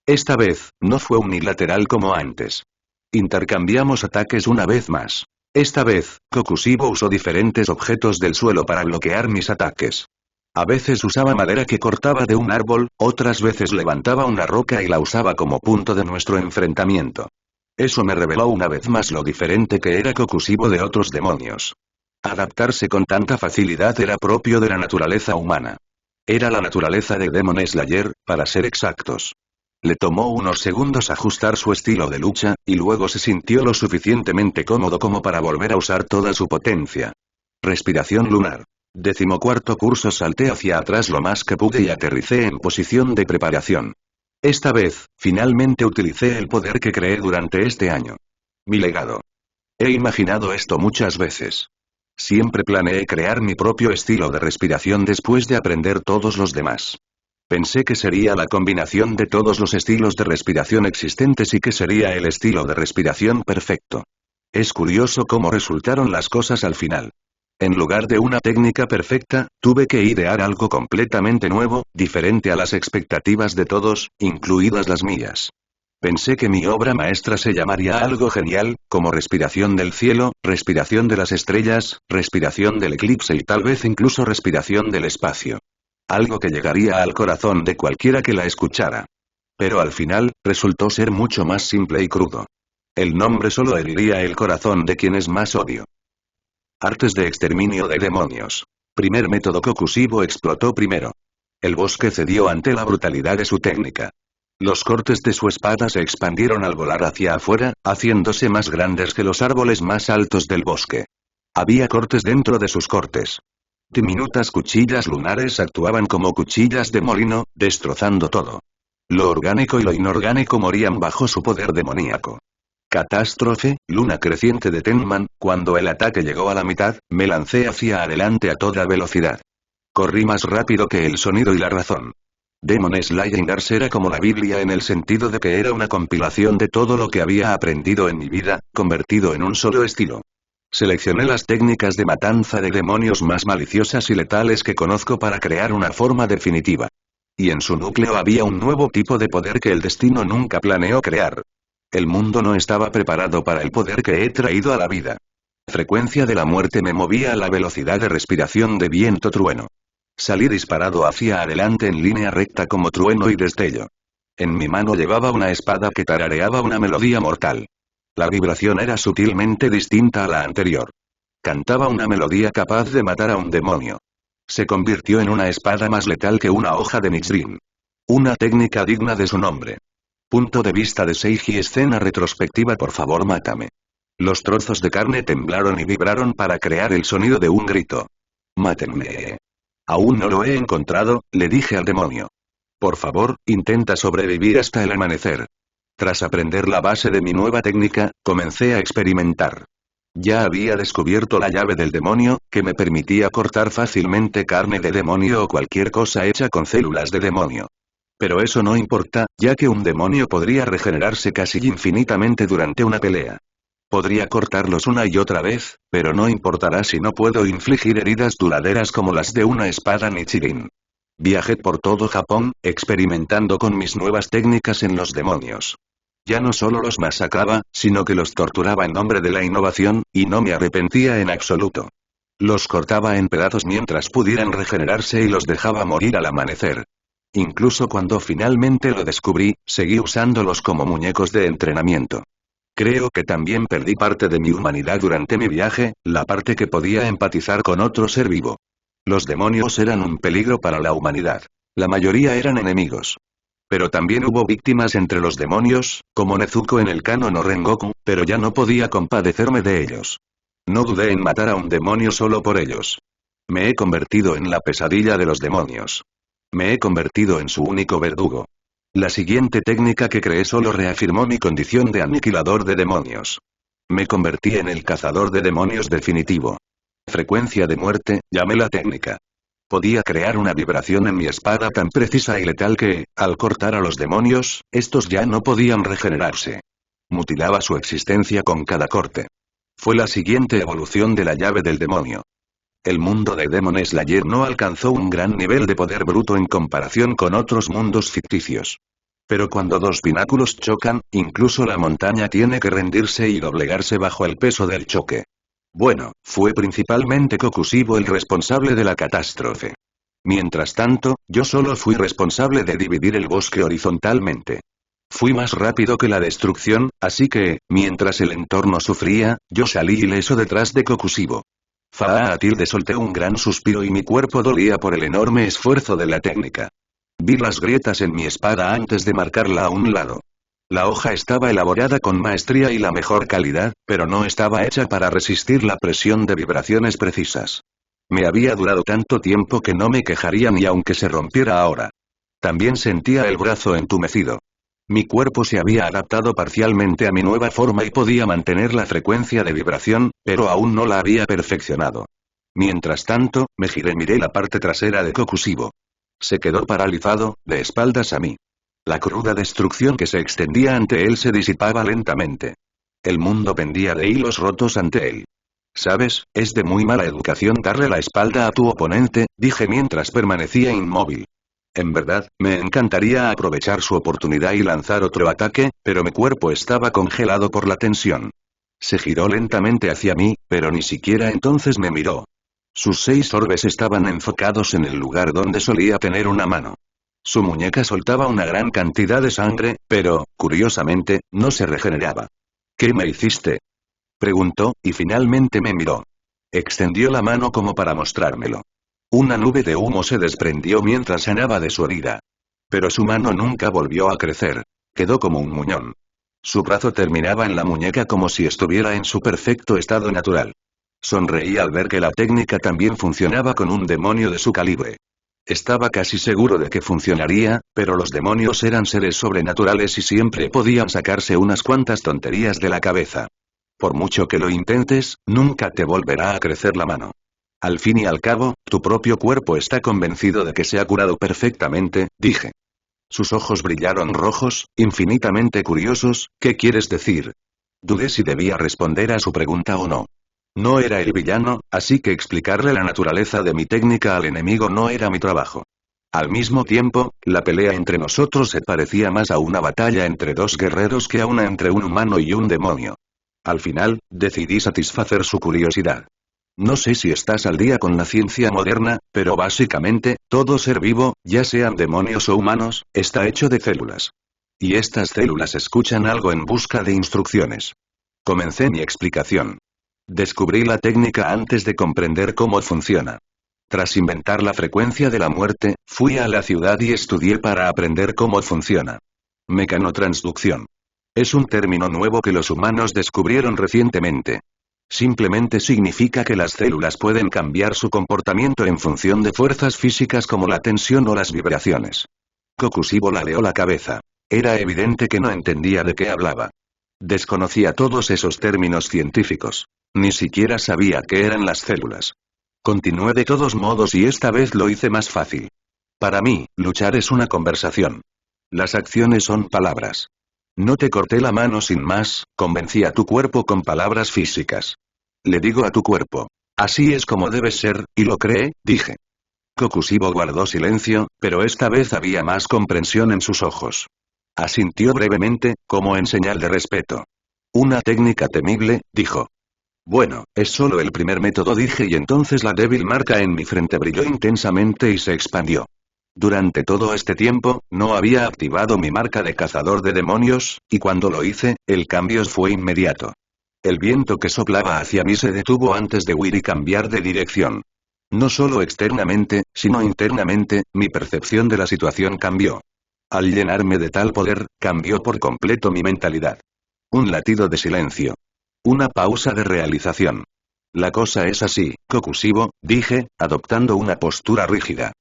Esta vez, no fue unilateral como antes. Intercambiamos ataques una vez más. Esta vez, Kokushibo usó diferentes objetos del suelo para bloquear mis ataques. A veces usaba madera que cortaba de un árbol, otras veces levantaba una roca y la usaba como punto de nuestro enfrentamiento. Eso me reveló una vez más lo diferente que era Kokushibo de otros demonios. Adaptarse con tanta facilidad era propio de la naturaleza humana. Era la naturaleza de Demon Slayer, para ser exactos. Le tomó unos segundos ajustar su estilo de lucha, y luego se sintió lo suficientemente cómodo como para volver a usar toda su potencia. Respiración lunar. 14º curso. Salté hacia atrás lo más que pude y aterricé en posición de preparación. Esta vez, finalmente utilicé el poder que creé durante este año. Mi legado. He imaginado esto muchas veces. Siempre planeé crear mi propio estilo de respiración después de aprender todos los demás. Pensé que sería la combinación de todos los estilos de respiración existentes y que sería el estilo de respiración perfecto. Es curioso cómo resultaron las cosas al final. En lugar de una técnica perfecta, tuve que idear algo completamente nuevo, diferente a las expectativas de todos, incluidas las mías. Pensé que mi obra maestra se llamaría algo genial, como respiración del cielo, respiración de las estrellas, respiración del eclipse y tal vez incluso respiración del espacio. Algo que llegaría al corazón de cualquiera que la escuchara. Pero al final, resultó ser mucho más simple y crudo. El nombre solo heriría el corazón de quienes más odio. Artes de exterminio de demonios. Primer método. Kokushibo explotó primero. El bosque cedió ante la brutalidad de su técnica. Los cortes de su espada se expandieron al volar hacia afuera, haciéndose más grandes que los árboles más altos del bosque. Había cortes dentro de sus cortes. Diminutas cuchillas lunares actuaban como cuchillas de molino, destrozando todo. Lo orgánico y lo inorgánico morían bajo su poder demoníaco. Catástrofe, luna creciente de Tenman. Cuando el ataque llegó a la mitad, me lancé hacia adelante a toda velocidad. Corrí más rápido que el sonido y la razón. Demon Slayers era como la Biblia en el sentido de que era una compilación de todo lo que había aprendido en mi vida, convertido en un solo estilo. Seleccioné las técnicas de matanza de demonios más maliciosas y letales que conozco para crear una forma definitiva. Y en su núcleo había un nuevo tipo de poder que el destino nunca planeó crear. El mundo no estaba preparado para el poder que he traído a la vida. Frecuencia de la muerte me movía a la velocidad de respiración de viento trueno. Salí disparado hacia adelante en línea recta como trueno y destello. En mi mano llevaba una espada que tarareaba una melodía mortal. La vibración era sutilmente distinta a la anterior. Cantaba una melodía capaz de matar a un demonio. Se convirtió en una espada más letal que una hoja de Nichirin. Una técnica digna de su nombre. Punto de vista de Seiji. Escena retrospectiva. Por favor, mátame. Los trozos de carne temblaron y vibraron para crear el sonido de un grito. Mátenme. Aún no lo he encontrado, le dije al demonio. Por favor, intenta sobrevivir hasta el amanecer. Tras aprender la base de mi nueva técnica, comencé a experimentar. Ya había descubierto la llave del demonio, que me permitía cortar fácilmente carne de demonio o cualquier cosa hecha con células de demonio. Pero eso no importa, ya que un demonio podría regenerarse casi infinitamente durante una pelea. Podría cortarlos una y otra vez, pero no importará si no puedo infligir heridas duraderas como las de una espada Nichirin. Viajé por todo Japón, experimentando con mis nuevas técnicas en los demonios. Ya no solo los masacraba, sino que los torturaba en nombre de la innovación, y no me arrepentía en absoluto. Los cortaba en pedazos mientras pudieran regenerarse y los dejaba morir al amanecer. Incluso cuando finalmente lo descubrí, seguí usándolos como muñecos de entrenamiento. Creo que también perdí parte de mi humanidad durante mi viaje, la parte que podía empatizar con otro ser vivo. Los demonios eran un peligro para la humanidad. La mayoría eran enemigos. Pero también hubo víctimas entre los demonios, como Nezuko en el canon o Rengoku, pero ya no podía compadecerme de ellos. No dudé en matar a un demonio solo por ellos. Me he convertido en la pesadilla de los demonios. Me he convertido en su único verdugo. La siguiente técnica que creé solo reafirmó mi condición de aniquilador de demonios. Me convertí en el cazador de demonios definitivo. Frecuencia de muerte, llamé la técnica. Podía crear una vibración en mi espada tan precisa y letal que, al cortar a los demonios, estos ya no podían regenerarse. Mutilaba su existencia con cada corte. Fue la siguiente evolución de la llave del demonio. El mundo de Demon Slayer no alcanzó un gran nivel de poder bruto en comparación con otros mundos ficticios. Pero cuando dos pináculos chocan, incluso la montaña tiene que rendirse y doblegarse bajo el peso del choque. Bueno, fue principalmente Kokushibo el responsable de la catástrofe. Mientras tanto, yo solo fui responsable de dividir el bosque horizontalmente. Fui más rápido que la destrucción, así que, mientras el entorno sufría, yo salí ileso detrás de Kokushibo. Solté un gran suspiro y mi cuerpo dolía por el enorme esfuerzo de la técnica. Vi las grietas en mi espada antes de marcarla a un lado. La hoja estaba elaborada con maestría y la mejor calidad, pero no estaba hecha para resistir la presión de vibraciones precisas. Me había durado tanto tiempo que no me quejaría ni aunque se rompiera ahora. También sentía el brazo entumecido. Mi cuerpo se había adaptado parcialmente a mi nueva forma y podía mantener la frecuencia de vibración, pero aún no la había perfeccionado. Mientras tanto, me giré y miré la parte trasera de Kokushibo. Se quedó paralizado, de espaldas a mí. La cruda destrucción que se extendía ante él se disipaba lentamente. El mundo pendía de hilos rotos ante él. ¿Sabes? Es de muy mala educación darle la espalda a tu oponente, dije mientras permanecía inmóvil. En verdad, me encantaría aprovechar su oportunidad y lanzar otro ataque, pero mi cuerpo estaba congelado por la tensión. Se giró lentamente hacia mí, pero ni siquiera entonces me miró. Sus 6 orbes estaban enfocados en el lugar donde solía tener una mano. Su muñeca soltaba una gran cantidad de sangre, pero, curiosamente, no se regeneraba. ¿Qué me hiciste?, preguntó, y finalmente me miró. Extendió la mano como para mostrármelo. Una nube de humo se desprendió mientras sanaba de su herida. Pero su mano nunca volvió a crecer. Quedó como un muñón. Su brazo terminaba en la muñeca como si estuviera en su perfecto estado natural. Sonreí al ver que la técnica también funcionaba con un demonio de su calibre. Estaba casi seguro de que funcionaría, pero los demonios eran seres sobrenaturales y siempre podían sacarse unas cuantas tonterías de la cabeza. Por mucho que lo intentes, nunca te volverá a crecer la mano. Al fin y al cabo, tu propio cuerpo está convencido de que se ha curado perfectamente, dije. Sus ojos brillaron rojos, infinitamente curiosos. ¿Qué quieres decir? Dudé si debía responder a su pregunta o no. No era el villano, así que explicarle la naturaleza de mi técnica al enemigo no era mi trabajo. Al mismo tiempo, la pelea entre nosotros se parecía más a una batalla entre 2 guerreros que a una entre un humano y un demonio. Al final, decidí satisfacer su curiosidad. No sé si estás al día con la ciencia moderna, pero básicamente, todo ser vivo, ya sean demonios o humanos, está hecho de células. Y estas células escuchan algo en busca de instrucciones. Comencé mi explicación. Descubrí la técnica antes de comprender cómo funciona. Tras inventar la frecuencia de la muerte, fui a la ciudad y estudié para aprender cómo funciona. Mecanotransducción. Es un término nuevo que los humanos descubrieron recientemente. Simplemente significa que las células pueden cambiar su comportamiento en función de fuerzas físicas como la tensión o las vibraciones. Kokushibo ladeó la cabeza. Era evidente que no entendía de qué hablaba. Desconocía todos esos términos científicos. Ni siquiera sabía qué eran las células. Continué de todos modos y esta vez lo hice más fácil. Para mí, luchar es una conversación. Las acciones son palabras. No te corté la mano sin más, convencí a tu cuerpo con palabras físicas. Le digo a tu cuerpo. Así es como debe ser, y lo cree, dije. Kokushibo guardó silencio, pero esta vez había más comprensión en sus ojos. Asintió brevemente, como en señal de respeto. Una técnica temible, dijo. Bueno, es solo el primer método, dije, y entonces la débil marca en mi frente brilló intensamente y se expandió. Durante todo este tiempo, no había activado mi marca de cazador de demonios, y cuando lo hice, el cambio fue inmediato. El viento que soplaba hacia mí se detuvo antes de huir y cambiar de dirección. No solo externamente, sino internamente, mi percepción de la situación cambió. Al llenarme de tal poder, cambió por completo mi mentalidad. Un latido de silencio. Una pausa de realización. La cosa es así, Kokushibo, dije, adoptando una postura rígida.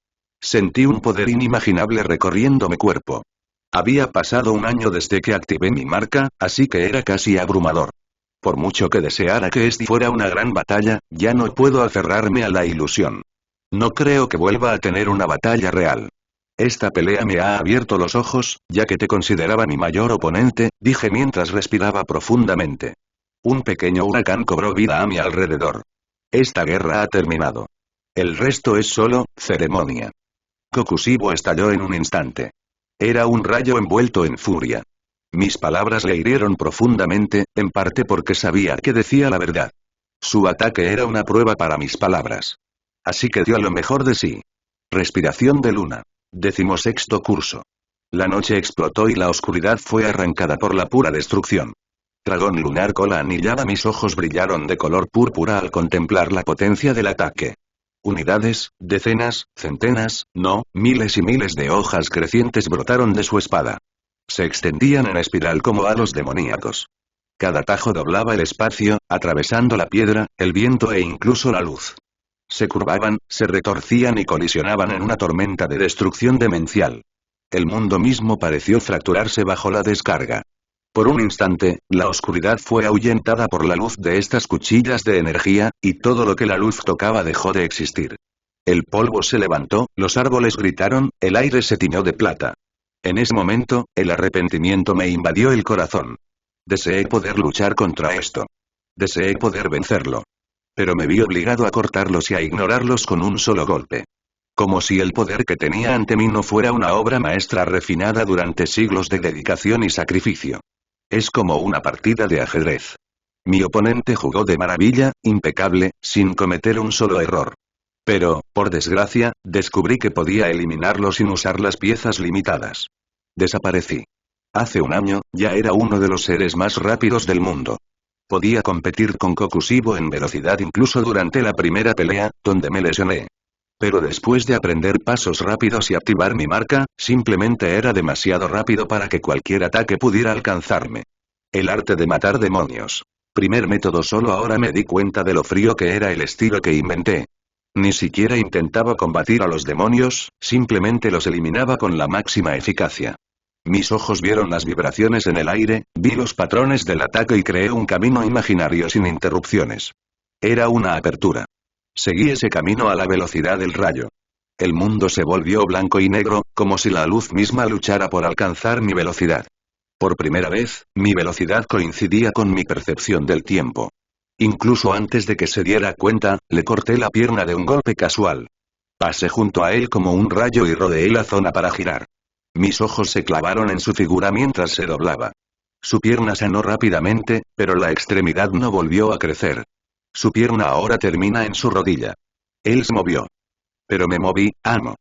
Sentí un poder inimaginable recorriendo mi cuerpo. Había pasado un año desde que activé mi marca, así que era casi abrumador. Por mucho que deseara que este fuera una gran batalla, ya no puedo aferrarme a la ilusión. No creo que vuelva a tener una batalla real. Esta pelea me ha abierto los ojos, ya que te consideraba mi mayor oponente, dije mientras respiraba profundamente. Un pequeño huracán cobró vida a mi alrededor. Esta guerra ha terminado. El resto es solo ceremonia. Kokushibo estalló en un instante. Era un rayo envuelto en furia. Mis palabras le hirieron profundamente, en parte porque sabía que decía la verdad. Su ataque era una prueba para mis palabras. Así que dio lo mejor de sí. Respiración de luna. 16º curso. La noche explotó y la oscuridad fue arrancada por la pura destrucción. Dragón lunar cola anillada. Mis ojos brillaron de color púrpura al contemplar la potencia del ataque. Unidades, decenas, centenas, no, miles y miles de hojas crecientes brotaron de su espada. Se extendían en espiral como halos demoníacos. Cada tajo doblaba el espacio, atravesando la piedra, el viento e incluso la luz. Se curvaban, se retorcían y colisionaban en una tormenta de destrucción demencial. El mundo mismo pareció fracturarse bajo la descarga. Por un instante, la oscuridad fue ahuyentada por la luz de estas cuchillas de energía, y todo lo que la luz tocaba dejó de existir. El polvo se levantó, los árboles gritaron, el aire se tiñó de plata. En ese momento, el arrepentimiento me invadió el corazón. Deseé poder luchar contra esto. Deseé poder vencerlo. Pero me vi obligado a cortarlos y a ignorarlos con un solo golpe. Como si el poder que tenía ante mí no fuera una obra maestra refinada durante siglos de dedicación y sacrificio. Es como una partida de ajedrez. Mi oponente jugó de maravilla, impecable, sin cometer un solo error. Pero, por desgracia, descubrí que podía eliminarlo sin usar las piezas limitadas. Desaparecí. Hace un año, ya era uno de los seres más rápidos del mundo. Podía competir con Kokushibo en velocidad incluso durante la primera pelea, donde me lesioné. Pero después de aprender pasos rápidos y activar mi marca, simplemente era demasiado rápido para que cualquier ataque pudiera alcanzarme. El arte de matar demonios. Primer método. Solo ahora me di cuenta de lo frío que era el estilo que inventé. Ni siquiera intentaba combatir a los demonios, simplemente los eliminaba con la máxima eficacia. Mis ojos vieron las vibraciones en el aire, vi los patrones del ataque y creé un camino imaginario sin interrupciones. Era una apertura. Seguí ese camino a la velocidad del rayo. El mundo se volvió blanco y negro, como si la luz misma luchara por alcanzar mi velocidad. Por primera vez, mi velocidad coincidía con mi percepción del tiempo. Incluso antes de que se diera cuenta, le corté la pierna de un golpe casual. Pasé junto a él como un rayo y rodeé la zona para girar. Mis ojos se clavaron en su figura mientras se doblaba. Su pierna sanó rápidamente, pero la extremidad no volvió a crecer. Su pierna ahora termina en su rodilla. Él se movió. Pero me moví, amo.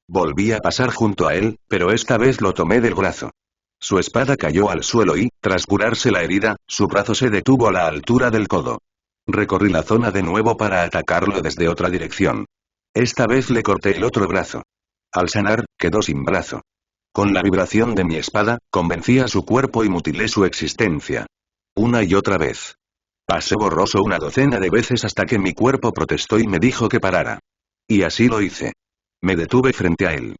Volví a pasar junto a él, pero esta vez lo tomé del brazo. Su espada cayó al suelo y, tras curarse la herida, su brazo se detuvo a la altura del codo. Recorrí la zona de nuevo para atacarlo desde otra dirección. Esta vez le corté el otro brazo. Al sanar, quedó sin brazo. Con la vibración de mi espada, convencí a su cuerpo y mutilé su existencia. Una y otra vez. Pasé borroso una docena de veces hasta que mi cuerpo protestó y me dijo que parara. Y así lo hice. Me detuve frente a él.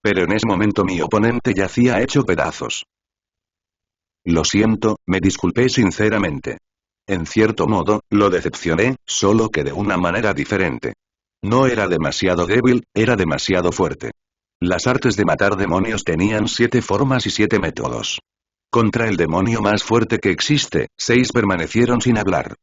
Pero en ese momento mi oponente yacía hecho pedazos. Lo siento, me disculpé sinceramente. En cierto modo, lo decepcioné, solo que de una manera diferente. No era demasiado débil, era demasiado fuerte. Las artes de matar demonios tenían 7 formas y 7 métodos. Contra el demonio más fuerte que existe, 6 permanecieron sin hablar.